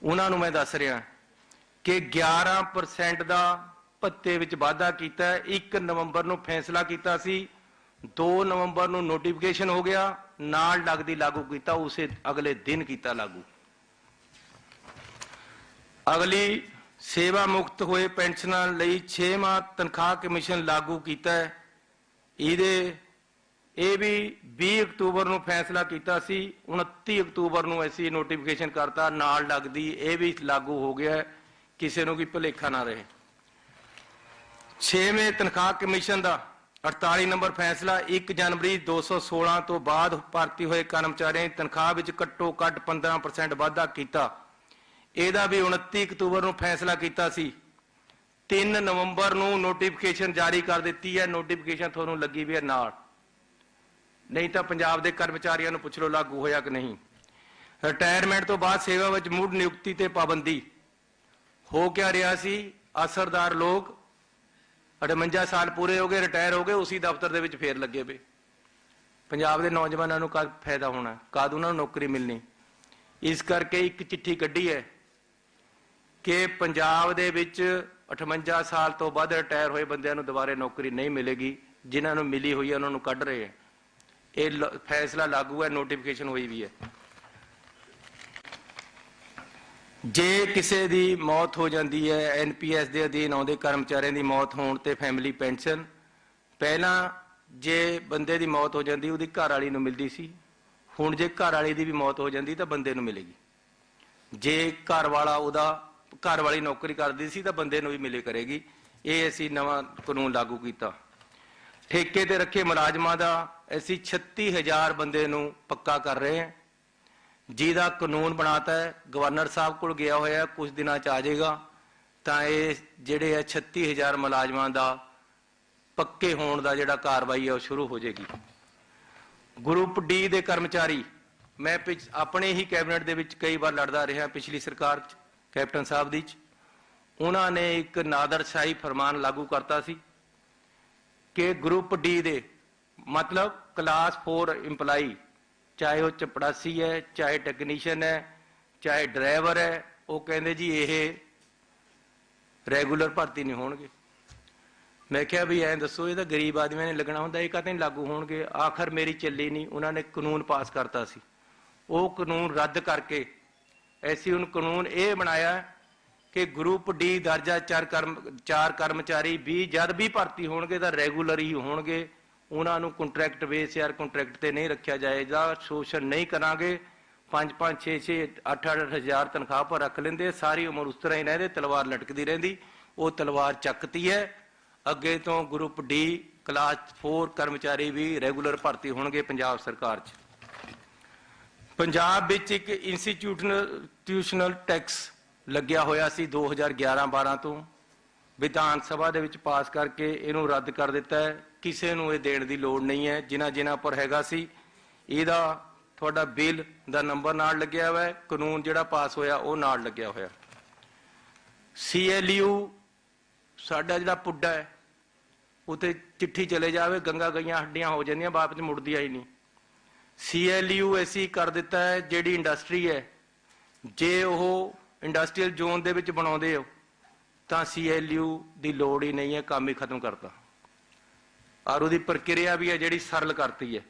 ਉਹਨਾਂ ਨੂੰ ਮੈਂ ਦੱਸ ਰਿਹਾ ਕਿ 11% ਦਾ ਭੱਤੇ ਵਿੱਚ ਵਾਧਾ ਕੀਤਾ ਹੈ। 1 ਨਵੰਬਰ ਨੂੰ ਫੈਸਲਾ ਕੀਤਾ ਸੀ, 2 ਨਵੰਬਰ ਨੂੰ ਨੋਟੀਫਿਕੇਸ਼ਨ ਹੋ ਗਿਆ, ਨਾਲ ਲੱਗਦੀ ਲਾਗੂ ਕੀਤਾ, ਉਸੇ ਅਗਲੇ ਦਿਨ ਕੀਤਾ ਲਾਗੂ। ਅਗਲੀ ਸੇਵਾ ਮੁਕਤ ਹੋਏ ਪੈਨਸ਼ਨਰਾਂ ਲਈ 6ਵਾਂ ਤਨਖਾਹ ਕਮਿਸ਼ਨ ਲਾਗੂ ਕੀਤਾ ਹੈ। ਇਹ ਵੀ 20 ਅਕਤੂਬਰ ਨੂੰ ਫੈਸਲਾ ਕੀਤਾ ਸੀ, 29 ਅਕਤੂਬਰ ਨੂੰ ਅਸੀਂ ਨੋਟੀਫਿਕੇਸ਼ਨ ਕਰਤਾ, ਨਾਲ ਲੱਗਦੀ ਇਹ ਵੀ ਲਾਗੂ ਹੋ ਗਿਆ, ਕਿਸੇ ਨੂੰ ਵੀ ਭੁਲੇਖਾ ਨਾ ਰਹੇ। 6ਵੇਂ ਤਨਖਾਹ ਕਮਿਸ਼ਨ ਦਾ 48 ਨੰਬਰ ਫੈਸਲਾ 1 ਜਨਵਰੀ 2016 ਤੋਂ ਬਾਅਦ ਭਰਤੀ ਹੋਏ ਕਰਮਚਾਰੀਆਂ ਦੀ ਤਨਖਾਹ ਵਿੱਚ ਘੱਟੋ ਘੱਟ 15% ਵਾਧਾ ਕੀਤਾ। ਇਹਦਾ ਵੀ 29 ਅਕਤੂਬਰ ਨੂੰ ਫੈਸਲਾ ਕੀਤਾ ਸੀ। 3 ਨਵੰਬਰ ਨੂੰ ਨੋਟੀਫਿਕੇਸ਼ਨ ਜਾਰੀ ਕਰ ਦਿੱਤੀ ਹੈ। ਨੋਟੀਫਿਕੇਸ਼ਨ ਤੁਹਾਨੂੰ ਲੱਗੀ ਵੀ ਹੈ ਨਾਲ, ਨਹੀਂ ਤਾਂ ਪੰਜਾਬ ਦੇ ਕਰਮਚਾਰੀਆਂ ਨੂੰ ਪੁੱਛ ਲਓ ਲਾਗੂ ਹੋਇਆ ਕਿ ਨਹੀਂ। ਰਿਟਾਇਰਮੈਂਟ ਤੋਂ ਬਾਅਦ ਸੇਵਾ ਵਿੱਚ ਮੁੜ ਨਿਯੁਕਤੀ ਤੇ ਪਾਬੰਦੀ ਹੋ ਕਿਆ ਰਿਹਾ ਸੀ। ਅਸਰਦਾਰ ਲੋਕ 58 ਸਾਲ ਪੂਰੇ ਹੋ ਗਏ, ਰਿਟਾਇਰ ਹੋ ਗਏ, ਉਸੇ ਦਫ਼ਤਰ ਦੇ ਵਿੱਚ ਫੇਰ ਲੱਗੇ ਪਏ। ਪੰਜਾਬ ਦੇ ਨੌਜਵਾਨਾਂ ਨੂੰ ਕਦ ਫਾਇਦਾ ਹੋਣਾ, ਕਦ ਉਹਨਾਂ ਨੂੰ ਨੌਕਰੀ ਮਿਲਣੀ। ਇਸ ਕਰਕੇ ਇੱਕ ਚਿੱਠੀ ਕੱਢੀ ਹੈ ਕਿ ਪੰਜਾਬ ਦੇ ਵਿੱਚ 58 ਸਾਲ ਤੋਂ ਬਾਅਦ ਰਿਟਾਇਰ ਹੋਏ ਬੰਦਿਆਂ ਨੂੰ ਦੁਬਾਰੇ ਨੌਕਰੀ ਨਹੀਂ ਮਿਲੇਗੀ, ਜਿਨ੍ਹਾਂ ਨੂੰ ਮਿਲੀ ਹੋਈ ਹੈ ਉਹਨਾਂ ਨੂੰ ਕੱਢ ਰਹੇ ਹੈ। ਇਹ ਫੈਸਲਾ ਲਾਗੂ ਹੈ, ਨੋਟੀਫਿਕੇਸ਼ਨ ਹੋਈ ਵੀ ਹੈ। ਜੇ ਕਿਸੇ ਦੀ ਮੌਤ ਹੋ ਜਾਂਦੀ ਹੈ, ਐਨਪੀਐਸ ਦੇ ਅਧੀਨ ਆਉਂਦੇ ਕਰਮਚਾਰੀਆਂ ਦੀ ਮੌਤ ਹੋਣ ਤੇ ਫੈਮਿਲੀ ਪੈਨਸ਼ਨ ਪਹਿਲਾਂ ਜੇ ਬੰਦੇ ਦੀ ਮੌਤ ਹੋ ਜਾਂਦੀ ਉਹਦੀ ਘਰ ਵਾਲੀ ਨੂੰ ਮਿਲਦੀ ਸੀ, ਹੁਣ ਜੇ ਘਰ ਵਾਲੀ ਦੀ ਵੀ ਮੌਤ ਹੋ ਜਾਂਦੀ ਤਾਂ ਬੰਦੇ ਨੂੰ ਮਿਲੇਗੀ। ਜੇ ਘਰ ਵਾਲੀ ਨੌਕਰੀ ਕਰਦੀ ਸੀ ਤਾਂ ਬੰਦੇ ਨੂੰ ਵੀ ਮਿਲੇ ਕਰੇਗੀ। ਇਹ ਅਸੀਂ ਨਵਾਂ ਕਾਨੂੰਨ ਲਾਗੂ ਕੀਤਾ। ਠੇਕੇ ਤੇ ਰੱਖੇ ਮੁਲਾਜ਼ਮਾਂ ਦਾ ਅਸੀਂ 36,000 ਬੰਦੇ ਨੂੰ ਪੱਕਾ ਕਰ ਰਹੇ ਹਾਂ, ਜਿਹਦਾ ਕਾਨੂੰਨ ਬਣਾਤਾ ਹੈ। ਗਵਰਨਰ ਸਾਹਿਬ ਕੋਲ ਗਿਆ ਹੋਇਆ, ਕੁਝ ਦਿਨਾਂ 'ਚ ਆ ਜਾਏਗਾ ਤਾਂ ਇਹ ਜਿਹੜੇ ਹੈ 36,000 ਮੁਲਾਜ਼ਮਾਂ ਦਾ ਪੱਕੇ ਹੋਣ ਦਾ ਜਿਹੜਾ ਕਾਰਵਾਈ ਹੈ ਉਹ ਸ਼ੁਰੂ ਹੋ ਜਾਏਗੀ। ਗਰੁੱਪ ਡੀ ਦੇ ਕਰਮਚਾਰੀ, ਮੈਂ ਆਪਣੇ ਹੀ ਕੈਬਨਿਟ ਦੇ ਵਿੱਚ ਕਈ ਵਾਰ ਲੜਦਾ ਰਿਹਾ, ਪਿਛਲੀ ਸਰਕਾਰ 'ਚ ਕੈਪਟਨ ਸਾਹਿਬ ਦੀ 'ਚ ਉਹਨਾਂ ਨੇ ਇੱਕ ਨਾਦਰਸ਼ਾਹੀ ਫਰਮਾਨ ਲਾਗੂ ਕਰਤਾ ਸੀ ਕਿ ਗਰੁੱਪ ਡੀ ਦੇ ਮਤਲਬ ਕਲਾਸ 4 ਇੰਪਲਾਈ, ਚਾਹੇ ਉਹ ਚਪੜਾਸੀ ਹੈ, ਚਾਹੇ ਟੈਕਨੀਸ਼ੀਅਨ ਹੈ, ਚਾਹੇ ਡਰਾਈਵਰ ਹੈ, ਉਹ ਕਹਿੰਦੇ ਜੀ ਇਹ ਰੈਗੂਲਰ ਭਰਤੀ ਨਹੀਂ ਹੋਣਗੇ। मैं क्या भी ऐ दसो, ये तो गरीब आदमी ने लगना होंगे, ये कहते नहीं लागू होणगे। आखिर मेरी चली नहीं, उन्होंने कानून पास करता सी, वो कानून रद्द करके ऐसी उन कानून ये बनाया कि ग्रुप डी दर्जा चार कर्मचारी भी जद भी भर्ती होणगे तो रैगूलर ही होणगे। उन्होंने कंट्रैक्ट बेस यार कंट्रैक्ट ते नहीं रखा जाएगा, शोषण नहीं करांगे। 5-5 6-6 8-8 हज़ार तनख्वाह पर रख लेंदे, सारी उम्र उस तरह ही रहते, तलवार लटकती रहती। वो तलवार चकती है, अगे तो ग्रुप डी क्लास 4 कर्मचारी भी रैगूलर भर्ती होणगे पंजाब सरकार च। पंजाब विच एक इंस्टीट्यूशनल टैक्स लग्या होया सी 2011-12 तो, विधान सभा दे विच पास करके इनू रद्द कर दिता है। किसी नूं ये देण दी लोड़ नहीं है, जिन्हां पर हैगा सी। इहदा तुहाडा बिल दा नंबर नाल लग्या हुआ है, कानून जिहड़ा पास होया वो नाल लग्या होया। CLU साडा जिहड़ा पुड्डा है, उत्ते चिट्ठी चले जावे, गंगा गईयां हड्डियां हो जांदियां, वापस मुड़दियां ही नहीं। CLU ऐसी कर दिता है, जिहड़ी इंडस्ट्री है, जे वो इंडस्ट्रीयल जोन दे विच बनाउंदे हो तां CLU दी लोड़ ही नहीं है, काम ही खत्म करता। और उसकी प्रक्रिया भी है जिहड़ी सरल करती है।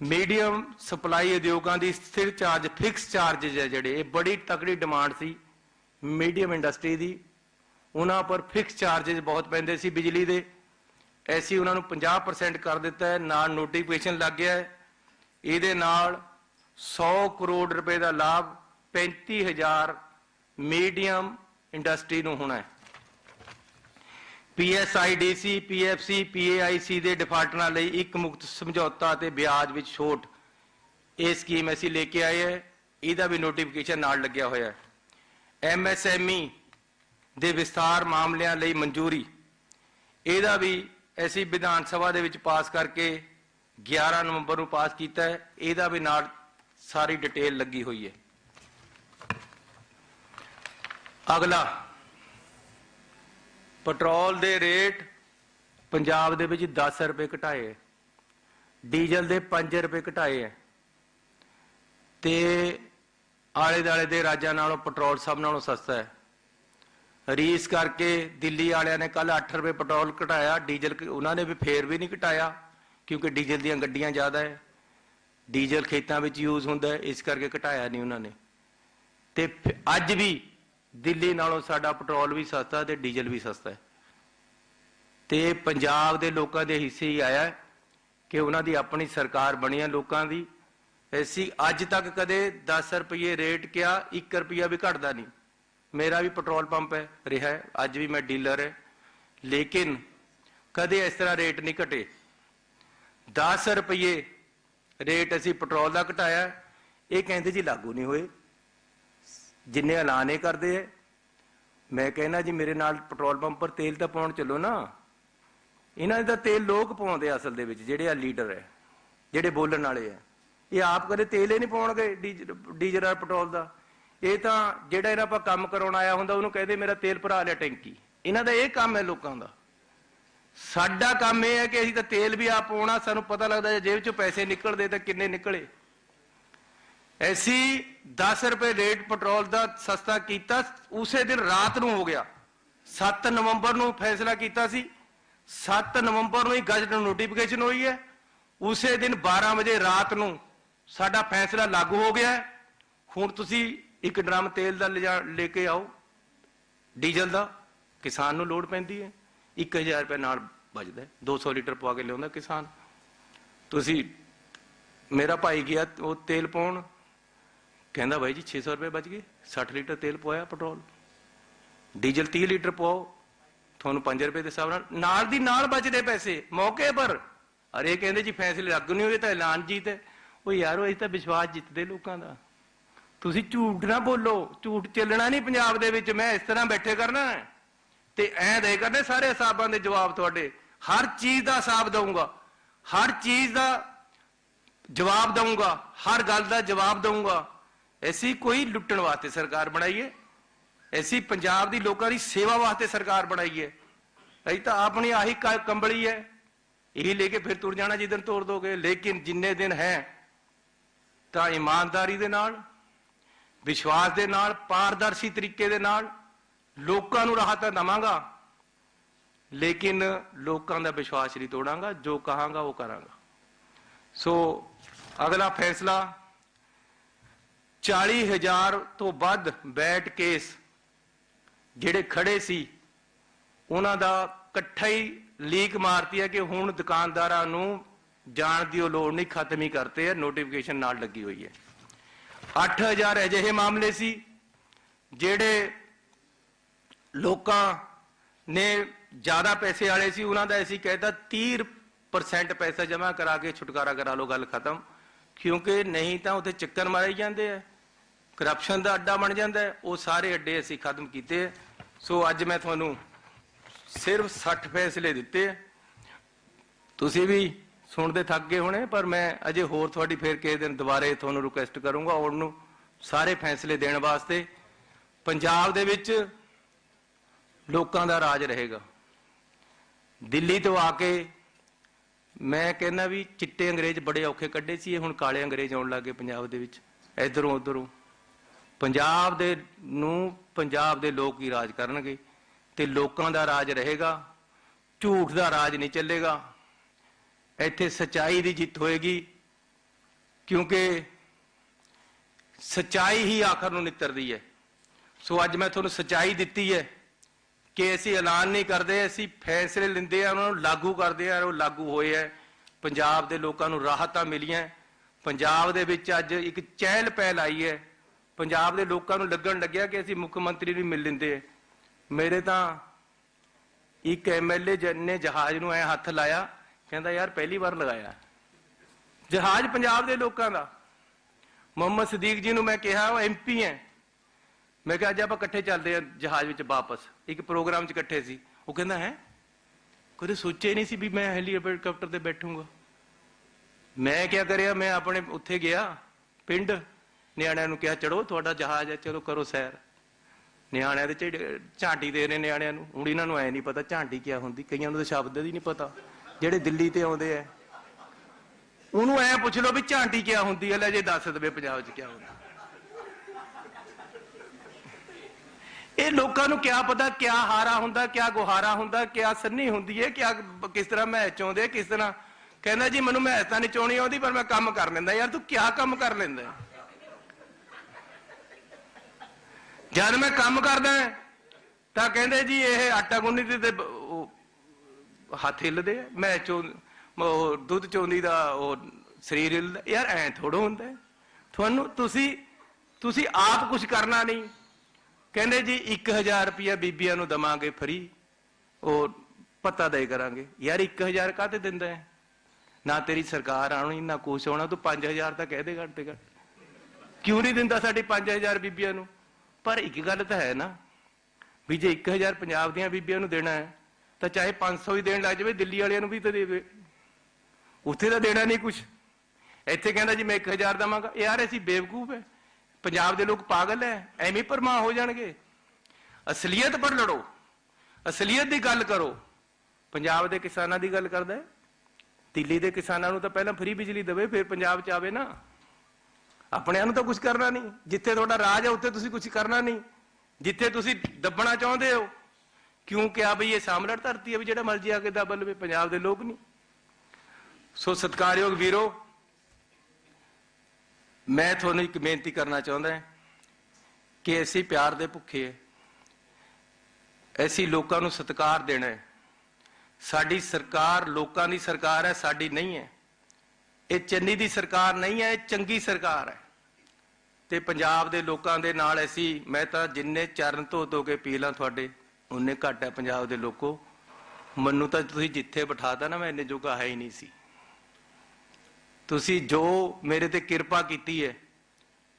मीडियम सप्लाई उद्योगों की स्थिर चार्ज फिक्स चार्जेज है जिहड़े, ये बड़ी तगड़ी डिमांड सी मीडियम इंडस्ट्री दी, उन्हां पर फिक्स चार्जेज बहुत पैंदे सी बिजली दे। ऐसी उन्होंने 50% कर दिता है, नाल नोटिफिकेशन लग गया है। ਇਹਦੇ ਨਾਲ 100 ਕਰੋੜ रुपए का लाभ 35,000 मीडियम इंडस्ट्री ਨੂੰ ਹੋਣਾ ਹੈ। PSIDC, PFC, PAIC ਦੇ ਡਿਫਾਲਟਰਾਂ ਲਈ ਇੱਕ ਮੁਕਤ ਸਮਝੌਤਾ ਤੇ ਵਿਆਜ ਵਿੱਚ ਛੋਟ, ਇਹ ਸਕੀਮ ਅਸੀਂ ਲੈ ਕੇ ਆਏ ਹੈ। ਇਹਦਾ ਵੀ ਨੋਟੀਫਿਕੇਸ਼ਨ ਨਾਲ ਲੱਗਿਆ ਹੋਇਆ ਹੈ। MSME ਦੇ ਵਿਸਥਾਰ ਮਾਮਲਿਆਂ ਲਈ ਮਨਜ਼ੂਰੀ, ਇਹਦਾ ਵੀ ਅਸੀਂ ਵਿਧਾਨ ਸਭਾ ਦੇ ਵਿੱਚ ਪਾਸ ਕਰਕੇ 11 ਨਵੰਬਰ ਨੂੰ ਪਾਸ ਕੀਤਾ है। ਇਹਦਾ ਵੀ ਨਾਲ ਸਾਰੀ डिटेल लगी हुई है। अगला पेट्रोल के रेट पंजाब दे विच 10 रुपए घटाए है, डीजल के 5 रुपए घटाए है, ते आले दुआले दे राज्यां नालों पेट्रोल सब नालों सस्ता है। रीस करके दिल्ली वालियां ने कल 8 रुपए पेट्रोल घटाया, डीजल उन्होंने भी फिर भी नहीं घटाया क्योंकि डीजल दीयां गड्डियां ज़्यादा है, डीजल खेतों में यूज होंदा है, इस करके घटाया नहीं उन्होंने। ते अज भी दिल्ली नालों साडा पेट्रोल भी सस्ता ते डीजल भी सस्ता है। ते पंजाब दे लोकां दे हिस्से ही आया कि उन्हां दी अपनी सरकार बनी है लोकां दी। ऐसी अज तक कदे 10 रुपये रेट क्या 1 रुपया भी घटदा नहीं। मेरा भी पेट्रोल पंप है रहा है, अज भी मैं डीलर है, लेकिन कदे इस तरह रेट नहीं घटे। 10 रुपये रेट असी पेट्रोल का घटाया, ये कहते जी लागू नहीं हुए, जिन्ने ऐलान ये करते हैं। मैं कहना जी मेरे नाल पेट्रोल पंप पर तेल तो पाउण चलो ना, इन्हां दा तेल लोग पाउंदे असल दे विच, जिहड़े लीडर है, जिहड़े बोलण वाले है, ये आप कदे तेल ही नहीं पाउणगे डीजल और पेट्रोल का। ये तो जिहड़ा इन्हां आपां काम कराउण आया हुंदा उहनूं कहदे मेरा तेल भरा लिया टैंकी। इन्हां दा ये काम है लोकां दा। साडा काम यह है कि असीं तां तेल भी आप पाउणा, सानूं पता लगदा है जेब चों पैसे निकलदे तां किन्ने निकले। ऐसी 10 रुपए रेट पेट्रोल का सस्ता किया, उसे दिन रात नूं हो गया। 7 नवंबर नूं फैसला किया सी, 7 नवंबर नूं ही गजट नोटिफिकेशन हुई है, उसे दिन 12 बजे रात नूं साडा फैसला लागू हो गया है। हुण तुसीं एक ड्रम तेल का लेके आओ, डीजल का, किसान नूं लोड़ पैंदी है, 1000 रुपये नाल बचदा है, 200 लीटर पवा के लिआउंदा किसान। तुसीं मेरा भाई गया वो तेल पाउण, कहंदा भाई जी 600 रुपये बच गए, 60 लीटर तेल पवाया पेट्रोल, डीजल 30 लीटर पवाओ, थोनू 5 रुपए के हिसाब नाल दी नाल बचदे पैसे मौके पर। अरे कहंदे जी फैसले लागू नहीं हुए तो ऐलान जीत है। वो यारो असीं तां विश्वास जितदे लोकां दा, तुसीं झूठ ना बोलो, झूठ चलना नहीं पंजाब दे विच। मैं इस तरह बैठे करना है ते ऐ दे करने सारे हिसाबां दे जवाब तुहाडे, हर चीज का हिसाब दूंगा, हर चीज का जवाब दूंगा, हर गल का जवाब दूंगा। ऐसी कोई लुट्टण वास्ते सरकार बनाई है, ऐसी पंजाब दी लोकां दी सेवा वास्ते सरकार बनाई है। असीं तां अपनी आही कंबली है, यही लेके फिर तुर जाना जिस दिन तोड़ दोगे। लेकिन जिन्ने दिन है तां ईमानदारी दे नाल, विश्वास दे नाल, पारदर्शी तरीके दे नाल लोकां नूं राहत दवांगा। लेकिन लोगों का विश्वास नहीं तोड़ांगा, जो कहांगा वो करांगा। सो अगला फैसला 40,000 तो वध बैट केस ਜਿਹੜੇ खड़े सी ਉਹਨਾਂ ਦਾ ਇਕੱਠਾ ਹੀ ਲੀਕ ਮਾਰਤੀ है कि ਹੁਣ ਦੁਕਾਨਦਾਰਾਂ ਨੂੰ ਜਾਣ ਦੀ ਲੋੜ नहीं, खत्म ही करते हैं, नोटिफिकेशन नाल लगी हुई है। 8,000 ਅਜਿਹੇ मामले सी ਜਿਹੜੇ ਲੋਕਾਂ ने ज्यादा पैसे वाले सी, उन्होंने ऐसी कहता 30% पैसा जमा करा के छुटकारा करा लो, गल खत्म। क्योंकि नहीं तो उत्थे चक्कर मारे जाते हैं, करप्शन का अड्डा बन जाता है, वो सारे अड्डे असी खत्म किए। सो अज मैं थोनू सिर्फ 60 फैसले दिते, तुसी भी सुनते थक गए होने, पर मैं अजे होर थोड़ी फिर किसी दिन दोबारे थोनू रिक्वेस्ट करूंगा और सारे फैसले देने वास्ते। पंजाब दे विच लोकां दा राज रहेगा। दिल्ली तो आके मैं कहना भी चिट्टे अंग्रेज बड़े औखे कड्डे सी, हुण काले अंग्रेज आउण लग गए पंजाब दे विच, इधरों उधरों। पंजाब दे लोग ही राज करनगे ते लोकां दा राज रहेगा, झूठ दा राज नहीं चलेगा। इत्थे सच्चाई दी जित होएगी, क्योंकि सच्चाई ही आखिर नूं नितरदी है। सो अज मैं तुहानूं सच्चाई दित्ती है कि असी ऐलान नहीं करते, असी फैसले लेंदे आ, उन्होंने लागू करते हैं, वो लागू होए है। पंजाब के लोगों को राहतां मिलियां। पंजाब दे विच अज एक चहल पहल आई है। पंजाब के लोगों को लगन लग्या कि असी मुख्यमंत्री भी मिल लेंदे। मेरे तो एक MLA ने जहाज नूं ऐ हथ लाया, कहता यार पहली बार लगाया जहाज पंजाब के लोगों का। मोहम्मद सदीक जी नूं मैं कहा, वो MP है, मैं कहा अज आप इकट्ठे चलते हैं जहाज में वापस, एक प्रोग्राम च इकट्ठे सी। वो कहना है कदे सोचे नहीं सी भी मैं हेलीकॉप्टर से बैठूंगा। मैं क्या करिया, मैं अपने उत्थे गया पिंड, नियाणिਆਂ ਨੂੰ ਕਿਹਾ ਚੜੋ ਤੁਹਾਡਾ ਜਹਾਜ਼ ਹੈ, ਚਲੋ ਕਰੋ ਸੈਰ। ਨਿਆਣਿਆਂ ਦੇ ਝਾਂਟੀ ਦੇ ਰਹੇ ਨਿਆਣਿਆਂ ਨੂੰ, ਹੁਣ ਇਹਨਾਂ ਨੂੰ ਐ ਨਹੀਂ ਪਤਾ ਝਾਂਟੀ ਕੀ ਹੁੰਦੀ, ਕਈਆਂ ਨੂੰ ਤਾਂ ਸ਼ਬਦ ਹੀ ਨਹੀਂ ਪਤਾ। ਜਿਹੜੇ ਦਿੱਲੀ ਤੇ ਆਉਂਦੇ ਆ ਉਹਨੂੰ ਐ ਪੁੱਛ ਲਓ ਵੀ ਝਾਂਟੀ ਕੀ ਹੁੰਦੀ ਹੈ, ਲੈ ਜੇ ਦੱਸ ਦੇਵੇ ਪੰਜਾਬ 'ਚ ਕੀ ਹੁੰਦਾ। ਇਹ ਲੋਕਾਂ ਨੂੰ ਕਿਆ ਪਤਾ ਕਿਆ ਹਾਰਾ ਹੁੰਦਾ, ਕਿਆ ਗੁਹਾਰਾ ਹੁੰਦਾ, ਕਿਆ ਸੰਨੀ ਹੁੰਦੀ ਹੈ, ਕਿਆ ਕਿਸ ਤਰ੍ਹਾਂ ਮੈਚ ਚਾਹੁੰਦੇ, ਕਿਸ ਤਰ੍ਹਾਂ। ਕਹਿੰਦਾ ਜੀ ਮੈਨੂੰ ਮੈਚ ਤਾਂ ਨਹੀਂ ਚਾਉਣੀ ਆਉਂਦੀ, ਪਰ ਮੈਂ ਕੰਮ ਕਰ ਲੈਂਦਾ। ਯਾਰ ਤੂੰ ਕਿਆ ਕੰਮ ਕਰ ਲੈਂਦਾ? ਜਦ ਮੈਂ ਕੰਮ ਕਰਦਾ ਤਾਂ ਕਹਿੰਦੇ ਜੀ ਇਹ ਆਟਾ ਗੁੰਨੀ ਤੇ ਹੱਥ ਹਿੱਲਦੇ, ਮੈਚ ਚੋਂ ਦੁੱਧ ਚੋਂਦੀ ਦਾ ਉਹ ਸਰੀਰ ਹਿੱਲਦਾ। ਯਾਰ ਐ ਥੋੜ੍ਹਾ ਹੁੰਦਾ ਤੁਹਾਨੂੰ, ਤੁਸੀਂ ਆਪ ਕੁਝ ਕਰਨਾ ਨਹੀਂ। ਕਹਿੰਦੇ ਜੀ 1,000 रुपया ਬੀਬੀਆਂ ਨੂੰ ਦਵਾਂਗੇ ਫਰੀ, ਉਹ ਪਤਾ ਦੇ ਕਰਾਂਗੇ। ਯਾਰ 1,000 ਕਾਹਤੇ ਦਿੰਦਾ ਹੈ? ਨਾ ਤੇਰੀ ਸਰਕਾਰ ਆਉਣੀ ਨਾ ਕੁਛ ਹੋਣਾ, ਤੂੰ 5,000 ਤਾਂ ਕਹਿ ਦੇ ਘੱਟ ਤੇ ਘੱਟ। ਕਿਉਂ ਨਹੀਂ ਦਿੰਦਾ ਸਾਡੀ 5,000 ਬੀਬੀਆਂ ਨੂੰ? ਪਰ ਇੱਕ ਗੱਲ ਤਾਂ ਹੈ ਨਾ ਵੀ ਜੇ 1,000 ਪੰਜਾਬ ਦੀਆਂ ਬੀਬੀਆਂ ਨੂੰ ਦੇਣਾ ਹੈ ਤਾਂ ਚਾਹੇ 500 ਹੀ ਦੇਣ ਲੱਗ ਜਾਵੇ, ਦਿੱਲੀ ਵਾਲਿਆਂ ਨੂੰ ਵੀ ਤਾਂ ਦੇਵੇ, ਉੱਥੇ ਤਾਂ ਦੇਣਾ ਨਹੀਂ ਕੁਛ। ਇੱਥੇ ਕਹਿੰਦਾ ਜੀ ਮੈਂ 1,000 ਦੇਵਾਂਗਾ। ਯਾਰ ਅਸੀਂ ਬੇਵਕੂਫ ਹੈ? पंजाब के लोग पागल है? एवं भरमा हो जाएंगे। असलीयत पर लड़ो, असलीयत की गल करो। पंजाब के किसानों की गल करदा है, दिल्ली के किसानों तो पहले फ्री बिजली देवे फिर पंजाब च आवे ना। अपने तो कुछ करना नहीं, जिथे थोड़ा राज है उत्थे तुसी कुछ करना नहीं, जिथे तुसी दबना चाहते हो। क्यों क्या बई ये सामलट धरती है भी जिहड़ा मर्जी आके दब लवे, पंजाब के लोग नहीं। सो सत्कारयोग वीरो, मैं थोनू एक बेनती करना चाहता है कि असी प्यार दे भुखे है, असी लोगों को सत्कार देना है। साडी सरकार लोगों की सरकार है, साडी नहीं है। ये चन्नी की सरकार नहीं है, चंगी सरकार है। ते पंजाब दे लोगों के नाल असी, मैं तो जिन्ने चरण धो के पी ला थोड़े उन्ने घट है पंजाब के लोगों। मनु तो तुसीं जिथे बिठाता ना, मैं इन्ने जोगा है ही नहीं सी। तुसी जो मेरे ते किरपा कीती है,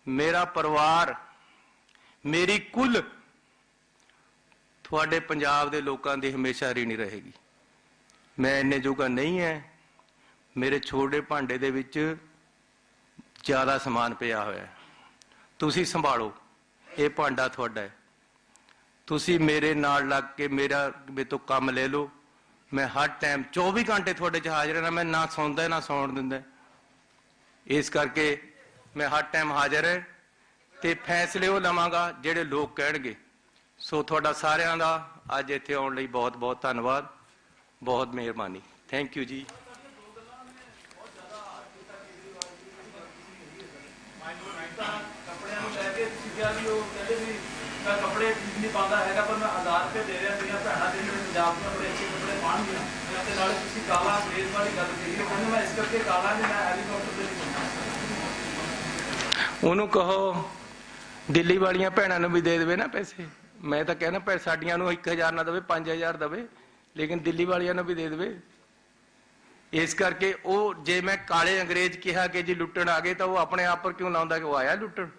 मेरा परिवार, मेरी कुल थोड़े पंजाब के लोगों की हमेशा ऋणी रहेगी। मैं इन्ने जोगा नहीं है। मेरे छोटे भांडे दे विच ज़्यादा समान पिया होया है, तुसी संभालो। ये भांडा थोड़ा है, तुसी मेरे नाल लग के मेरे तो काम ले लो। मैं हर टाइम 24 घंटे थोड़े च हाजिर रहना। मैं ना सौंदा ना सौण दिंदा। इस करके मैं हर टाइम हाजिर है ते फैसले वो लवांगा ਜਿਹੜੇ लोग कहणगे। सो थोड़ा सारिਆਂ ਦਾ ਅੱਜ ਇੱਥੇ आउण ਲਈ बहुत बहुत धन्यवाद। ਬਹੁਤ ਮਿਹਰਬਾਨੀ। ਥੈਂਕ ਯੂ ਜੀ। ਕੱਪੜਿਆਂ ਨੂੰ ਲੈ ਕੇ ਤੁਸੀਂ ਕਿਹਾ ਵੀ ਉਹ ਕਹਿੰਦੇ ਵੀ ਮੈਂ ਕੱਪੜੇ ਨਹੀਂ ਪਾਉਂਦਾ ਹੈਗਾ ਪਰ ਮੈਂ 1000 ਰੁਪਏ ਦੇ ਰਿਹਾ ਮੇਰੀਆਂ ਭੈਣਾਂ ਦੇ ਜਿਹੜੇ ਪੰਜਾਬ ਦੀਆਂ ਬੜੇ ਅੱਛੇ ਕੱਪੜੇ ਪਾਉਣਗੀਆਂ ਤੇ ਨਾਲੇ ਤੁਸੀਂ ਕਾਲਾ ਅੰਗਰੇਜ਼ ਵਾਲੀ ਗੱਲ ਕਹੀ ਉਹ ਕਹਿੰਦੇ ਮੈਂ ਇਸ ਕਰਕੇ ਕਾਲਾ ਨਹੀਂ ਮੈਂ ਹੈਲੀਕਾਪਟਰ ਤੇ ਨਹੀਂ ਪਾਉਂਦਾ। ਉਹਨੂੰ ਕਹੋ ਦਿੱਲੀ ਵਾਲੀਆਂ ਭੈਣਾਂ ਨੂੰ ਵੀ ਦੇ ਦੇਵੇ ਨਾ ਪੈਸੇ। ਮੈਂ ਤਾਂ ਕਹਿੰਦਾ ਭੈਣ ਸਾਡੀਆਂ ਨੂੰ 1000 ਨਾ ਦੇਵੇ 5000 ਦੇਵੇ, ਲੇਕਿਨ ਦਿੱਲੀ ਵਾਲਿਆਂ ਨੂੰ ਵੀ ਦੇ ਦੇਵੇ। ਇਸ ਕਰਕੇ ਉਹ ਜੇ ਮੈਂ ਕਾਲੇ ਅੰਗਰੇਜ਼ ਕਿਹਾ ਕਿ ਜੀ ਲੁੱਟਣ ਆ ਗਏ ਤਾਂ ਉਹ ਆਪਣੇ ਆਪ ਪਰ ਕਿਉਂ ਲਾਉਂਦਾ ਕਿ ਉਹ ਆਇਆ ਲੁੱਟਣ?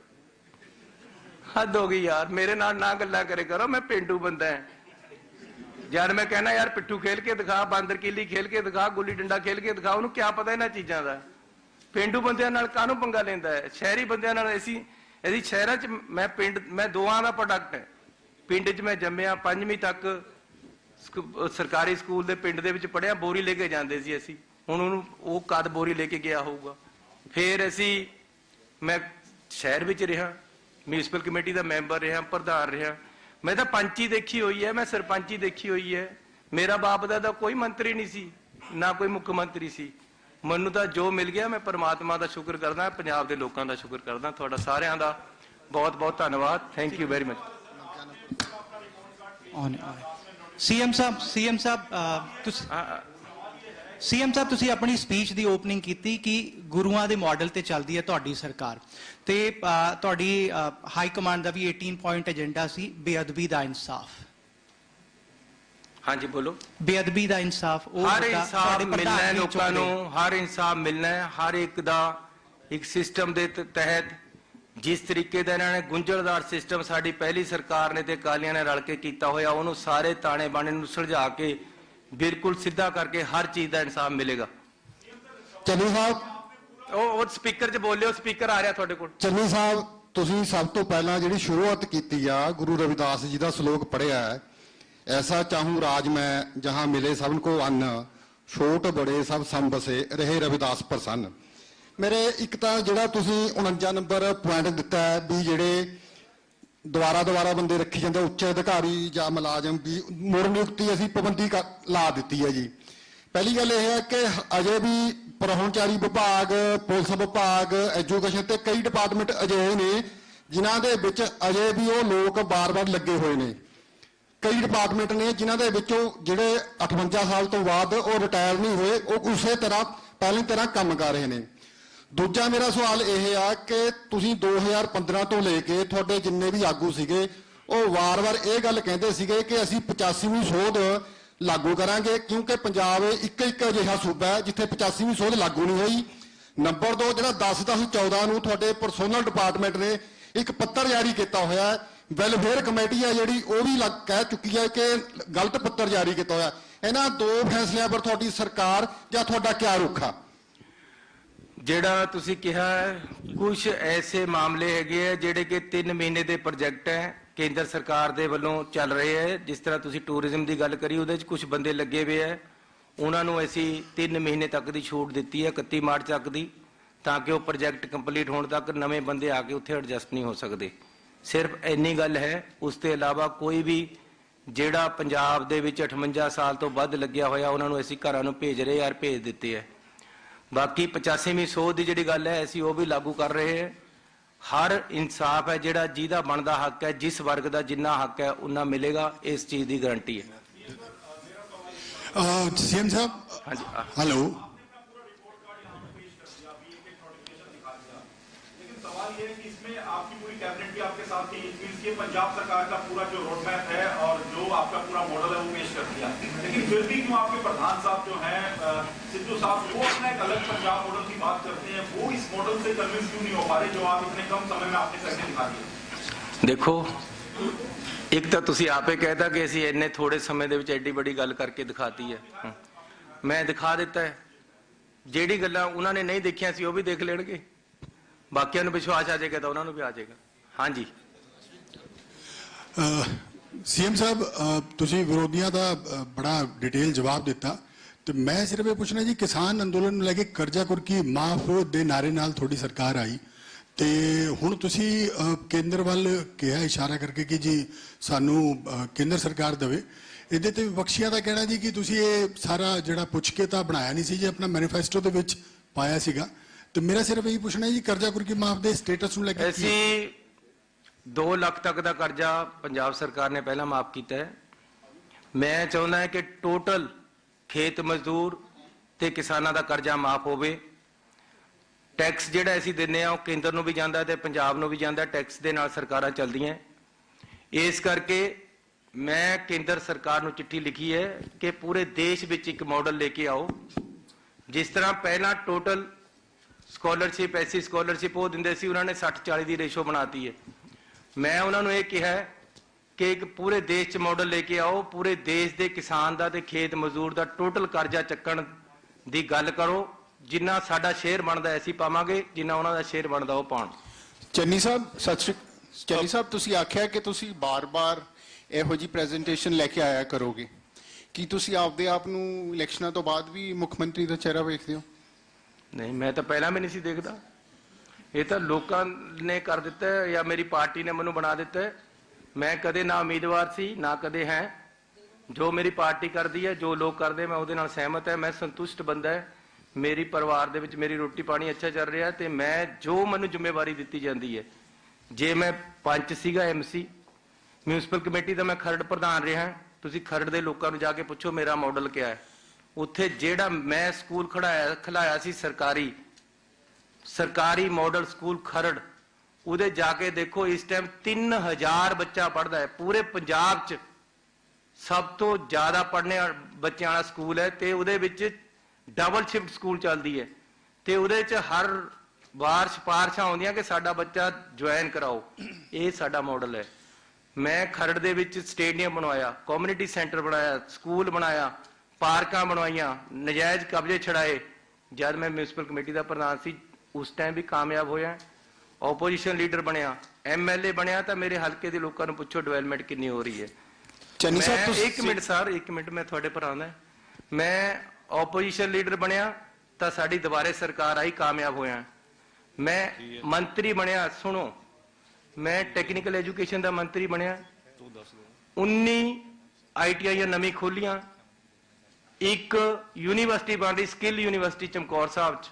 ਹੱਦ ਹੋ ਗਈ ਯਾਰ। ਮੇਰੇ ਨਾਲ ਨਾ ਗੱਲਾਂ ਕਰੇ ਕਰੋ, ਮੈਂ ਪਿੰਡੂ ਬੰਦਾ ਹਾਂ। ਜਦ ਮੈਂ ਕਹਿੰਦਾ ਯਾਰ ਪਿੱਠੂ ਖੇਲ ਕੇ ਦਿਖਾ, ਬਾਂਦਰ ਕਿੱਲੀ ਖੇਲ ਕੇ ਦਿਖਾ, ਗੁੱਲੀ ਡੰਡਾ ਖੇਲ ਕੇ ਦਿਖਾ, ਉਹਨੂੰ ਕਿਆ ਪਤਾ ਇਹਨਾਂ ਚੀਜ਼ਾਂ ਦਾ? ਪਿੰਡੂ ਬੰਦਿਆਂ ਨਾਲ ਕਾਹਨੂੰ ਪੰਗਾ ਲੈਂਦਾ ਹੈ? ਸ਼ਹਿਰੀ ਬੰਦਿਆਂ ਨਾਲ ਅਸੀਂ ਸ਼ਹਿਰਾਂ 'ਚ ਮੈਂ ਦੋਹਾਂ ਦਾ ਪ੍ਰੋਡਕਟ ਹੈ। ਪਿੰਡ 'ਚ ਮੈਂ ਜੰਮਿਆ, 5ਵੀਂ ਤੱਕ ਸਰਕਾਰੀ ਸਕੂਲ ਦੇ ਪਿੰਡ ਦੇ ਵਿੱਚ ਪੜ੍ਹਿਆ। ਬੋਰੀ ਲੈ ਕੇ ਜਾਂਦੇ ਸੀ ਅਸੀਂ। ਹੁਣ ਉਹਨੂੰ ਉਹ ਕਦ ਬੋਰੀ ਲੈ ਕੇ ਗਿਆ ਹੋਊਗਾ? ਫਿਰ ਮੈਂ ਸ਼ਹਿਰ ਵਿੱਚ ਰਿਹਾ, ਮਿਊਨਿਸਪਲ ਕਮੇਟੀ ਦਾ ਮੈਂਬਰ ਰਿਹਾ, ਪ੍ਰਧਾਨ ਰਿਹਾ। ਮੈਂ ਤਾਂ ਪੰਚੀ ਦੇਖੀ ਹੋਈ ਹੈ, ਮੈਂ ਸਰਪੰਚੀ ਦੇਖੀ ਹੋਈ ਹੈ। ਮੇਰਾ ਬਾਪ ਦਾ ਕੋਈ ਮੰਤਰੀ ਨਹੀਂ ਸੀ, ਨਾ ਕੋਈ ਮੁੱਖ ਮੰਤਰੀ ਸੀ। ਮੈਨੂੰ ਤਾਂ ਜੋ ਮਿਲ ਗਿਆ, ਮੈਂ ਪਰਮਾਤਮਾ ਦਾ ਸ਼ੁਕਰ ਕਰਦਾ, ਪੰਜਾਬ ਦੇ ਲੋਕਾਂ ਦਾ ਸ਼ੁਕਰ ਕਰਦਾ। ਤੁਹਾਡਾ ਸਾਰਿਆਂ ਦਾ ਬਹੁਤ ਬਹੁਤ ਧੰਨਵਾਦ। Thank you very much. CM ਸਾਹਿਬ ਤੁਸੀਂ ਆਪਣੀ ਸਪੀਚ ਦੀ ਓਪਨਿੰਗ ਕੀਤੀ ਕਿ ਗੁਰੂਆਂ ਦੇ ਮਾਡਲ ਤੇ ਚੱਲਦੀ ਹੈ ਤੁਹਾਡੀ ਸਰਕਾਰ ਤੇ ਤੁਹਾਡੀ ਹਾਈ ਕਮਾਂਡ ਦਾ ਵੀ 18 ਪੁਆਇੰਟ ਏਜੰਡਾ ਸੀ ਬੇਅਦਬੀ ਦਾ ਇਨਸਾਫ। ਹਾਂਜੀ ਬੋਲੋ। ਬੇਅਦਬੀ ਦਾ ਇਨਸਾਫ, ਉਹ ਹਰ ਇਨਸਾਫ ਮਿਲਣਾ ਹੈ ਲੋਕਾਂ ਨੂੰ, ਹਰ ਇਨਸਾਫ ਮਿਲਣਾ ਹੈ। ਹਰ ਇੱਕ ਦਾ ਇੱਕ ਸਿਸਟਮ ਦੇ ਤਹਿਤ ਜਿਸ ਤਰੀਕੇ ਦਾ ਇਹਨਾਂ ਨੇ ਗੁੰਝਲਦਾਰ ਸਿਸਟਮ ਸਾਡੀ ਪਹਿਲੀ ਸਰਕਾਰ ਨੇ ਤੇ ਅਕਾਲੀਆਂ ਨੇ ਰਲ ਕੇ ਕੀਤਾ ਹੋਇਆ, ਉਹਨੂੰ ਸਾਰੇ ਤਾਣੇ ਬਾਣੇ ਨੂੰ ਸੁਲਝਾ ਕੇ ਬਿਲਕੁਲ ਸਿੱਧਾ ਕਰਕੇ ਹਰ ਚੀਜ਼ ਦਾ ਇਨਸਾਫ ਮਿਲੇਗਾ। ਚੰਨੀ ਸਾਹਿਬ, ਉਹ ਸਪੀਕਰ 'ਚ ਬੋਲਿਓ, ਸਪੀਕਰ ਆ ਰਿਹਾ ਤੁਹਾਡੇ ਕੋਲ। ਚੰਨੀ ਸਾਹਿਬ, ਤੁਸੀਂ ਸਭ ਤੋਂ ਪਹਿਲਾਂ ਜਿਹੜੀ ਸ਼ੁਰੂਆਤ ਕੀਤੀ ਆ ਗੁਰੂ ਰਵਿਦਾਸ ਜੀ ਦਾ ਸ਼ਲੋਕ ਪੜ੍ਹਿਆ ਹੈ, ਐਸਾ ਚਾਹੂੰ ਰਾਜ ਮੈਂ ਜਹਾਂ ਮਿਲੇ ਸਭਨ ਕੋ ਅੰਨ, ਛੋਟ ਬੜੇ ਸਭ ਸਮ ਬਸੇ ਰਹੇ ਰਵਿਦਾਸ ਪ੍ਰਸੰਨ। ਮੇਰੇ ਇੱਕ ਤਾਂ ਜਿਹੜਾ ਤੁਸੀਂ 49 ਨੰਬਰ ਪੁਆਇੰਟ ਦਿੱਤਾ ਹੈ ਵੀ ਜਿਹੜੇ ਦੁਬਾਰਾ ਬੰਦੇ ਰੱਖੀ ਜਾਂਦੇ ਉੱਚ ਅਧਿਕਾਰੀ ਜਾਂ ਮੁਲਾਜ਼ਮ ਵੀ ਮੁੜ ਨਿਯੁਕਤੀ ਅਸੀਂ ਪਾਬੰਦੀ ਲਾ ਦਿੱਤੀ ਹੈ ਜੀ। ਪਹਿਲੀ ਗੱਲ ਇਹ ਹੈ ਕਿ ਅਜੇ ਵੀ ਪਰਾਹੁਣਚਾਰੀ ਵਿਭਾਗ, ਪੁਲਿਸ ਵਿਭਾਗ, ਐਜੂਕੇਸ਼ਨ ਤੇ ਕਈ ਡਿਪਾਰਟਮੈਂਟ ਅਜਿਹੇ ਨੇ ਜਿਨ੍ਹਾਂ ਦੇ ਵਿੱਚ ਅਜੇ ਵੀ ਉਹ ਲੋਕ ਬਾਰ-ਬਾਰ ਲੱਗੇ ਹੋਏ ਨੇ। ਕਈ ਡਿਪਾਰਟਮੈਂਟ ਨੇ ਜਿਨ੍ਹਾਂ ਦੇ ਵਿੱਚੋਂ ਜਿਹੜੇ 58 ਸਾਲ ਤੋਂ ਬਾਅਦ ਉਹ ਰਿਟਾਇਰ ਨਹੀਂ ਹੋਏ, ਉਹ ਉਸੇ ਤਰ੍ਹਾਂ ਪਹਿਲੀ ਤਰ੍ਹਾਂ ਕੰਮ ਕਰ ਰਹੇ ਨੇ। ਦੂਜਾ ਮੇਰਾ ਸਵਾਲ ਇਹ ਆ ਕਿ ਤੁਸੀਂ 2015 ਤੋਂ ਲੈ ਕੇ ਤੁਹਾਡੇ ਜਿੰਨੇ ਵੀ ਆਗੂ ਸੀਗੇ ਉਹ ਵਾਰ-ਵਾਰ ਇਹ ਗੱਲ ਕਹਿੰਦੇ ਸੀਗੇ ਕਿ ਅਸੀਂ 85ਵੀਂ ਸੋਧ ਲਾਗੂ ਕਰਾਂਗੇ, ਕਿਉਂਕਿ ਪੰਜਾਬ ਇੱਕ ਅਜਿਹਾ ਸੂਬਾ ਹੈ ਜਿੱਥੇ 85ਵੀਂ ਸੋਧ ਲਾਗੂ ਨਹੀਂ ਹੋਈ। ਨੰਬਰ 2, ਜਿਹੜਾ 10/10/14 ਨੂੰ ਤੁਹਾਡੇ ਪਰਸੋਨਲ ਡਿਪਾਰਟਮੈਂਟ ਨੇ ਇੱਕ ਪੱਤਰ ਜਾਰੀ ਕੀਤਾ ਹੋਇਆ, ਵੈਲਫੇਅਰ ਕਮੇਟੀ ਹੈ ਜਿਹੜੀ ਉਹ ਵੀ ਕਹਿ ਚੁੱਕੀ ਹੈ ਕਿ ਗਲਤ ਪੱਤਰ ਜਾਰੀ ਕੀਤਾ ਹੋਇਆ। ਇਹਨਾਂ ਦੋ ਫੈਸਲਿਆਂ ਪਰ ਤੁਹਾਡੀ ਸਰਕਾਰ ਜਾਂ ਤੁਹਾਡਾ ਕਿਆ ਰੁਖ ਆ? ਜਿਹੜਾ ਤੁਸੀਂ ਕਿਹਾ ਕੁਝ ਐਸੇ ਮਾਮਲੇ ਹੈਗੇ ਆ ਜਿਹੜੇ ਕਿ 3 ਮਹੀਨੇ ਦੇ ਪ੍ਰੋਜੈਕਟ ਹੈ, ਕੇਂਦਰ ਸਰਕਾਰ ਦੇ ਵੱਲੋਂ ਚੱਲ ਰਹੇ ਹੈ। ਜਿਸ ਤਰ੍ਹਾਂ ਤੁਸੀਂ ਟੂਰਿਜ਼ਮ ਦੀ ਗੱਲ ਕਰੀ, ਉਹਦੇ 'ਚ ਕੁਝ ਬੰਦੇ ਲੱਗੇ ਹੋਏ ਹੈ, ਉਹਨਾਂ ਨੂੰ ਅਸੀਂ 3 ਮਹੀਨੇ ਤੱਕ ਦੀ ਛੂਟ ਦਿੱਤੀ ਹੈ, 31 ਮਾਰਚ ਤੱਕ ਦੀ, ਤਾਂ ਕਿ ਉਹ ਪ੍ਰੋਜੈਕਟ ਕੰਪਲੀਟ ਹੋਣ ਤੱਕ ਨਵੇਂ ਬੰਦੇ ਆ ਕੇ ਉੱਥੇ ਐਡਜਸਟ ਨਹੀਂ ਹੋ ਸਕਦੇ। ਸਿਰਫ ਇੰਨੀ ਗੱਲ ਹੈ। ਉਸ ਤੋਂ ਇਲਾਵਾ ਕੋਈ ਵੀ ਜਿਹੜਾ ਪੰਜਾਬ ਦੇ ਵਿੱਚ 58 ਸਾਲ ਤੋਂ ਵੱਧ ਲੱਗਿਆ ਹੋਇਆ ਉਹਨਾਂ ਨੂੰ ਅਸੀਂ ਘਰਾਂ ਨੂੰ ਭੇਜ ਰਹੇ ਯਾਰ, ਭੇਜ ਦਿੱਤੇ ਹੈ। ਬਾਕੀ 85ਵੀਂ ਸੋਧ ਦੀ ਜਿਹੜੀ ਗੱਲ ਹੈ ਅਸੀਂ ਉਹ ਵੀ ਲਾਗੂ ਕਰ ਰਹੇ ਹਾਂ। ਹਰ ਇਨਸਾਫ ਹੈ ਜਿਹੜਾ ਜਿਹਦਾ ਬਣਦਾ ਹੱਕ ਹੈ, ਜਿਸ ਵਰਗ ਦਾ ਜਿੰਨਾ ਹੱਕ ਹੈ ਉਨਾ ਮਿਲੇਗਾ, ਇਸ ਚੀਜ਼ ਦੀ ਗਾਰੰਟੀ ਹੈ। ਸੀਐਮ ਸਾਹਿਬ, ਹਾਂਜੀ ਹੈਲੋ। सवाल ये है कि इसमें आपकी पूरी कैबिनेट भी आपके साथ थी, मींस ये पंजाब सरकार का पूरा जो रोड मैप है और जो आपका पूरा मॉडल है वो पेश कर दिया, लेकिन फिर भी क्यों आपके प्रधान साहब जो हैं सिद्धू साहब, वो अपना एक अलग पंजाब मॉडल की बात करते हैं, वो इस मॉडल से कन्विंस क्यों नहीं हो पा रहे जो आप इतने कम समय में आपने करके दिखा दिया? देखो, एक तो ਤੁਸੀਂ ਆਪੇ ਕਹਿਤਾ ਕਿ ਅਸੀਂ ਇੰਨੇ ਥੋੜੇ ਸਮੇਂ ਦੇ ਵਿੱਚ ਐਡੀ ਵੱਡੀ ਗੱਲ ਕਰਕੇ ਦਿਖਾਤੀ ਹੈ। ਮੈਂ ਦਿਖਾ ਦਿੱਤਾ ਹੈ। ਜਿਹੜੀ ਗੱਲਾਂ ਉਹਨਾਂ ਨੇ ਨਹੀਂ ਦੇਖੀਆਂ ਸੀ ਉਹ ਵੀ ਦੇਖ ਲੈਣਗੇ, ਬਾਕੀਆਂ ਨੂੰ ਵਿਸ਼ਵਾਸ ਆ ਜਾਏਗਾ ਤਾਂ ਉਹਨਾਂ ਨੂੰ ਵੀ ਆ ਜਾਏਗਾ। ਹਾਂਜੀ ਸੀਐਮ ਸਾਹਿਬ, ਤੁਸੀਂ ਵਿਰੋਧੀਆਂ ਦਾ ਬੜਾ ਡਿਟੇਲ ਜਵਾਬ ਦਿੱਤਾ ਤੇ ਮੈਂ ਸਿਰਫ ਇਹ ਪੁੱਛਣਾ ਜੀ, ਕਿਸਾਨ ਅੰਦੋਲਨ ਨੂੰ ਲੈ ਕੇ ਕਰਜ਼ਾ ਕੁਰਕੀ ਮਾਫ ਦੇ ਨਾਰੇ ਨਾਲ ਤੁਹਾਡੀ ਸਰਕਾਰ ਆਈ ਤੇ ਹੁਣ ਤੁਸੀਂ ਕੇਂਦਰ ਵੱਲ ਕਿਹਾ ਇਸ਼ਾਰਾ ਕਰਕੇ ਕਿ ਜੀ ਸਾਨੂੰ ਕੇਂਦਰ ਸਰਕਾਰ ਦੇਵੇ। ਇਹਦੇ ਤੇ ਵਿਪਕਸ਼ੀਆਂ ਦਾ ਕਹਿਣਾ ਜੀ ਕਿ ਤੁਸੀਂ ਇਹ ਸਾਰਾ ਜਿਹੜਾ ਪੁੱਛ ਕੇ ਤਾਂ ਬਣਾਇਆ ਨਹੀਂ ਸੀ ਜੀ, ਆਪਣਾ ਮੈਨੀਫੈਸਟੋ ਦੇ ਵਿੱਚ ਪਾਇਆ ਸੀਗਾ। ਤੇ ਮੇਰਾ ਸਿਰਫ ਇਹੀ ਪੁੱਛਣਾ ਜੀ, ਕਰਜ਼ਾ ਕੁਰਕੀ ਮਾਫ ਦੇ ਸਟੇਟਸ ਨੂੰ ਲੈ ਕੇ ਅਸੀਂ 2 ਲੱਖ ਤੱਕ ਦਾ ਕਰਜ਼ਾ ਪੰਜਾਬ ਸਰਕਾਰ ਨੇ ਪਹਿਲਾਂ ਮਾਫ ਕੀਤਾ ਹੈ। ਮੈਂ ਚਾਹੁੰਦਾ ਹਾਂ ਕਿ ਟੋਟਲ ਖੇਤ ਮਜ਼ਦੂਰ ਤੇ ਕਿਸਾਨਾਂ ਦਾ ਕਰਜ਼ਾ ਮਾਫ ਹੋਵੇ। ਟੈਕਸ ਜਿਹੜਾ ਅਸੀਂ ਦਿੰਦੇ ਆ ਉਹ ਕੇਂਦਰ ਨੂੰ ਵੀ ਜਾਂਦਾ ਤੇ ਪੰਜਾਬ ਨੂੰ ਵੀ ਜਾਂਦਾ, ਟੈਕਸ ਦੇ ਨਾਲ ਸਰਕਾਰਾਂ ਚੱਲਦੀਆਂ। ਇਸ ਕਰਕੇ ਮੈਂ ਕੇਂਦਰ ਸਰਕਾਰ ਨੂੰ ਚਿੱਠੀ ਲਿਖੀ ਹੈ ਕਿ ਪੂਰੇ ਦੇਸ਼ ਵਿੱਚ ਇੱਕ ਮਾਡਲ ਲੈ ਕੇ ਆਓ। ਜਿਸ ਤਰ੍ਹਾਂ ਪਹਿਲਾਂ ਟੋਟਲ ਸਕਾਲਰਸ਼ਿਪ, ਐਸੀ ਸਕਾਲਰਸ਼ਿਪ ਉਹ ਦਿੰਦੇ ਸੀ, ਉਹਨਾਂ ਨੇ 60-40 ਦੀ ਰੇਸ਼ੋ ਬਣਾਤੀ ਹੈ। ਮੈਂ ਉਹਨਾਂ ਨੂੰ ਇਹ ਕਿਹਾ ਕਿ ਇੱਕ ਪੂਰੇ ਦੇਸ਼ 'ਚ ਮਾਡਲ ਲੈ ਕੇ ਆਓ, ਪੂਰੇ ਦੇਸ਼ ਦੇ ਕਿਸਾਨ ਦਾ ਤੇ ਖੇਤ ਮਜ਼ਦੂਰ ਦਾ ਟੋਟਲ ਕਰਜ਼ਾ ਚੱਕਣ ਦੀ ਗੱਲ ਕਰੋ। ਜਿੰਨਾ ਸਾਡਾ ਸ਼ੇਅਰ ਬਣਦਾ ਅਸੀਂ ਪਾਵਾਂਗੇ, ਜਿੰਨਾ ਉਹਨਾਂ ਦਾ ਸ਼ੇਅਰ ਬਣਦਾ ਉਹ ਪਾਉਣ। ਚੰਨੀ ਸਾਹਿਬ ਸਤਿ ਸ਼੍ਰੀ ਅਕਾਲ। ਚੰਨੀ ਸਾਹਿਬ, ਤੁਸੀਂ ਆਖਿਆ ਕਿ ਤੁਸੀਂ ਬਾਰ-ਬਾਰ ਇਹੋ ਜੀ ਪ੍ਰੈਜੈਂਟੇਸ਼ਨ ਲੈ ਕੇ ਆਇਆ ਕਰੋਗੇ। ਕੀ ਤੁਸੀਂ ਆਪਦੇ ਆਪ ਨੂੰ ਇਲੈਕਸ਼ਨਾਂ ਤੋਂ ਬਾਅਦ ਵੀ ਮੁੱਖ ਮੰਤਰੀ ਦਾ ਚਿਹਰਾ ਵੇਖਦੇ ਹੋ? ਨਹੀਂ, ਮੈਂ ਤਾਂ ਪਹਿਲਾਂ ਵੀ ਨਹੀਂ ਸੀ ਦੇਖਦਾ। ਇਹ ਤਾਂ ਲੋਕਾਂ ਨੇ ਕਰ ਦਿੱਤਾ ਹੈ ਜਾਂ ਮੇਰੀ ਪਾਰਟੀ ਨੇ ਮੈਨੂੰ ਬਣਾ ਦਿੱਤਾ ਹੈ। ਮੈਂ ਕਦੇ ਨਾ ਉਮੀਦਵਾਰ ਸੀ ਨਾ ਕਦੇ ਹੈ। ਜੋ ਮੇਰੀ ਪਾਰਟੀ ਕਰਦੀ ਹੈ, ਜੋ ਲੋਕ ਕਰਦੇ, ਮੈਂ ਉਹਦੇ ਨਾਲ ਸਹਿਮਤ ਹੈ। ਮੈਂ ਸੰਤੁਸ਼ਟ ਬੰਦਾ ਹੈ। ਮੇਰੀ ਪਰਿਵਾਰ ਦੇ ਵਿੱਚ ਮੇਰੀ ਰੋਟੀ ਪਾਣੀ ਅੱਛਾ ਚੱਲ ਰਿਹਾ ਤੇ ਮੈਂ ਜੋ ਮੈਨੂੰ ਜ਼ਿੰਮੇਵਾਰੀ ਦਿੱਤੀ ਜਾਂਦੀ ਹੈ, ਜੇ ਮੈਂ ਪੰਚ ਸੀਗਾ, MC ਮਿਊਨਿਸਪਲ ਕਮੇਟੀ ਦਾ, ਮੈਂ ਖਰੜ ਪ੍ਰਧਾਨ ਰਿਹਾ। ਤੁਸੀਂ ਖਰੜ ਦੇ ਲੋਕਾਂ ਨੂੰ ਜਾ ਕੇ ਪੁੱਛੋ ਮੇਰਾ ਮਾਡਲ ਕਿਆ ਹੈ। ਉੱਥੇ ਜਿਹੜਾ ਮੈਂ ਸਕੂਲ ਖਿਲਾਇਆ ਸੀ ਸਰਕਾਰੀ ਮਾਡਲ ਸਕੂਲ ਖਰੜ, ਉਹਦੇ ਜਾ ਕੇ ਦੇਖੋ ਇਸ ਟਾਈਮ 3000 ਬੱਚਾ ਪੜ੍ਹਦਾ ਹੈ। ਪੂਰੇ ਪੰਜਾਬ 'ਚ ਸਭ ਤੋਂ ਜ਼ਿਆਦਾ ਪੜ੍ਹਨੇ ਬੱਚਿਆਂ ਵਾਲਾ ਸਕੂਲ ਹੈ ਤੇ ਉਹਦੇ ਵਿੱਚ ਡਬਲ ਸ਼ਿਫਟ ਸਕੂਲ ਚੱਲਦੀ ਹੈ ਤੇ ਉਹਦੇ 'ਚ ਹਰ ਵਾਰ ਸਿਫਾਰਸ਼ਾਂ ਆਉਂਦੀਆਂ ਕਿ ਸਾਡਾ ਬੱਚਾ ਜੁਆਇਨ ਕਰਾਓ। ਇਹ ਸਾਡਾ ਮਾਡਲ ਹੈ। ਮੈਂ ਖਰੜ ਦੇ ਵਿੱਚ ਸਟੇਡੀਅਮ ਬਣਵਾਇਆ, ਕਮਿਊਨਿਟੀ ਸੈਂਟਰ ਬਣਾਇਆ, ਸਕੂਲ ਬਣਾਇਆ, ਪਾਰਕਾਂ ਬਣਵਾਈਆਂ, ਨਜਾਇਜ਼ ਕਬਜ਼ੇ ਛੜਾਏ। ਜਦ ਮੈਂ ਮਿਊਨਿਸਪਲ ਕਮੇਟੀ ਦਾ ਪ੍ਰਧਾਨ ਸੀ ਉਸ ਟਾਈਮ ਵੀ ਕਾਮਯਾਬ ਹੋਇਆ। ਆਪੋਜੀਸ਼ਨ ਲੀਡਰ ਬਣਿਆ, MLA ਬਣਿਆ ਤਾਂ ਮੇਰੇ ਹਲਕੇ ਦੇ ਲੋਕਾਂ ਨੂੰ ਪੁੱਛੋ ਡਿਵੈਲਪਮੈਂਟ ਕਿੰਨੀ ਹੋ ਰਹੀ ਹੈ। ਚੰਨੀ ਸਾਹਿਬ, ਤੁਸੀਂ ਇੱਕ ਮਿੰਟ ਸਰ, ਇੱਕ ਮਿੰਟ, ਮੈਂ ਤੁਹਾਡੇ ਪਰ ਆਉਂਦਾ। ਮੈਂ ਆਪੋਜੀਸ਼ਨ ਲੀਡਰ ਬਣਿਆ ਤਾਂ ਸਾਡੀ ਦੁਬਾਰੇ ਸਰਕਾਰ ਆਈ, ਕਾਮਯਾਬ ਹੋਇਆ। ਮੈਂ ਮੰਤਰੀ ਬਣਿਆ, ਸੁਣੋ, ਮੈਂ ਟੈਕਨੀਕਲ ਐਜੂਕੇਸ਼ਨ ਦਾ ਮੰਤਰੀ ਬਣਿਆ। 19 ITI ਨਵੀਂ ਖੋਲੀਆਂ, ਇੱਕ ਯੂਨੀਵਰਸਿਟੀ ਬਣ ਰਹੀ ਸਕਿੱਲ ਯੂਨੀਵਰਸਿਟੀ ਚਮਕੌਰ ਸਾਹਿਬ 'ਚ।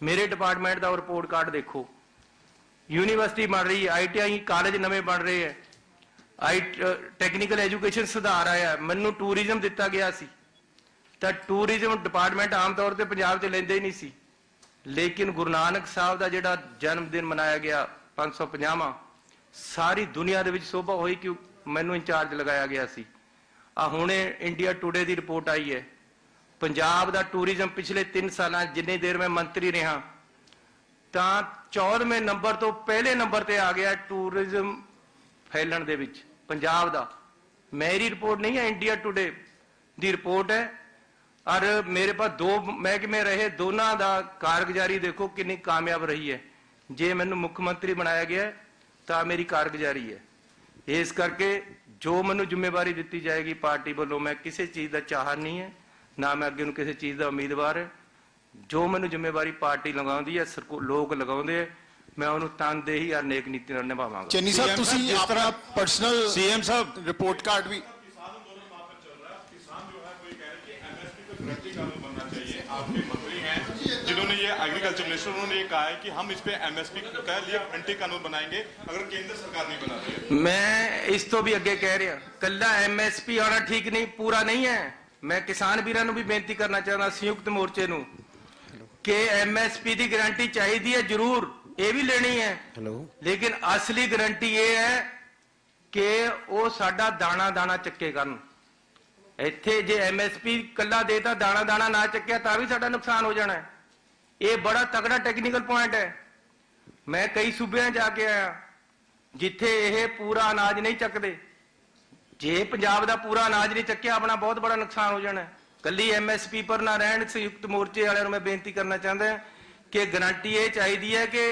ਮੇਰੇ ਡਿਪਾਰਟਮੈਂਟ ਦਾ ਰਿਪੋਰਟ ਕਾਰਡ ਦੇਖੋ। ਯੂਨੀਵਰਸਿਟੀ ਬਣ ਰਹੀ ਹੈ, ITI ਕਾਲਜ ਨਵੇਂ ਬਣ ਰਹੇ ਹੈ, ਟੈਕਨੀਕਲ ਐਜੂਕੇਸ਼ਨ ਸੁਧਾਰ ਆਇਆ। ਮੈਨੂੰ ਟੂਰਿਜ਼ਮ ਦਿੱਤਾ ਗਿਆ ਸੀ ਤਾਂ ਟੂਰਿਜ਼ਮ ਡਿਪਾਰਟਮੈਂਟ ਆਮ ਤੌਰ ਤੇ ਪੰਜਾਬ 'ਚ ਲੈਂਦੇ ਹੀ ਨਹੀਂ ਸੀ, ਲੇਕਿਨ ਗੁਰੂ ਨਾਨਕ ਸਾਹਿਬ ਦਾ ਜਿਹੜਾ ਜਨਮ ਦਿਨ ਮਨਾਇਆ ਗਿਆ 550ਵਾਂ, ਸਾਰੀ ਦੁਨੀਆ ਦੇ ਵਿੱਚ ਸ਼ੋਭਾ ਹੋਈ ਕਿ ਮੈਨੂੰ ਇੰਚਾਰਜ ਲਗਾਇਆ ਗਿਆ ਸੀ। ਆ ਹੁਣੇ ਇੰਡੀਆ ਟੂਡੇ ਦੀ ਰਿਪੋਰਟ ਆਈ ਹੈ, ਪੰਜਾਬ ਦਾ ਟੂਰਿਜ਼ਮ ਪਿਛਲੇ 3 ਸਾਲਾਂ ਜਿੰਨੀ ਦੇਰ ਮੈਂ ਮੰਤਰੀ ਰਿਹਾ ਤਾਂ 14ਵੇਂ ਨੰਬਰ ਤੋਂ ਪਹਿਲੇ ਨੰਬਰ ਤੇ ਆ ਗਿਆ ਟੂਰਿਜ਼ਮ ਫੈਲਣ ਦੇ ਵਿੱਚ ਪੰਜਾਬ ਦਾ। ਮੇਰੀ ਰਿਪੋਰਟ ਨਹੀਂ ਹੈ, ਇੰਡੀਆ ਟੂਡੇ ਦੀ ਰਿਪੋਰਟ ਹੈ। ਔਰ ਮੇਰੇ ਪਾਸ 2 ਮਹਿਕਮੇ ਰਹੇ, ਦੋਨਾਂ ਦਾ ਕਾਰਗੁਜ਼ਾਰੀ ਦੇਖੋ ਕਿੰਨੀ ਕਾਮਯਾਬ ਰਹੀ ਹੈ। ਜੇ ਮੈਨੂੰ ਮੁੱਖ ਮੰਤਰੀ ਬਣਾਇਆ ਗਿਆ ਤਾਂ ਮੇਰੀ ਕਾਰਗੁਜ਼ਾਰੀ ਹੈ। ਇਸ ਕਰਕੇ ਜੋ ਮੈਨੂੰ ਜ਼ਿੰਮੇਵਾਰੀ ਦਿੱਤੀ ਜਾਏਗੀ ਪਾਰਟੀ ਵੱਲੋਂ, ਮੈਂ ਕਿਸੇ ਚੀਜ਼ ਦਾ ਚਾਹਤ ਨਹੀਂ ਹੈ, ਨਾ ਮੈਂ ਅੱਗੇ ਨੂੰ ਕਿਸੇ ਚੀਜ਼ ਦਾ ਉਮੀਦਵਾਰ ਹੈ। ਜੋ ਮੈਨੂੰ ਜ਼ਿੰਮੇਵਾਰੀ ਪਾਰਟੀ ਲਗਾਉਂਦੀ ਹੈ, ਲੋਕ ਲਗਾਉਂਦੇ ਹੈ, ਮੈਂ ਉਹਨੂੰ ਤਨਦੇਹੀ ਔਰ ਨੇਕ ਨੀਤੀ ਨਾਲ ਨਿਭਾਵਾਂਗਾ। ਚੰਨੀ ਸਾਹਿਬ, ਤੁਸੀਂ ਆਪਣਾ ਪਰਸਨਲ CM ਸਾਹਿਬ ਰਿਪੋर्ट कार्ड भी किसान आंदोलन वहां पर चल रहा है। किसान जो है कोई कह रहे हैं कि MSP पे गारंटी कानून बनना चाहिए। आपके मंत्री हैं जिन्होंने ये एग्रीकल्चर मिनिस्टर, उन्होंने ये कहा है कि हम इस पे MSP के लिए गारंटी कानून बनाएंगे अगर केंद्र सरकार नहीं बनाती है। मैं इस तो भी अगे कह रहा, कल्ला MSP आना ठीक नहीं, पूरा नहीं है। मैं किसान वीरां नूं भी बेनती करना चाहता संयुक्त मोर्चे नूं कि MSP की गारंटी चाहिए है, जरूर ये भी लेनी है, लेकिन असली गारंटी ये है कि वो साडा दाना दाना चक्के करन। ਇੱਥੇ ਜੇ MSP ਕੱਲਾ ਦੇਤਾ, ਦਾਣਾ ਦਾਣਾ ਨਾ ਚੱਕਿਆ ਤਾਂ ਵੀ ਸਾਡਾ ਨੁਕਸਾਨ ਹੋ ਜਾਣਾ ਹੈ। ਇਹ ਬੜਾ ਤਗੜਾ ਟੈਕਨੀਕਲ ਪੁਆਇੰਟ ਹੈ। ਮੈਂ ਕਈ ਸੂਬਿਆਂ ਜਾ ਕੇ ਆਇਆ ਜਿੱਥੇ ਇਹ ਪੂਰਾ ਅਨਾਜ ਨਹੀਂ ਚੱਕਦੇ। ਜੇ ਪੰਜਾਬ ਦਾ ਪੂਰਾ ਅਨਾਜ ਨਹੀਂ ਚੱਕਿਆ, ਆਪਣਾ ਬਹੁਤ ਬੜਾ ਨੁਕਸਾਨ ਹੋ ਜਾਣਾ ਹੈ। ਕੱਲੀ MSP ਪਰ ਨਾ ਰਹਿਣ। ਸੰਯੁਕਤ ਮੋਰਚੇ ਵਾਲਿਆਂ ਨੂੰ ਮੈਂ ਬੇਨਤੀ ਕਰਨਾ ਚਾਹੁੰਦਾ ਕਿ ਗਾਰੰਟੀ ਇਹ ਚਾਹੀਦੀ ਹੈ ਕਿ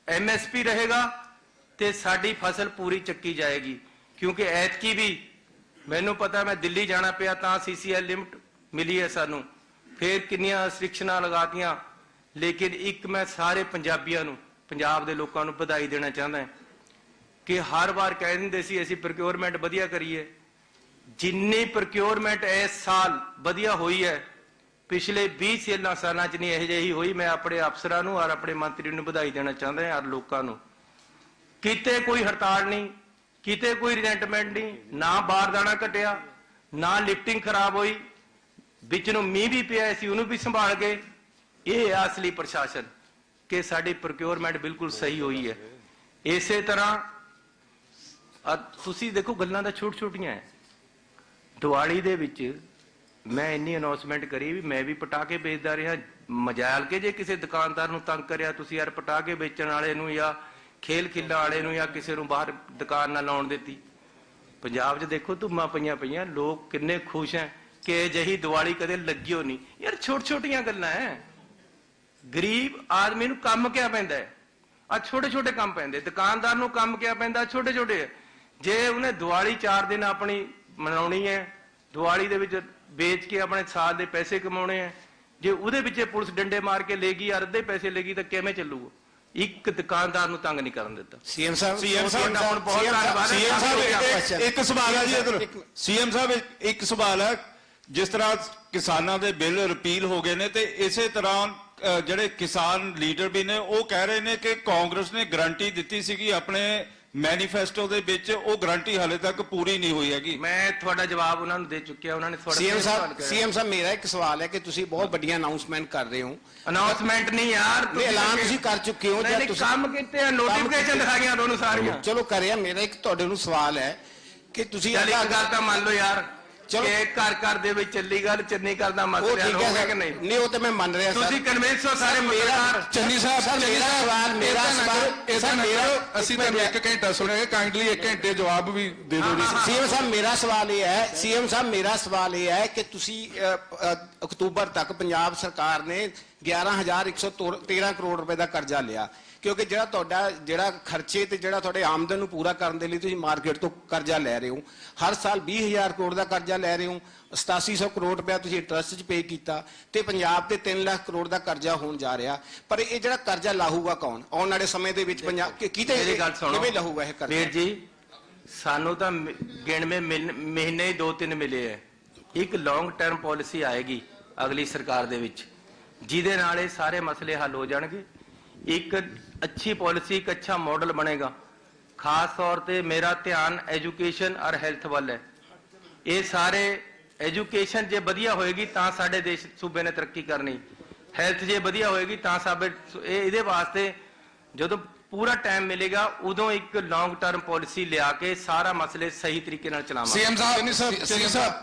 MSP ਰਹੇਗਾ ਤੇ ਸਾਡੀ ਫਸਲ ਪੂਰੀ ਚੱਕੀ ਜਾਏਗੀ। ਕਿਉਂਕਿ ਐਤਕੀ ਵੀ ਮੈਨੂੰ ਪਤਾ, ਮੈਂ ਦਿੱਲੀ ਜਾਣਾ ਪਿਆ ਤਾਂ CCL ਲਿਮਟ ਮਿਲੀ ਹੈ ਸਾਨੂੰ, ਫਿਰ ਕਿੰਨੀਆਂ ਰਿਸਟ੍ਰਿਕਸ਼ਨਾਂ ਲਗਾਤੀਆਂ। ਲੇਕਿਨ ਇੱਕ ਮੈਂ ਸਾਰੇ ਪੰਜਾਬੀਆਂ ਨੂੰ, ਪੰਜਾਬ ਦੇ ਲੋਕਾਂ ਨੂੰ ਵਧਾਈ ਦੇਣਾ ਚਾਹੁੰਦਾ ਕਿ ਹਰ ਵਾਰ ਕਹਿ ਦਿੰਦੇ ਸੀ ਅਸੀਂ ਪ੍ਰੋਕਿਉਰਮੈਂਟ ਵਧੀਆ ਕਰੀਏ, ਜਿੰਨੀ ਪ੍ਰੋਕਿਉਰਮੈਂਟ ਇਸ ਸਾਲ ਵਧੀਆ ਹੋਈ ਹੈ ਪਿਛਲੇ 20 ਸਾਲਾਂ ਚ ਨਹੀਂ ਇਹੋ ਜਿਹੀ ਹੋਈ। ਮੈਂ ਆਪਣੇ ਅਫਸਰਾਂ ਨੂੰ ਔਰ ਆਪਣੇ ਮੰਤਰੀ ਨੂੰ ਵਧਾਈ ਦੇਣਾ ਚਾਹੁੰਦਾ ਹਾਂ ਔਰ ਲੋਕਾਂ ਨੂੰ। ਕਿਤੇ ਕੋਈ ਹੜਤਾਲ ਨਹੀਂ, ਕਿਤੇ ਕੋਈ ਰਿਜ਼ੈਂਟਮੈਂਟ ਨਹੀਂ, ਨਾ ਬਾਰਦਾਨਾ ਘਟਿਆ, ਨਾ ਲਿਫਟਿੰਗ ਖਰਾਬ ਹੋਈ, ਵਿੱਚ ਨੂੰ ਮੀਂਹ ਵੀ ਪਿਆ ਸੀ ਉਹਨੂੰ ਵੀ ਸੰਭਾਲ ਗਏ। ਇਹ ਹੈ ਅਸਲੀ ਪ੍ਰਸ਼ਾਸਨ ਕਿ ਸਾਡੀ ਪ੍ਰੋਕਿਉਰਮੈਂਟ ਬਿਲਕੁਲ ਸਹੀ ਹੋਈ ਹੈ। ਇਸੇ ਤਰ੍ਹਾਂ ਤੁਸੀਂ ਦੇਖੋ ਗੱਲਾਂ ਤਾਂ ਛੋਟੀਆਂ ਹੈ। ਦੀਵਾਲੀ ਦੇ ਵਿੱਚ ਮੈਂ ਇੰਨੀ ਅਨਾਉਂਸਮੈਂਟ ਕਰੀ ਵੀ ਮੈਂ ਵੀ ਪਟਾਕੇ ਵੇਚਦਾ ਰਿਹਾ। ਮਜਾਲ ਕੇ ਜੇ ਕਿਸੇ ਦੁਕਾਨਦਾਰ ਨੂੰ ਤੰਗ ਕਰਿਆ ਤੁਸੀਂ ਯਾਰ ਪਟਾਕੇ ਵੇਚਣ ਵਾਲੇ ਨੂੰ ਜਾਂ ਖੇਲ ਖਿੱਲਾ ਵਾਲੇ ਨੂੰ ਜਾਂ ਕਿਸੇ ਨੂੰ ਬਾਹਰ ਦੁਕਾਨ ਨਾ ਲਾਉਣ ਦਿੱਤੀ। ਪੰਜਾਬ 'ਚ ਦੇਖੋ ਧੁੰਮਾਂ ਪਈਆਂ, ਲੋਕ ਕਿੰਨੇ ਖੁਸ਼ ਹੈ ਕਿ ਅਜਿਹੀ ਦੀਵਾਲੀ ਕਦੇ ਲੱਗਿਓ ਨਹੀਂ। ਯਾਰ ਛੋਟੀਆਂ ਗੱਲਾਂ ਹੈ। ਗਰੀਬ ਆਦਮੀ ਨੂੰ ਕੰਮ ਕਿਆ ਪੈਂਦਾ ਹੈ? ਆ ਛੋਟੇ ਕੰਮ ਪੈਂਦੇ। ਦੁਕਾਨਦਾਰ ਨੂੰ ਕੰਮ ਕਿਆ ਪੈਂਦਾ? ਛੋਟੇ। ਜੇ ਉਹਨੇ ਦੀਵਾਲੀ 4 ਦਿਨ ਆਪਣੀ ਮਨਾਉਣੀ ਹੈ, ਦੀਵਾਲੀ ਦੇ ਵਿੱਚ ਵੇਚ ਕੇ ਆਪਣੇ ਸਾਲ ਦੇ ਪੈਸੇ ਕਮਾਉਣੇ ਹੈ, ਜੇ ਉਹਦੇ ਵਿੱਚ ਪੁਲਿਸ ਡੰਡੇ ਮਾਰ ਕੇ ਲੈ ਗਈ, ਅੱਧੇ ਪੈਸੇ ਲੈ ਗਈ ਤਾਂ ਕਿਵੇਂ ਚੱਲੂਗਾ? ਇੱਕ ਦੁਕਾਨਦਾਰ ਨੂੰ ਤੰਗ ਨਹੀਂ ਕਰਨ ਦਿੱਤਾ। ਸੀਐਮ ਸਾਹਿਬ ਬਹੁਤ ਧੰਨਵਾਦ। ਇੱਕ ਸਵਾਲ ਹੈ ਜੀ ਇਧਰ ਸੀਐਮ ਸਾਹਿਬ ਇੱਕ ਸਵਾਲ ਹੈ। ਜਿਸ ਤਰ੍ਹਾਂ ਕਿਸਾਨਾਂ ਦੇ ਬਿੱਲ ਰਿਪੀਲ ਹੋ ਗਏ ਨੇ ਤੇ ਇਸੇ ਤਰ੍ਹਾਂ ਜਿਹੜੇ ਕਿਸਾਨ ਲੀਡਰ ਵੀ ਨੇ ਉਹ ਕਹਿ ਰਹੇ ਨੇ ਕਿ ਕਾਂਗਰਸ ਨੇ ਗਰੰਟੀ ਦਿੱਤੀ ਸੀਗੀ ਆਪਣੇ ਮੈਨੀਫੈਸਟੋ ਦੇ ਵਿੱਚ, ਉਹ ਗਰੰਟੀ ਹਾਲੇ ਤੱਕ ਪੂਰੀ ਨਹੀਂ ਹੋਈ ਹੈਗੀ। ਮੈਂ ਤੁਹਾਡਾ ਜਵਾਬ ਉਹਨਾਂ ਨੂੰ ਦੇ ਚੁੱਕਿਆ। ਉਹਨਾਂ ਨੇ ਸੀਐਮ ਸਾਹਿਬ ਮੇਰਾ ਇੱਕ ਸਵਾਲ ਹੈ ਕਿ ਤੁਸੀਂ ਬਹੁਤ ਵੱਡੀਆਂ ਅਨਾਉਂਸਮੈਂਟ ਕਰ ਰਹੇ ਹੋ। ਅਨਾਉਂਸਮੈਂਟ ਨਹੀਂ ਯਾਰ, ਐਲਾਨ ਤੁਸੀਂ ਕਰ ਚੁੱਕੇ ਹੋ ਜਾਂ ਤੁਸੀਂ ਕੰਮ ਕੀਤੇ ਆ, ਨੋਟੀਫਿਕੇਸ਼ਨ ਦਿਖਾਈਆਂ ਤੁਹਾਨੂੰ ਸਾਰੀਆਂ। ਚਲੋ ਕਰਿਆ। ਮੇਰਾ ਇੱਕ ਤੁਹਾਡੇ ਨੂੰ ਸਵਾਲ ਹੈ ਕਿ ਤੁਸੀਂ ਇੱਕ ਗੱਲ ਤਾਂ ਮੰਨ ਲਓ ਯਾਰ ਕਿ ਘਰ ਦੇ ਵਿੱਚ ਚੱਲੀ ਗੱਲ ਚੰਨੀ ਕਰਦਾ ਮਸਲਾ ਹੋ ਗਿਆ ਕਿ ਨਹੀਂ? ਨਹੀਂ ਉਹ ਤਾਂ ਮੈਂ ਮੰਨ ਰਿਹਾ। ਤੁਸੀਂ ਕਨਵਿੰਸ ਹੋ ਸਾਰੇ ਪੱਤਰਕਾਰ। ਚੰਨੀ ਸਾਹਿਬ ਮੇਰਾ ਸਵਾਲ ਅਸੀਂ ਤੁਹਾਨੂੰ 1 ਘੰਟਾ ਸੁਣਿਆ, ਕਾਈਂਡਲੀ 1 ਘੰਟੇ ਜਵਾਬ ਵੀ ਦੇ ਦਿਓ ਜੀ। ਸੀਐਮ ਸਾਹਿਬ ਮੇਰਾ ਸਵਾਲ ਇਹ ਹੈ ਕਿ ਤੁਸੀਂ ਅਕਤੂਬਰ ਤੱਕ ਪੰਜਾਬ ਸਰਕਾਰ ਨੇ 11,113 ਕਰੋੜ ਰੁਪਏ ਦਾ ਕਰਜ਼ਾ ਲਿਆ, ਕਿਉਂਕਿ ਜਿਹੜਾ ਖਰਚੇ ਤੇ ਜਿਹੜਾ ਤੁਹਾਡੇ ਆਮਦਨ ਨੂੰ ਪੂਰਾ ਕਰਨ ਦੇ ਲਈ ਤੁਸੀਂ ਮਾਰਕੀਟ ਤੋਂ ਕਰਜ਼ਾ ਲੈ ਰਹੇ ਹੋ। ਹਰ ਸਾਲ 20,000 ਕਰੋੜ ਦਾ ਕਰਜ਼ਾ ਲੈ ਰਹੇ ਹੋ। 8700 ਕਰੋੜ ਰੁਪਇਆ ਤੁਸੀਂ ਇੰਟਰਸਟ 'ਚ ਪੇ ਕੀਤਾ ਤੇ ਪੰਜਾਬ ਤੇ 3 ਲੱਖ ਕਰੋੜ ਦਾ ਕਰਜ਼ਾ ਹੋਣ ਜਾ ਰਿਹਾ। ਪਰ ਇਹ ਜਿਹੜਾ ਕਰਜ਼ਾ ਲਾਹੂਗਾ ਕੌਣ ਆਉਣ ਵਾਲੇ ਸਮੇਂ ਦੇ ਵਿੱਚ? ਪੰਜਾਬ ਕਿਵੇਂ ਲਾਹੂਗਾ ਇਹ ਕਰਜ਼ਾ? ਵੀਰ ਜੀ ਸਾਨੂੰ ਤਾਂ ਗਿਣਵੇਂ ਮਹੀਨੇ 2-3 ਮਿਲੇ ਹੈ। ਇੱਕ ਲੌਂਗ ਟਰਮ ਪਾਲਿਸੀ ਆਏਗੀ ਅਗਲੀ ਸਰਕਾਰ ਦੇ ਵਿੱਚ ਜਿਹਦੇ ਨਾਲ ਇਹ ਸਾਰੇ ਮਸਲੇ ਹੱਲ ਹੋ ਜਾਣਗੇ। ਇੱਕ ਅੱਛੀ ਪਾਲਿਸੀ, ਇੱਕ ਅੱਛਾ ਮਾਡਲ ਬਣੇਗਾ। ਖਾਸ ਤੌਰ ਤੇ ਮੇਰਾ ਧਿਆਨ ਐਜੂਕੇਸ਼ਨ ਔਰ ਹੈਲਥ ਵੱਲ ਹੈ। ਇਹ ਸਾਰੇ ਐਜੂਕੇਸ਼ਨ ਜੇ ਵਧੀਆ ਹੋਏਗੀ ਤਾਂ ਸਾਡੇ ਦੇਸ਼ ਸੂਬੇ ਨੇ ਤਰੱਕੀ ਕਰਨੀ, ਹੈਲਥ ਜੇ ਵਧੀਆ ਹੋਏਗੀ ਤਾਂ ਇਹਦੇ ਵਾਸਤੇ ਜਦੋਂ ਪੂਰਾ ਟਾਈਮ ਮਿਲੇਗਾ ਉਦੋਂ ਇੱਕ ਲੌਂਗ ਟਰਮ ਪਾਲਿਸੀ ਲਿਆ ਕੇ ਸਾਰਾ ਮਸਲੇ ਸਹੀ ਤਰੀਕੇ ਨਾਲ ਚਲਾਵਾਂਗੇ। ਸੀਐਮ ਸਾਹਿਬ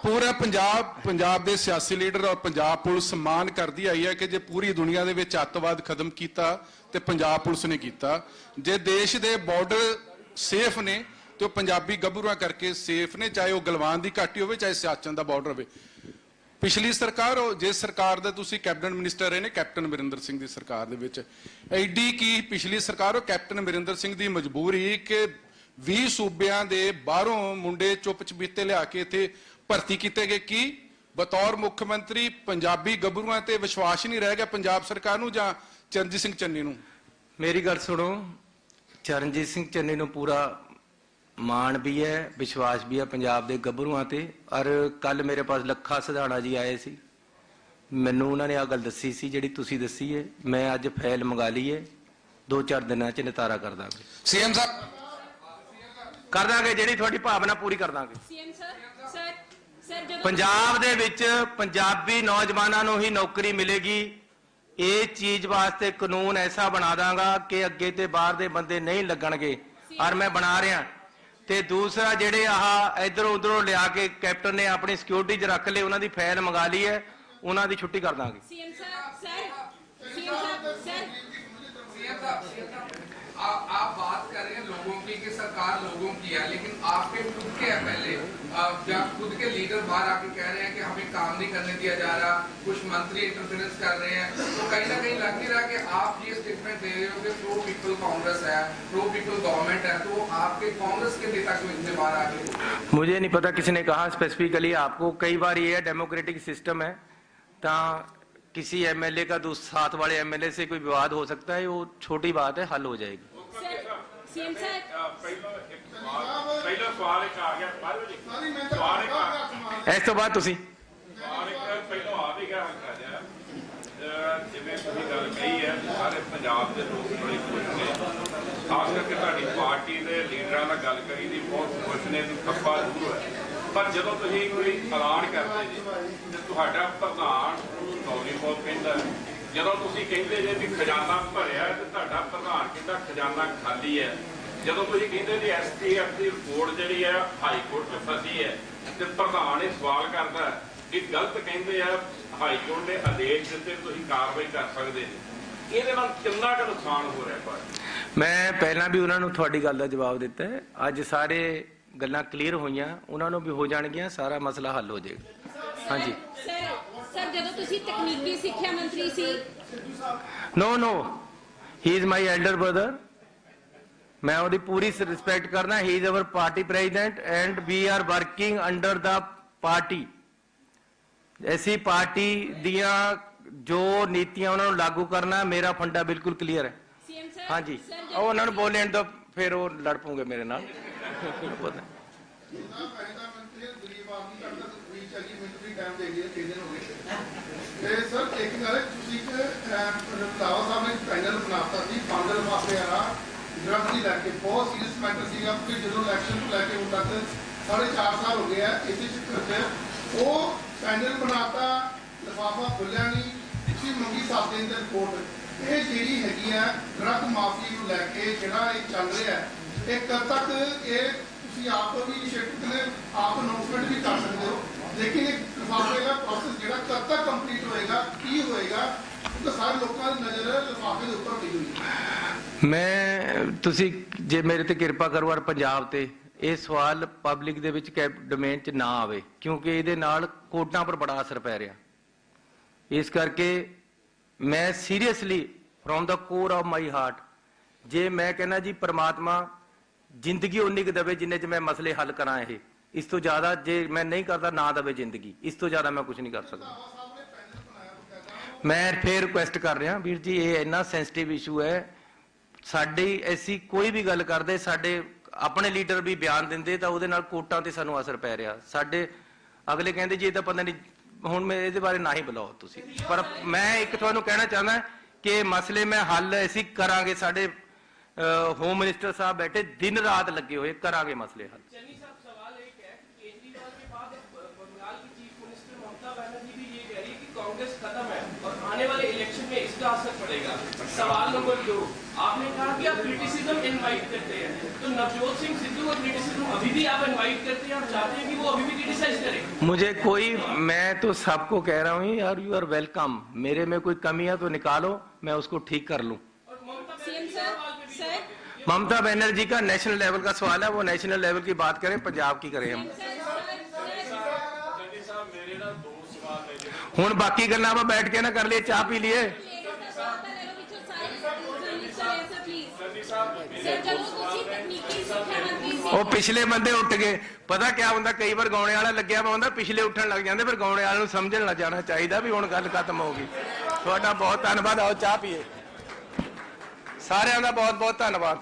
ਪੂਰਾ ਪੰਜਾਬ ਦੇ ਸਿਆਸੀ ਲੀਡਰ ਔਰ ਪੰਜਾਬ ਪੁਲਿਸ ਮਾਣ ਕਰਦੀ ਆਈ ਹੈ ਕਿ ਜੇ ਪੂਰੀ ਦੁਨੀਆ ਦੇ ਵਿੱਚ ਅੱਤਵਾਦ ਖਤਮ ਕੀਤਾ ਤੇ ਪੰਜਾਬ ਪੁਲਿਸ ਨੇ ਕੀਤਾ। ਜੇ ਦੇਸ਼ ਦੇ ਬਾਰਡਰ ਸੇਫ ਨੇ ਤੇ ਉਹ ਪੰਜਾਬੀ ਗੱਭਰੂਆਂ ਕਰਕੇ ਸੇਫ ਨੇ, ਚਾਹੇ ਉਹ ਗਲਵਾਨ ਦੀ ਘਾਟੀ ਹੋਵੇ ਚਾਹੇ ਸਿਆਚਨ ਦਾ ਬਾਰਡਰ ਹੋਵੇ। ਪਿਛਲੀ ਸਰਕਾਰ, ਜਿਸ ਸਰਕਾਰ ਦੇ ਤੁਸੀਂ ਕੈਬਨਿਟ ਮਿਨਿਸਟਰ ਰਹੇ ਨੇ, ਕੈਪਟਨ ਅਮਰਿੰਦਰ ਸਿੰਘ ਦੀ ਸਰਕਾਰ ਦੇ ਵਿੱਚ ਐਡੀ ਕੀ ਪਿਛਲੀ ਸਰਕਾਰ ਉਹ ਕੈਪਟਨ ਅਮਰਿੰਦਰ ਸਿੰਘ ਦੀ ਮਜਬੂਰੀ ਕਿ 20 ਸੂਬਿਆਂ ਦੇ ਬਾਹਰੋਂ ਮੁੰਡੇ ਚੁੱਪ ਚਪੀਤੇ ਲਿਆ ਕੇ ਇੱਥੇ ਭਰਤੀ ਕੀਤੇ ਗਏ। ਕੀ ਬਤੌਰ ਮੁੱਖ ਮੰਤਰੀ ਪੰਜਾਬੀ ਗੱਭਰੂਆਂ ਤੇ ਵਿਸ਼ਵਾਸ ਨਹੀਂ ਰਹਿ ਗਿਆ ਪੰਜਾਬ ਸਰਕਾਰ ਨੂੰ ਜਾਂ ਚਰਨਜੀਤ ਸਿੰਘ ਚੰਨੀ ਨੂੰ? ਮੇਰੀ ਗੱਲ ਸੁਣੋ, ਚਰਨਜੀਤ ਸਿੰਘ ਚੰਨੀ ਨੂੰ ਪੂਰਾ ਮਾਣ ਵੀ ਹੈ, ਵਿਸ਼ਵਾਸ ਵੀ ਹੈ ਪੰਜਾਬ ਦੇ ਗੱਭਰੂਆਂ ਤੇ। ਔਰ ਕੱਲ ਮੇਰੇ ਪਾਸ ਲੱਖਾ ਸਿਧਾਣਾ ਜੀ ਆਏ ਸੀ, ਮੈਨੂੰ ਉਹਨਾਂ ਨੇ ਆ ਗੱਲ ਦੱਸੀ ਸੀ ਜਿਹੜੀ ਤੁਸੀਂ ਦੱਸੀ ਹੈ। ਮੈਂ ਅੱਜ ਫਾਈਲ ਮੰਗਾ ਲਈ ਹੈ, 2-4 ਦਿਨਾਂ 'ਚ ਨਿਤਾਰਾ ਕਰ ਦਾਂਗੇ। ਸੀਐਮ ਸਾਹਿਬ ਕਰ ਦਾਂਗੇ, ਜਿਹੜੀ ਤੁਹਾਡੀ ਭਾਵਨਾ ਪੂਰੀ ਕਰ ਦਾਂਗੇ। ਪੰਜਾਬ ਦੇ ਵਿੱਚ ਪੰਜਾਬੀ ਨੌਜਵਾਨਾਂ ਨੂੰ ਹੀ ਨੌਕਰੀ ਮਿਲੇਗੀ। ਇਹ ਚੀਜ਼ ਵਾਸਤੇ ਕਾਨੂੰਨ ਐਸਾ ਬਣਾ ਦਾਂਗਾ ਕਿ ਅੱਗੇ ਤੇ ਬਾਹਰ ਦੇ ਬੰਦੇ ਨਹੀਂ ਲੱਗਣਗੇ, ਔਰ ਮੈਂ ਬਣਾ ਰਿਹਾ। ਤੇ ਦੂਸਰਾ ਜਿਹੜੇ ਆਹ ਇਧਰੋਂ ਉਧਰੋਂ ਲਿਆ ਕੇ ਕੈਪਟਨ ਨੇ ਆਪਣੀ ਸਿਕਿਉਰਿਟੀ 'ਚ ਰੱਖ ਲਏ, ਉਹਨਾਂ ਦੀ ਫਾਈਲ ਮੰਗਾ ਲਈ ਹੈ, ਉਹਨਾਂ ਦੀ ਛੁੱਟੀ ਕਰ ਦਾਂਗੇ। आप बात कर रहे हैं लोगों की कि सरकार लोगों की है, लेकिन आपके खुद के एमएलए जब खुद के लीडर बाहर आके कह रहे हैं कि हमें काम नहीं करने दिया जा रहा, कुछ मंत्री इंटरफेरेंस कर रहे हैं, तो कहीं ना कहीं लग नहीं रहा कि आप ये स्टेटमेंट दे रहे हो कि प्रो पीपल कांग्रेस है, प्रो पीपल गवर्नमेंट है, तो आपके कांग्रेस के नेता क्यों इतने बाहर आके? मुझे नहीं पता किसने कहा स्पेसिफिकली आपको। कई बार ये डेमोक्रेटिक सिस्टम है, तो किसी एमएलए का साथ वाले एमएलए से कोई विवाद हो सकता है, वो छोटी बात है, हल हो जाएगी। सीएम साहब ਪਹਿਲਾ ਸਵਾਲ ਇੱਕ ਆ ਗਿਆ ਬਾਅਦ ਵਿੱਚ ਸਵਾਲ ਇੱਕ ਇਸ ਤੋਂ ਬਾਅਦ ਤੁਸੀਂ ਸਵਾਲ ਇੱਕ ਪਹਿਲਾਂ ਆ ਵੀ ਗਿਆ ਹਲਕਾ ਜਿਹਾ ਜਿਵੇਂ ਤੁਸੀਂ ਗੱਲ ਕਹੀ ਹੈ ਸਾਰੇ ਪੰਜਾਬ ਦੇ ਲੋਕ ਬੜੇ ਖੁਸ਼ ਨੇ ਖਾਸ ਕਰਕੇ ਤੁਹਾਡੀ ਪਾਰਟੀ ਦੇ ਲੀਡਰਾਂ ਨਾਲ ਗੱਲ ਕਰੀ ਦੀ ਬਹੁਤ ਖੁਸ਼ ਨੇ ਵੀ ਖੱਪਾ ਦੂਰ ਹੈ ਪਰ ਜਦੋਂ ਤੁਸੀਂ ਕੋਈ ਐਲਾਨ ਕਰਦੇ ਜੀ ਤੇ ਤੁਹਾਡਾ ਪ੍ਰਧਾਨ ਨੌਕਰੀ ਬਹੁਤ ਕਹਿੰਦਾ ਜਦੋਂ ਤੁਸੀਂ ਕਹਿੰਦੇ ਜੇ ਵੀ ਖਜ਼ਾਨਾ ਭਰਿਆ ਤੇ ਤੁਹਾਡਾ ਪ੍ਰਧਾਨ ਕਹਿੰਦਾ ਖਜ਼ਾਨਾ ਖਾਲੀ ਹੈ ਜਦੋਂ ਤੁਸੀਂ ਕਹਿੰਦੇ ਜੀ ਐਸਟੀਐਫ ਦੀ ਰਿਪੋਰਟ ਜਿਹੜੀ ਹੈ ਹਾਈ ਕੋਰਟ 'ਚ ਫਸੀ ਹੈ ਤੇ ਪ੍ਰਧਾਨ ਇਹ ਸਵਾਲ ਕਰਦਾ ਕਿ ਗਲਤ ਕਹਿੰਦੇ ਆ ਹਾਈ ਕੋਰਟ ਨੇ ਆਦੇਸ਼ ਦਿੱਤੇ ਤੁਸੀਂ ਕਾਰਵਾਈ ਕਰ ਸਕਦੇ ਨੇ ਇਹਦੇ ਨਾਲ ਕਿੰਨਾ ਕੁ ਨੁਕਸਾਨ ਹੋ ਰਿਹਾ ਪਰ ਮੈਂ ਪਹਿਲਾਂ ਵੀ ਉਹਨਾਂ ਨੂੰ ਤੁਹਾਡੀ ਗੱਲ ਦਾ ਜਵਾਬ ਦਿੱਤਾ ਹੈ ਅੱਜ ਸਾਰੇ ਗੱਲਾਂ ਕਲੀਅਰ ਹੋਈਆਂ ਉਹਨਾਂ ਨੂੰ ਵੀ ਹੋ ਜਾਣਗੀਆਂ ਸਾਰਾ ਮਸਲਾ ਹੱਲ ਹੋ ਜਾਏਗਾ ਹਾਂਜੀ ਸਰ ਜਦੋਂ ਤੁਸੀਂ ਤਕਨੀਕੀ ਸਿੱਖਿਆ ਮੰਤਰੀ ਸੀ no he is my elder brother मैं ਉਹਦੀ ਪੂਰੀ ਰਿਸਪੈਕਟ ਕਰਦਾ he is our party president and we are working under the party ऐसी पार्टी दियां जो नीतियां ਉਹਨਾਂ ਨੂੰ ਲਾਗੂ ਕਰਨਾ ਮੇਰਾ ਫੰਡਾ ਬਿਲਕੁਲ ਕਲੀਅਰ ਹੈ सीएम सर ਹਾਂਜੀ ਉਹ ਉਹਨਾਂ ਨੂੰ ਬੋਲ ਲੈਣ ਤੋਂ ਫਿਰ ਉਹ ਲੜ ਪੂਗੇ ਮੇਰੇ ਨਾਲ ਪਤਾ ਤੇ ਸਰ ਇੱਕ ਗੱਲ ਤੁਸੀਂ ਰੰਧਾਵਾ ਸਾਹਿਬ ਨੇ ਪੈਨਲ ਬਣਾਤਾ ਸੀ ਫੰਡਲ ਵਾਸਤੇ ਵਾਲਾ ਡਰੱਗ ਦੀ ਲੈ ਕੇ ਬਹੁਤ ਸੀਰੀਅਸ ਮੈਟਰ ਸੀਗਾ ਕਿ ਜਦੋਂ ਇਲੈਕਸ਼ਨ ਤੋਂ ਲੈ ਕੇ ਹੁਣ ਤੱਕ 4.5 ਸਾਲ ਹੋ ਗਏ ਆ ਇਸੇ ਚੱਕਰ 'ਚ ਉਹ ਪੈਨਲ ਬਣਾਤਾ ਲਿਫਾਫਾ ਖੁੱਲਿਆ ਨਹੀਂ ਤੁਸੀਂ ਮੰਗੀ 7 ਦਿਨ ਦੀ ਰਿਪੋਰਟ ਇਹ ਜਿਹੜੀ ਹੈਗੀ ਆ ਡਰੱਗ ਮਾਫੀ ਨੂੰ ਲੈ ਕੇ ਜਿਹੜਾ ਇਹ ਚੱਲ ਰਿਹਾ ਇਹ ਕਦ ਤੱਕ ਇਹ ਤੁਸੀਂ ਆਪ ਵੀ ਇਨੀਸ਼ੀਏਟਿਵ ਨੇ ਆਪ ਅਨਾਉਂਸਮੈਂਟ ਵੀ ਕਰ ਸਕਦੇ ਹੋ ਲੇਕਿਨ ਇਹ ਲਿਫਾਫੇ ਦਾ ਪ੍ਰੋਸੈਸ ਜਿਹੜਾ ਕਦ ਤੱਕ ਕੰਪਲੀਟ ਹੋਏਗਾ ਕੀ ਹੋਏਗਾ ਕਿਉਂਕਿ ਸਾਰੇ ਲੋਕਾਂ ਦੀ ਨਜ਼ਰ ਲਿਫਾਫੇ ਦੇ ਉੱਪਰ ਪਈ ਹੋਈ ਹੈ ਮੈਂ ਤੁਸੀਂ ਜੇ ਮੇਰੇ ਤੇ ਕਿਰਪਾ ਕਰੋ ਔਰ ਪੰਜਾਬ ਤੇ ਇਹ ਸਵਾਲ ਪਬਲਿਕ ਦੇ ਵਿੱਚ ਡੋਮੇਨ 'ਚ ਨਾ ਆਵੇ ਕਿਉਂਕਿ ਇਹਦੇ ਨਾਲ ਕੋਰਟਾਂ ਪਰ ਬੜਾ ਅਸਰ ਪੈ ਰਿਹਾ ਇਸ ਕਰਕੇ ਮੈਂ seriously from the core of my heart ਜੇ ਮੈਂ ਕਹਿੰਦਾ ਜੀ ਪ੍ਰਮਾਤਮਾ ਜ਼ਿੰਦਗੀ ਉਨੀ ਕੁ ਦੇਵੇ ਜਿੰਨੇ 'ਚ ਮੈਂ ਮਸਲੇ ਹੱਲ ਕਰਾਂ ਇਹ ਇਸ ਤੋਂ ਜ਼ਿਆਦਾ ਜੇ ਮੈਂ ਨਹੀਂ ਕਰਦਾ ਨਾ ਦੇਵੇ ਜ਼ਿੰਦਗੀ ਇਸ ਤੋਂ ਜ਼ਿਆਦਾ ਮੈਂ ਕੁਝ ਨਹੀਂ ਕਰ ਸਕਦਾ ਮੈਂ ਫੇਰ ਰਿਕੁਐਸਟ ਕਰ ਰਿਹਾ ਵੀਰ ਜੀ ਇਹ ਇੰਨਾ ਸੈਂਸਿਟਿਵ ਇਸ਼ੂ ਹੈ ਸਾਡੀ ਐਸੀ ਕੋਈ ਵੀ ਗੱਲ ਕਰਦੇ ਸਾਡੇ ਆਪਣੇ ਲੀਡਰ ਵੀ ਬਿਆਨ ਦਿੰਦੇ ਤਾਂ ਉਹਦੇ ਨਾਲ ਕੋਰਟਾਂ ਤੇ ਸਾਨੂੰ ਅਸਰ ਪੈ ਰਿਹਾ ਸਾਡੇ ਅਗਲੇ ਕਹਿੰਦੇ ਜੀ ਇਹ ਤਾਂ ਪਤਾ ਨਹੀਂ ਹੁਣ ਮੈਂ ਇਹਦੇ ਬਾਰੇ ਨਾ ਹੀ ਬੁਲਾਓ ਤੁਸੀਂ ਪਰ ਮੈਂ ਇੱਕ ਤੁਹਾਨੂੰ ਕਹਿਣਾ ਚਾਹੁੰਦਾ ਕਿ ਮਸਲੇ ਮੈਂ ਹੱਲ ਅਸੀਂ ਕਰਾਂਗੇ ਸਾਡੇ ਹੋਮ ਮਿਨਿਸਟਰ ਸਾਹਿਬ ਬੈਠੇ ਦਿਨ ਰਾਤ ਲੱਗੇ ਹੋਏ ਕਰਾਂਗੇ ਮਸਲੇ ਹੱਲ कांग्रेस खत्म है और आने वाले इलेक्शन में इसका असर पड़ेगा सवाल नंबर 2 आपने कहा कि आप क्रिटिसिज्म इनवाइट करते हैं तो नवजोत सिंह सिद्धू का क्रिटिसिज्म अभी भी आप इनवाइट करते हैं और चाहते हैं कि वो अभी भी क्रिटिसाइज करें मुझे कोई मैं तो सबको कह रहा हूँ यार यू आर वेलकम मेरे में कोई कमी है तो निकालो मैं उसको ठीक कर लूँ ममता बनर्जी का नेशनल लेवल का सवाल है वो नेशनल लेवल की बात करें पंजाब की करें हम ਹੁਣ ਬਾਕੀ ਗੱਲਾਂ ਆਪਾਂ ਬੈਠ ਕੇ ਨਾ ਕਰ ਲਈਏ ਚਾਹ ਪੀ ਲਈਏ ਉਹ ਪਿਛਲੇ ਬੰਦੇ ਉੱਠ ਗਏ ਪਤਾ ਕਿਆ ਹੁੰਦਾ ਕਈ ਵਾਰ ਗਾਉਣੇ ਵਾਲਾ ਲੱਗਿਆ ਵਾ ਹੁੰਦਾ ਪਿਛਲੇ ਉੱਠਣ ਲੱਗ ਜਾਂਦੇ ਫਿਰ ਗਾਉਣੇ ਵਾਲੇ ਨੂੰ ਸਮਝਣ ਲੱਗ ਜਾਣਾ ਚਾਹੀਦਾ ਵੀ ਹੁਣ ਗੱਲ ਖਤਮ ਹੋ ਗਈ ਤੁਹਾਡਾ ਬਹੁਤ ਧੰਨਵਾਦ ਆਓ ਚਾਹ ਪੀਏ ਸਾਰਿਆਂ ਦਾ ਬਹੁਤ ਬਹੁਤ ਧੰਨਵਾਦ